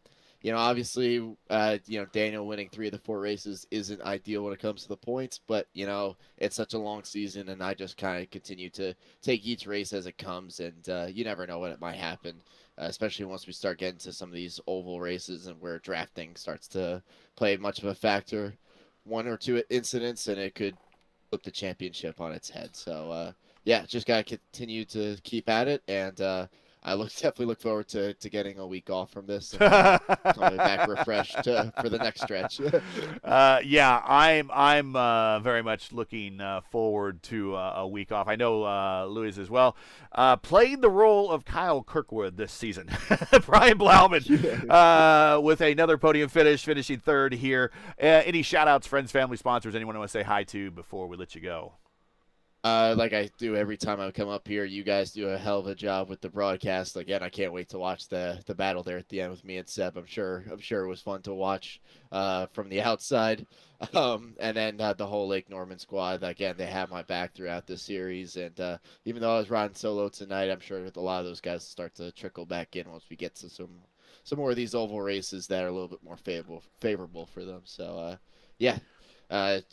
you know, obviously, you know, Daniel winning 3 of the 4 races isn't ideal when it comes to the points, but, you know, it's such a long season, and I just kind of continue to take each race as it comes, and you never know when it might happen, especially once we start getting to some of these oval races and where drafting starts to play much of a factor. 1 or 2 incidents, and it could flip the championship on its head. So, yeah, just got to continue to keep at it, and I definitely look forward to getting a week off from this and coming back refreshed for the next stretch. Yeah, I'm very much looking forward to a week off. I know Louis as well. Played the role of Kyle Kirkwood this season. Brian Blauman with another podium finish, finishing 3rd here. Any shout-outs, friends, family, sponsors, anyone want to say hi to before we let you go? Like I do every time I come up here, you guys do a hell of a job with the broadcast. Again, I can't wait to watch the battle there at the end with me and Seb. I'm sure it was fun to watch from the outside. And then the whole Lake Norman squad, again, they have my back throughout this series. And even though I was riding solo tonight, I'm sure a lot of those guys start to trickle back in once we get to some more of these oval races that are a little bit more favorable for them. So yeah.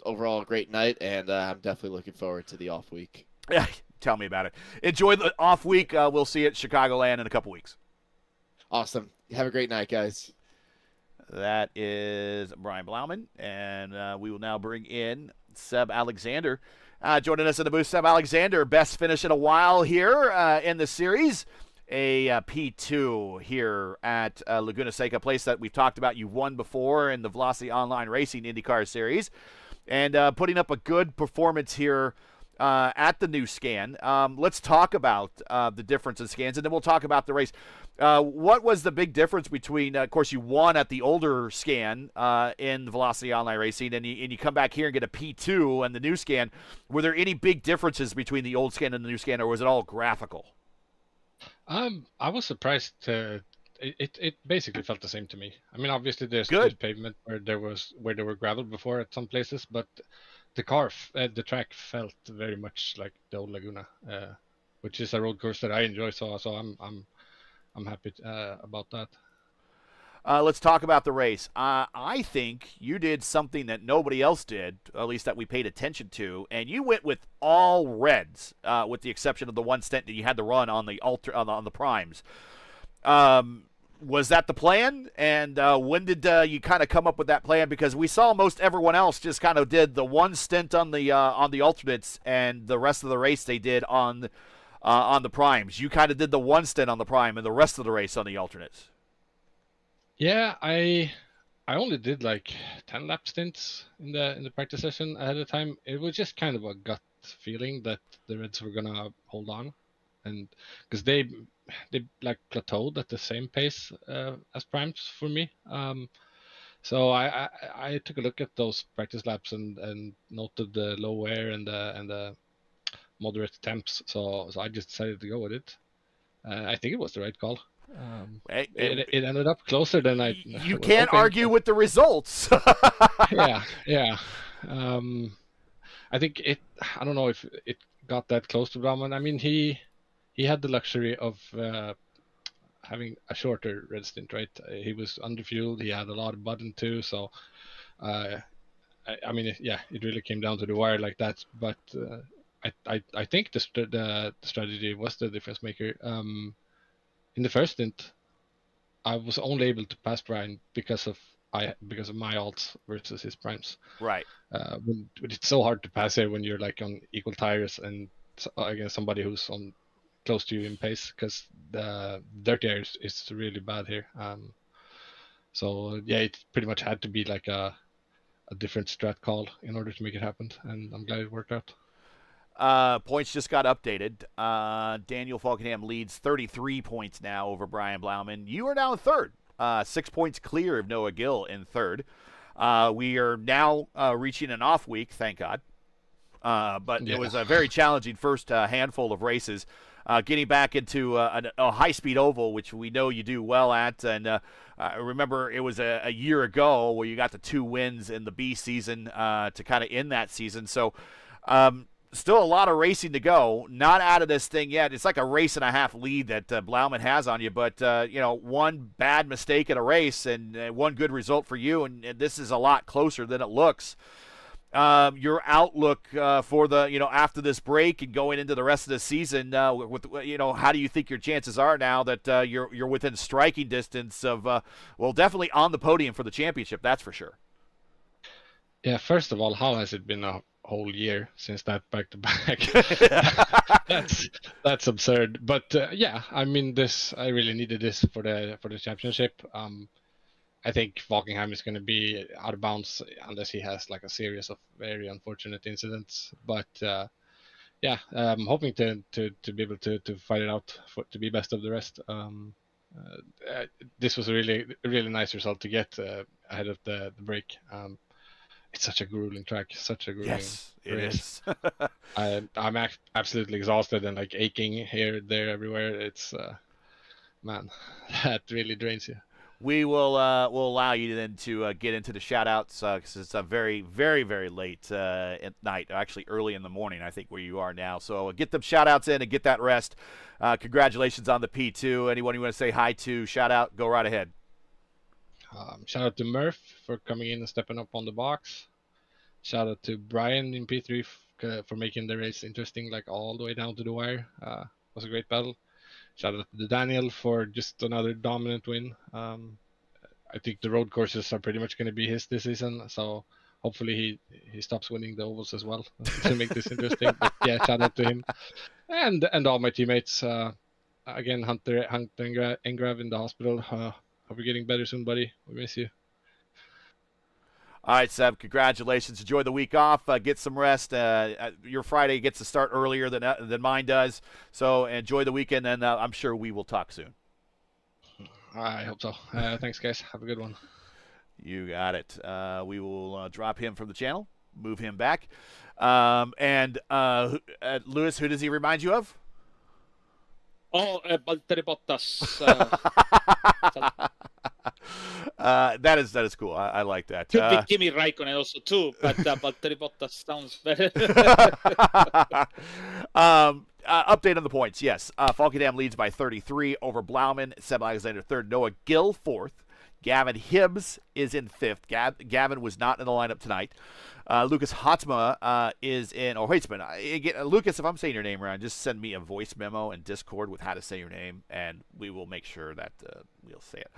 Overall, a great night, and I'm definitely looking forward to the off week. Yeah, tell me about it. Enjoy the off week. We'll see you at Chicagoland in a couple weeks. Awesome. Have a great night, guys. That is Brian Blauman, and we will now bring in Seb Alexander. Joining us in the booth, Seb Alexander, best finish in a while here in the series. A P2 here at Laguna Seca, place that we've talked about. You won before in the Velocity Online Racing IndyCar Series, and putting up a good performance here at the new scan. Let's talk about the difference in scans, and then we'll talk about the race. What was the big difference between, of course, you won at the older scan in the Velocity Online Racing, and you come back here and get a P2 and the new scan. Were there any big differences between the old scan and the new scan, or was it all graphical? I was surprised. It basically felt the same to me. I mean, obviously there's pavement where there were gravel before at some places, but the track felt very much like the old Laguna, which is a road course that I enjoy. So I'm happy about that. let's talk about the race. I think you did something that nobody else did, at least that we paid attention to, and you went with all reds, with the exception of the one stint that you had to run on the on the primes. Was that the plan? And when did you kind of come up with that plan? Because we saw most everyone else just kind of did the one stint on the alternates, and the rest of the race they did on the primes. You kind of did the one stint on the prime and the rest of the race on the alternates. Yeah, I only did like 10 lap stints in the practice session ahead of time. It was just kind of a gut feeling that the Reds were gonna hold on, and because they like plateaued at the same pace as primes for me. So I took a look at those practice laps and noted the low air and the moderate temps. So I just decided to go with it. I think it was the right call. It ended up closer than I. You can't argue with the results. yeah. I think it. I don't know if it got that close to Brahman. I mean, he had the luxury of having a shorter red stint, right? He was underfueled. He had a lot of button too. So, I mean, it really came down to the wire like that. But I think the strategy was the difference maker. In the first stint, I was only able to pass Brian because of my alts versus his primes. Right. When it's so hard to pass here when you're like on equal tires and against somebody who's on close to you in pace, because the dirty air is really bad here. So yeah, it pretty much had to be like a different strat call in order to make it happen, and I'm glad it worked out. Points just got updated. Daniel Falkenham leads 33 points now over Brian Blauman. You are now in third, 6 points clear of Noah Gill in third. We are now reaching an off week, thank God. But it was a very challenging first handful of races. Getting back into a high-speed oval, which we know you do well at. And remember, it was a year ago where you got the 2 wins in the B season to kind of end that season. So still a lot of racing to go. Not out of this thing yet. It's like a race and a half lead that Blauman has on you. But, one bad mistake in a race and one good result for you, and this is a lot closer than it looks. Your outlook for the, after this break and going into the rest of the season, with how do you think your chances are now that you're within striking distance of, definitely on the podium for the championship, that's for sure. Yeah, first of all, how has it been a whole year since that back-to-back? That's absurd. But I mean, I really needed this for the championship. I think Falkenham is going to be out of bounds unless he has like a series of very unfortunate incidents. But I'm hoping to be able to fight it out to be best of the rest. This was a really nice result to get ahead of the break. It's such a grueling track, Yes, it is. I'm absolutely exhausted and like aching here, there, everywhere. It's man, that really drains you. We will will allow you then to get into the shout-outs because it's a very, very, very late at night, actually early in the morning, I think, where you are now. So get them shout-outs in and get that rest. Congratulations on the P2. Anyone you want to say hi to, shout-out, go right ahead. Shout out to Murph for coming in and stepping up on the box. Shout out to Brian in P3 for making the race interesting, like all the way down to the wire. It was a great battle. Shout out to Daniel for just another dominant win. I think the road courses are pretty much going to be his this season, so hopefully he stops winning the ovals as well to make this interesting. But yeah, shout out to him and all my teammates. Again, Hunter Engrav in the hospital. Hope you're getting better soon, buddy. We miss you. All right, Seb, congratulations. Enjoy the week off. Get some rest. Your Friday gets to start earlier than mine does. So enjoy the weekend, and I'm sure we will talk soon. I hope so. Thanks, guys. Have a good one. You got it. We will drop him from the channel, move him back. And Lewis, who does he remind you of? Valtteri Bottas. That is cool. I like that. Could be Kimi Räikkönen also too, but Valtteri Bottas sounds better. Update on the points. Yes, Falkenham leads by 33 over Blauman. Seb Alexander third. Noah Gill fourth. Gavin Hibbs is in 5th. Gavin was not in the lineup tonight. Lucas Hotzma is in, again, Lucas, if I'm saying your name wrong, just send me a voice memo in Discord with how to say your name, and we will make sure that we'll say it.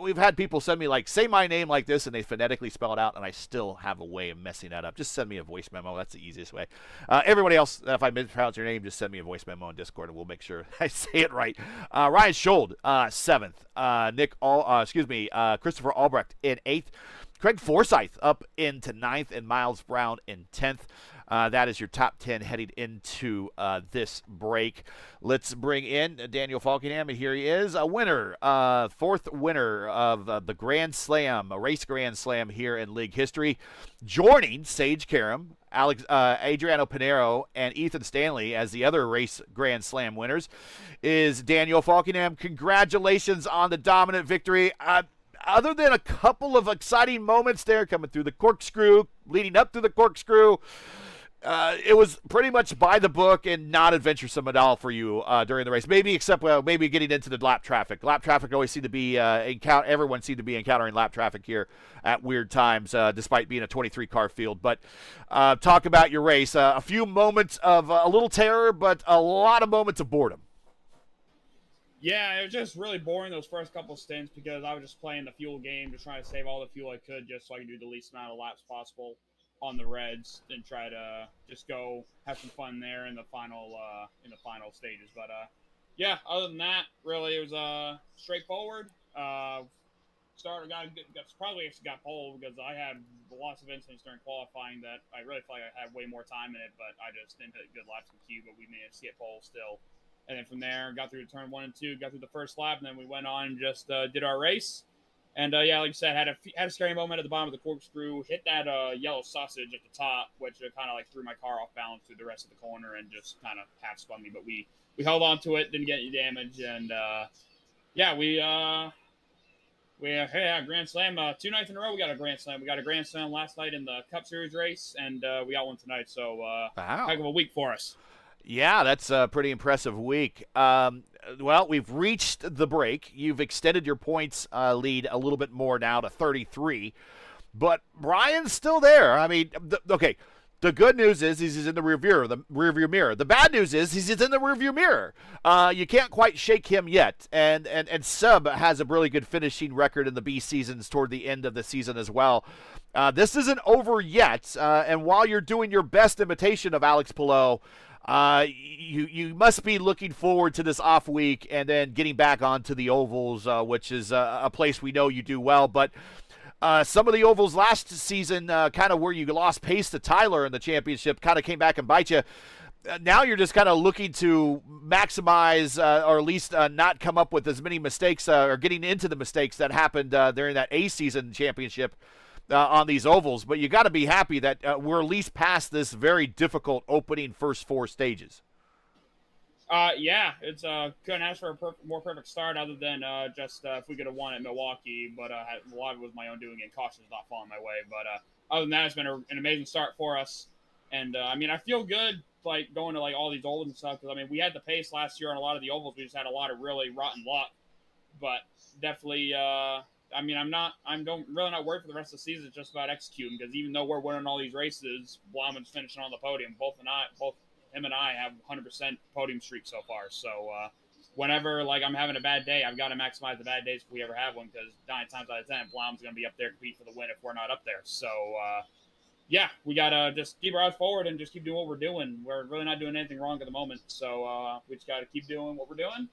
We've had people send me, like, say my name like this, and they phonetically spell it out, and I still have a way of messing that up. Just send me a voice memo. That's the easiest way. Everybody else, if I mispronounce your name, just send me a voice memo in Discord, and we'll make sure I say it right. Ryan Schold, 7th. Christopher Albrecht in 8th. Craig Forsyth up into 9th, and Miles Brown in 10th. That is your top 10 heading into this break. Let's bring in Daniel Falkenham, and here he is, a winner, 4th winner of the Grand Slam, a race Grand Slam here in league history. Joining Sage Karam, Adriano Pinero, and Ethan Stanley as the other race Grand Slam winners is Daniel Falkenham. Congratulations on the dominant victory. Other than a couple of exciting moments there coming through the corkscrew, leading up to the corkscrew, it was pretty much by the book and not adventuresome at all for you during the race. Maybe except maybe getting into the lap traffic. Lap traffic always seemed to be everyone seemed to be encountering lap traffic here at weird times, despite being a 23-car field. But talk about your race. A few moments of a little terror, but a lot of moments of boredom. Yeah, it was just really boring those first couple stints because I was just playing the fuel game, just trying to save all the fuel I could just so I could do the least amount of laps possible on the reds and try to just go have some fun there in the final stages. But yeah, other than that, really it was straightforward. Got pole because I had lots of incidents during qualifying that I really felt like I had way more time in it, but I just didn't hit good laps in Q, but we managed to get pole still. And then from there, got through turn 1 and 2, got through the first lap, and then we went on and just did our race. And yeah, like I said, had a scary moment at the bottom of the corkscrew, hit that yellow sausage at the top, which kind of like threw my car off balance through the rest of the corner and just kind of half spun me. But we held on to it, didn't get any damage, and yeah, we Grand Slam 2 nights in a row. We got a Grand Slam. We got a Grand Slam last night in the Cup Series race, and we got one tonight. So wow. Heck of a week for us. Yeah, that's a pretty impressive week. Well, we've reached the break. You've extended your points lead a little bit more now to 33. But Brian's still there. I mean, the good news is he's in the rearview mirror. The bad news is he's in the rearview mirror. You can't quite shake him yet. And Sub has a really good finishing record in the B seasons toward the end of the season as well. This isn't over yet. And while you're doing your best imitation of Alex Palou, you must be looking forward to this off week and then getting back onto the ovals, which is a place we know you do well. But some of the ovals last season, kind of where you lost pace to Tyler in the championship, kind of came back and bite you. Now you're just kind of looking to maximize or at least not come up with as many mistakes or getting into the mistakes that happened during that A season championship on these ovals, but you got to be happy that we're at least past this very difficult opening first 4 stages. Yeah, it's couldn't ask for a more perfect start other than just if we could have won at Milwaukee, but a lot of it was my own doing and caution's not falling my way. But other than that, it's been an amazing start for us, and I mean I feel good like going to like all these ovals and stuff because I mean we had the pace last year on a lot of the ovals, we just had a lot of really rotten luck, but definitely. I mean, I'm really not worried for the rest of the season. It's just about executing because even though we're winning all these races, Blauman's finishing on the podium. Both him and I have 100% podium streak so far. So whenever like I'm having a bad day, I've got to maximize the bad days if we ever have one because 9 times out of 10, Blauman's going to be up there competing for the win if we're not up there. So yeah, we got to just keep our eyes forward and just keep doing what we're doing. We're really not doing anything wrong at the moment. So we just got to keep doing what we're doing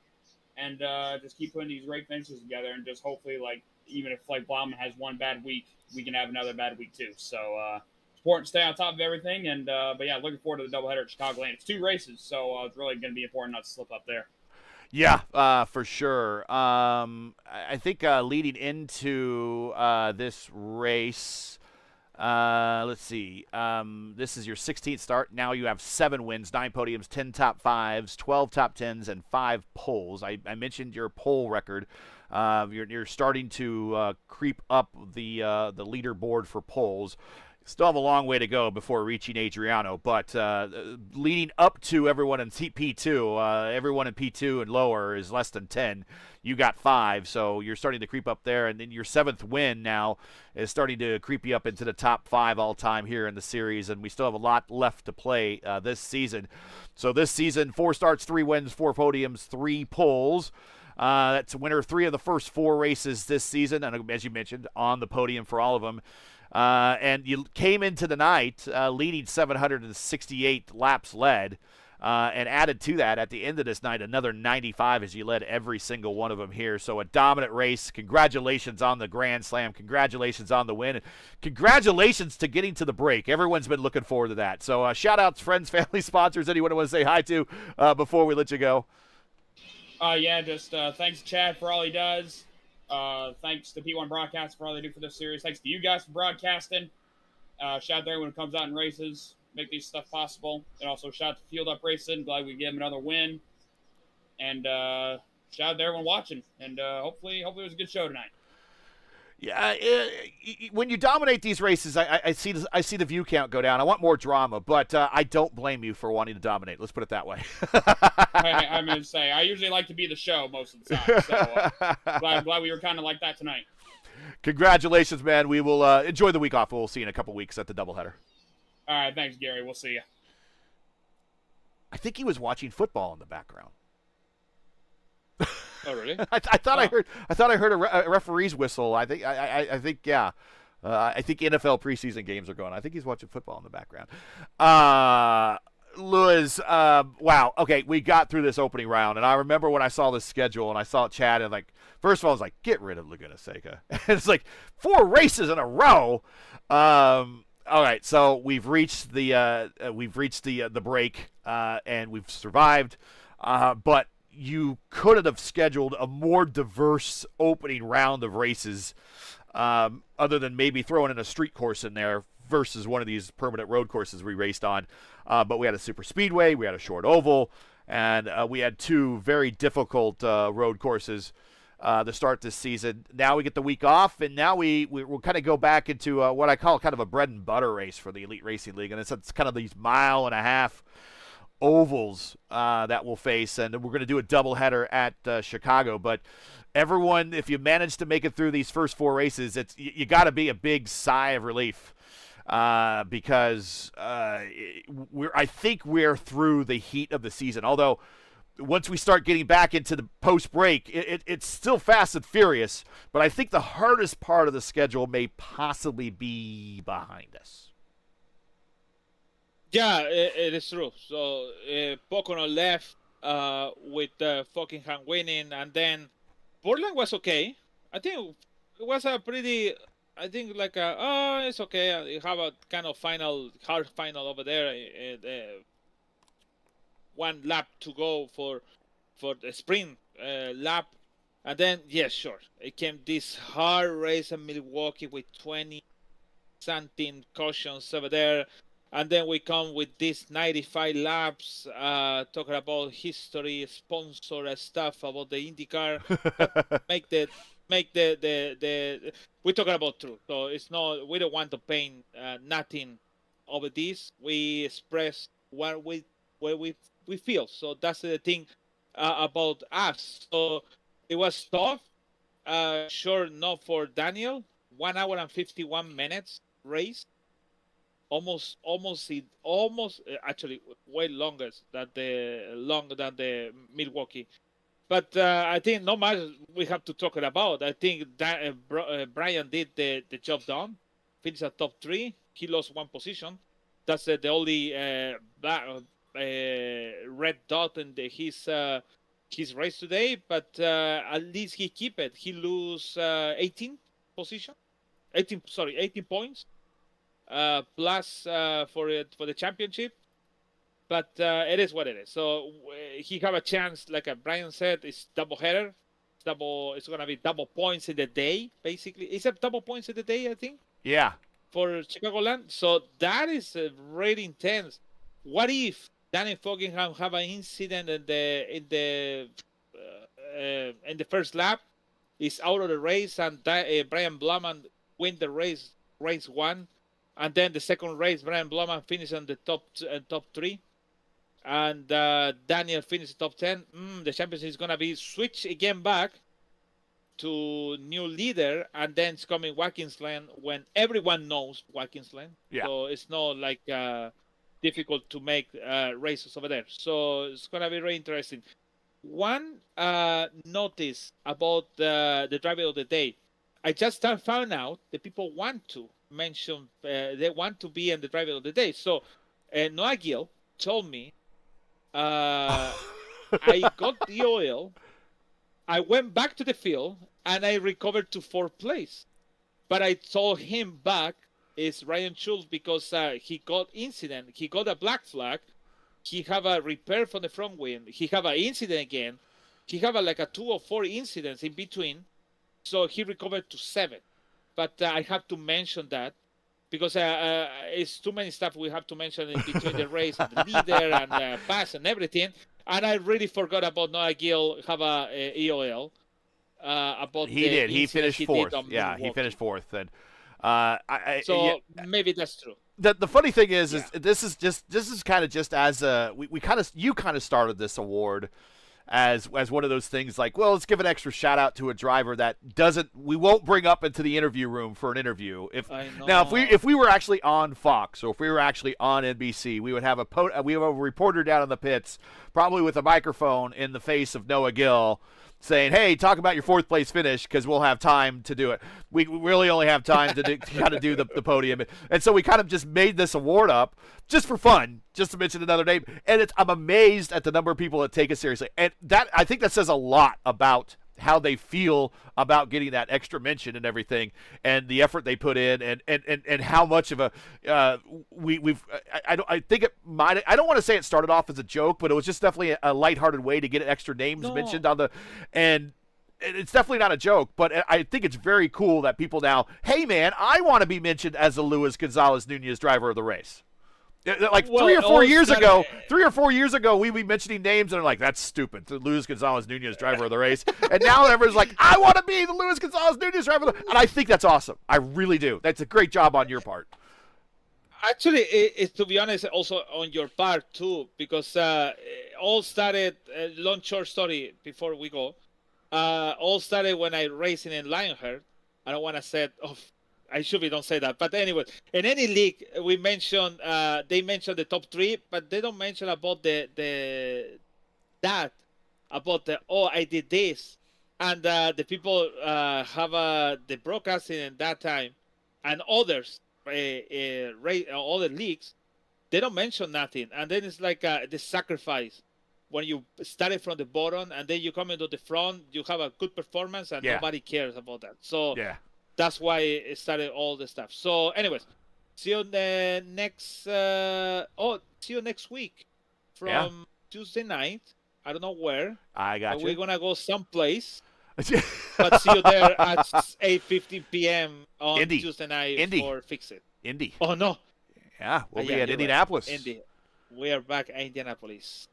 and just keep putting these great finishes together and just hopefully like. Even if like Blauman has one bad week, we can have another bad week too. So it's important to stay on top of everything. And but yeah, looking forward to the doubleheader at Chicagoland. It's 2 races, so it's really going to be important not to slip up there. Yeah, for sure. I think leading into this race, let's see. This is your 16th start. Now you have 7 wins, 9 podiums, 10 top 5s, 12 top 10s, and 5 poles. I mentioned your pole record. You're starting to creep up the leaderboard for poles. Still have a long way to go before reaching Adriano, but leading up to everyone in P2, everyone in P2 and lower is less than 10. You got 5, so you're starting to creep up there, and then your 7th win now is starting to creep you up into the top 5 all-time here in the series, and we still have a lot left to play this season. So this season, 4 starts, 3 wins, 4 podiums, 3 poles. That's winner 3 of the first 4 races this season, and as you mentioned, on the podium for all of them. And you came into the night leading 768 laps led, and added to that at the end of this night another 95 as you led every single one of them here. So a dominant race. Congratulations on the Grand Slam. Congratulations on the win. And congratulations to getting to the break. Everyone's been looking forward to that. So shout outs, friends, family, sponsors, anyone I want to say hi to before we let you go. Yeah, just thanks to Chad for all he does. Thanks to P1 Broadcast for all they do for this series. Thanks to you guys for broadcasting. Shout out there when it comes out in races, make these stuff possible. And also shout out to Field Up Racing. Glad we gave him another win. And shout out to everyone watching. And hopefully it was a good show tonight. Yeah, when you dominate these races, I see the view count go down. I want more drama, but I don't blame you for wanting to dominate. Let's put it that way. I'm going to say, I usually like to be the show most of the time. So glad we were kind of like that tonight. Congratulations, man. We will enjoy the week off. We'll see you in a couple weeks at the doubleheader. All right, thanks, Gary. We'll see you. I think he was watching football in the background. Oh, really? I thought I heard a referee's whistle. I think yeah. I think NFL preseason games are going. I think he's watching football in the background. Lewis, wow. Okay, we got through this opening round, and I remember when I saw this schedule and I saw Chad, and like, first of all, I was like, get rid of Laguna Seca. It's like 4 races in a row. All right, so we've reached the break, and we've survived, but you couldn't have scheduled a more diverse opening round of races, other than maybe throwing in a street course in there versus one of these permanent road courses we raced on. But we had a super speedway, we had a short oval, and we had 2 very difficult road courses to start this season. Now we get the week off, and now we'll kind of go back into what I call kind of a bread and butter race for the Elite Racing League, and it's kind of these 1.5 mile ovals that we'll face, and we're going to do a doubleheader at Chicago. But everyone, if you manage to make it through these first 4 races, you got to be a big sigh of relief, because I think we're through the heat of the season. Although once we start getting back into the post break, it's still fast and furious. But I think the hardest part of the schedule may possibly be behind us. Yeah, it is true. So Pocono left with Fockingham winning, and then Portland was okay. I think it was a pretty. I think like it's okay. You have a kind of hard final over there. 1 lap to go for the sprint lap, and then yes, sure, it came this hard race in Milwaukee with 20-something cautions over there. And then we come with these 95 laps, talking about history, sponsor stuff about the IndyCar. We're talking about truth. So it's not. We don't want to paint nothing over this. We express what we feel. So that's the thing about us. So it was tough. Sure, not for Daniel. 1 hour and 51 minutes race. Almost actually way longer than the Milwaukee, but I think not much we have to talk about. I think that Brian did the job done. Finished at top 3. He lost 1 position. That's the only red dot in his race today. But at least he keep it. He lose 18 points. Plus for the championship, but it is what it is. So he have a chance, like Brian said, it's double header. It's gonna be double points in the day, basically. Is it double points in the day? I think. Yeah. For Chicagoland, so that is really intense. What if Danny Fockingham have an incident in the first lap, is out of the race, and Brian Blumman win the race 1? And then the second race, Brian Bloman finished on the top 3. And Daniel finished top 10. The championship is going to be switched again back to new leader. And then it's coming Watkins Glen when everyone knows Watkins Glen. Yeah. So it's not like difficult to make races over there. So it's going to be very interesting. One notice about the driver of the day. I just found out that people want to mention, they want to be in the driver of the day. So Noah Gill told me, I got the oil, I went back to the field, and I recovered to 4th place. But I told him back is Ryan Schultz because he got incident. He got a black flag. He have a repair from the front wing. He have an incident again. He have like a 2 or 4 incidents in between. So he recovered to 7. But I have to mention that because it's too many stuff we have to mention in between the race and the leader and pass and everything. And I really forgot about Noah Gill have a EOL. About he did. He finished 4th. Yeah, he finished 4th. And maybe that's true. The funny thing is this is kind of just as you kind of started this award as one of those things like, well, let's give an extra shout out to a driver that we won't bring up into the interview room for an interview. If we were actually on Fox or if we were actually on NBC, we would have a reporter down in the pits, probably with a microphone in the face of Noah Gill, saying, hey, talk about your 4th place finish because we'll have time to do it. We really only have time to kind of do the podium. And so we kind of just made this award up just for fun, just to mention another name. And I'm amazed at the number of people that take it seriously. And I think that says a lot about how they feel about getting that extra mention and everything, and the effort they put in, and how much of a I think it might. I don't want to say it started off as a joke, but it was just definitely a lighthearted way to get extra names mentioned on the, and it's definitely not a joke. But I think it's very cool that people now, hey man, I want to be mentioned as the Luis Gonzalez Nunez driver of the race. Like 3 or 4 years ago, we'd be mentioning names and they're like, that's stupid. The Luis Gonzalez Nunez driver of the race. And now everyone's like, I want to be the Luis Gonzalez Nunez driver of the race. And I think that's awesome. I really do. That's a great job on your part. Actually, it's to be honest, also on your part too, because all started, long short story before we go, all started when I racing in Lionheart. I don't want to say I should don't say that. But anyway, in any league, we mention they mention the top 3, but they don't mention about the I did this, and the people have the broadcasting in that time, and others, other leagues, they don't mention nothing, and then it's like the sacrifice. When you started from the bottom and then you come into the front, you have a good performance, and nobody cares about that. So that's why it started all the stuff. So, anyways, see you next. See you next week from Tuesday night. I don't know where. I got you. We're gonna go someplace. But see you there at 8:50 p.m. on Tuesday night for Fix It. Indy. Oh no. Yeah, we'll be at Indianapolis. Right. Indy. We are back at Indianapolis.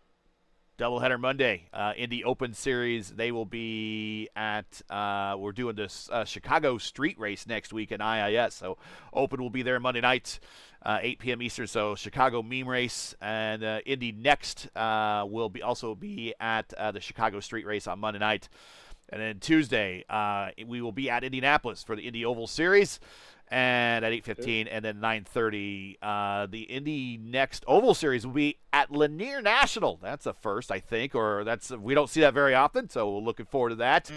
Doubleheader Monday, Indy Open Series. They will be at, we're doing this Chicago street race next week in IIS. So Open will be there Monday night, 8 p.m. Eastern. So Chicago meme race, and Indy next will also be at the Chicago street race on Monday night. And then Tuesday, we will be at Indianapolis for the Indy Oval Series. And at 8:15 and then 9:30, the Indy next Oval Series will be at Lanier National. That's a first, I think, or we don't see that very often, so we're looking forward to that.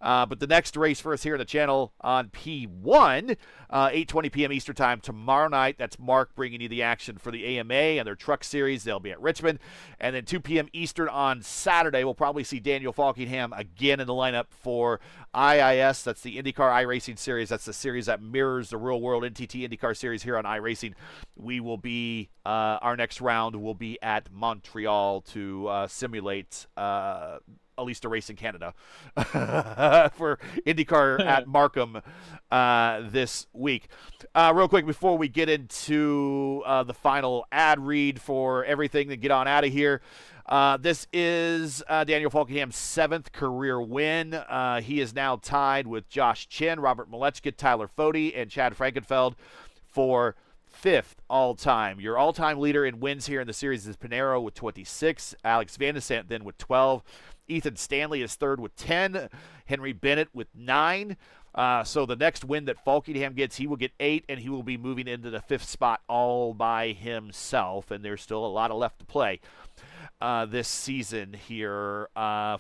But the next race for us here on the channel on P1, 8:20 p.m. Eastern Time tomorrow night. That's Mark bringing you the action for the AMA and their truck series. They'll be at Richmond. And then 2 p.m. Eastern on Saturday, we'll probably see Daniel Falkingham again in the lineup for IIS. That's the IndyCar iRacing series. That's the series that mirrors the real-world NTT IndyCar series here on iRacing. We will be, our next round will be at Montreal to simulate Alista Racing Canada for IndyCar at Markham this week. Real quick before we get into the final ad read for everything and get on out of here. This is Daniel Falkingham's 7th career win. He is now tied with Josh Chin, Robert Malechka, Tyler Fode, and Chad Frankenfeld for 5th all-time. Your all-time leader in wins here in the series is Pinheiro with 26. Alex Van de Sant then with 12. Ethan Stanley is third with 10. Henry Bennett with 9. So the next win that Falkingham gets, he will get 8, and he will be moving into the 5th spot all by himself. And there's still a lot left to play this season here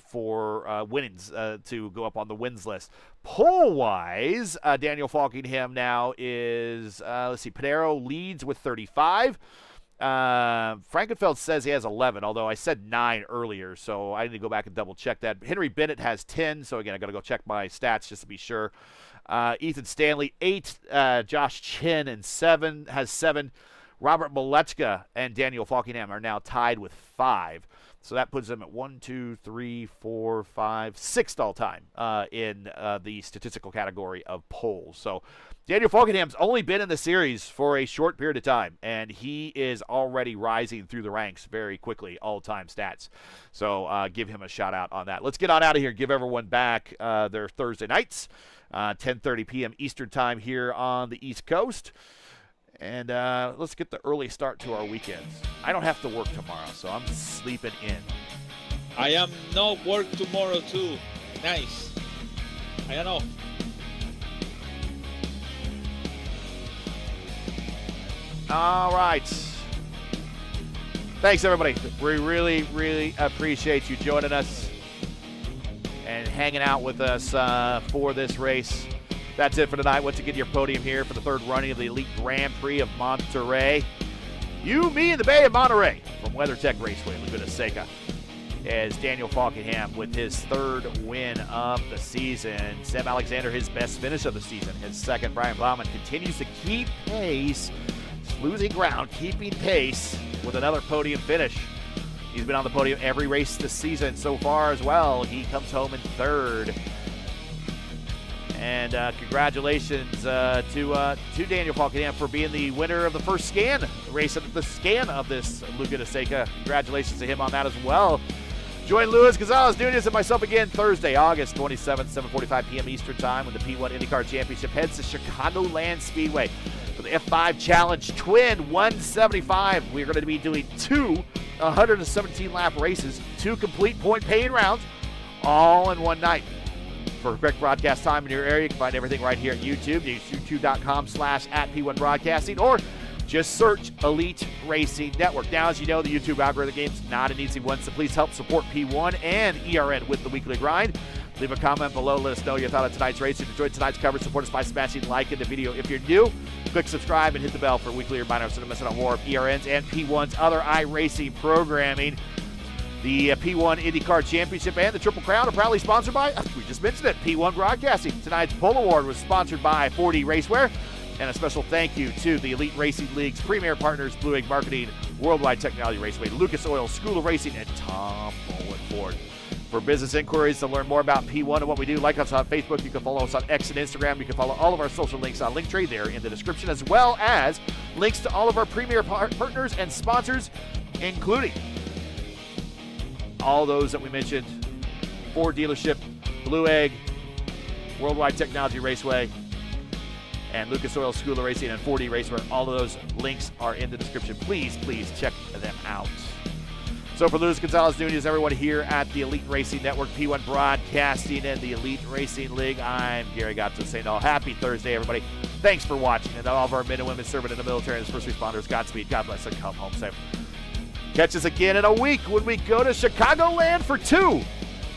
for winnings to go up on the wins list. Pole-wise, Daniel Falkingham now is, Pinheiro leads with 35. Frankenfeld says he has 11, although I said 9 earlier, so I need to go back and double-check that. Henry Bennett has 10, so again, I got to go check my stats just to be sure. Ethan Stanley, 8. Josh Chin has 7. Robert Molechka and Daniel Falkingham are now tied with 5. So that puts them at 1, 2, 3, 4, 5, 6th all-time in the statistical category of poles. So Daniel Falkingham's only been in the series for a short period of time, and he is already rising through the ranks very quickly, all-time stats. So give him a shout-out on that. Let's get on out of here and give everyone back their Thursday nights, 10:30 p.m. Eastern Time here on the East Coast. And let's get the early start to our weekends. I don't have to work tomorrow, so I'm sleeping in. I am not work tomorrow too. Nice. I don't know. All right. Thanks, everybody. We really, really appreciate you joining us and hanging out with us for this race. That's it for tonight. Once again, your podium here for the 3rd running of the Elite Grand Prix of Monterey. You, me, and the Bay of Monterey from WeatherTech Raceway, Laguna Seca, as Daniel Falkingham with his 3rd win of the season. Seb Alexander, his best finish of the season. His 2nd. Brian Plowman continues to keep pace, losing ground, keeping pace with another podium finish. He's been on the podium every race this season so far as well. He comes home in 3rd. And congratulations to Daniel Falkingham for being the winner of the first scan race of the scan of this Laguna Seca. Congratulations to him on that as well. Join Luis Gonzalez Nunez and myself again Thursday, August 27th, 7:45 p.m. Eastern Time when the P1 IndyCar Championship heads to Chicagoland Speedway for the F5 Challenge Twin 175. We're going to be doing 2 117-lap races, 2 complete point-paying rounds, all in one night. For correct broadcast time in your area, you can find everything right here at YouTube. Use youtube.com/@P1Broadcasting, or just search Elite Racing Network. Now, as you know, the YouTube algorithm game's not an easy one, so please help support P1 and ERN with the weekly grind. Leave a comment below. Let us know your thought on tonight's race. If you enjoyed tonight's coverage, support us by smashing like in the video. If you're new, click subscribe and hit the bell for weekly reminders so don't miss out on more of ERN's and P1's other iRacing programming. The P1 IndyCar Championship and the Triple Crown are proudly sponsored by, we just mentioned it, P1 Broadcasting. Tonight's Pole Award was sponsored by 4D Racewear. And a special thank you to the Elite Racing League's premier partners, Blue Egg Marketing, Worldwide Technology Raceway, Lucas Oil, School of Racing, and Tom Boland Ford. For business inquiries to learn more about P1 and what we do, like us on Facebook. You can follow us on X and Instagram. You can follow all of our social links on Linktree there in the description, as well as links to all of our premier partners and sponsors, including all those that we mentioned: Ford Dealership, Blue Egg, Worldwide Technology Raceway, and Lucas Oil School of Racing, and 4D Racewear. All of those links are in the description. Please check them out. So for Luis Gonzalez Nunez, everyone here at the Elite Racing Network, P1 Broadcasting, and the Elite Racing League, I'm Gary Gatto saying all happy Thursday, everybody. Thanks for watching, and all of our men and women serving in the military and as first responders, Godspeed, God bless, and come home safe. Catch us again in a week when we go to Chicagoland for 2.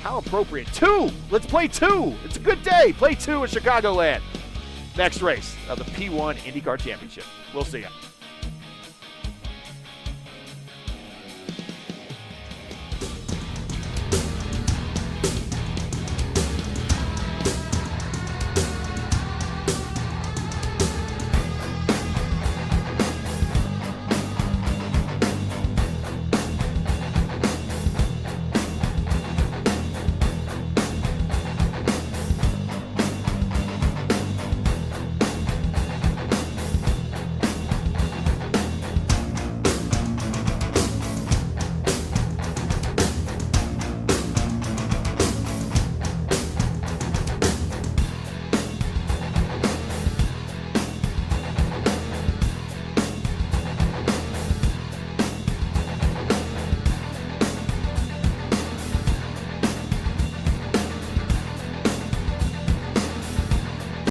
How appropriate. 2. Let's play 2. It's a good day. Play 2 at Chicagoland. Next race of the P1 IndyCar Championship. We'll see you.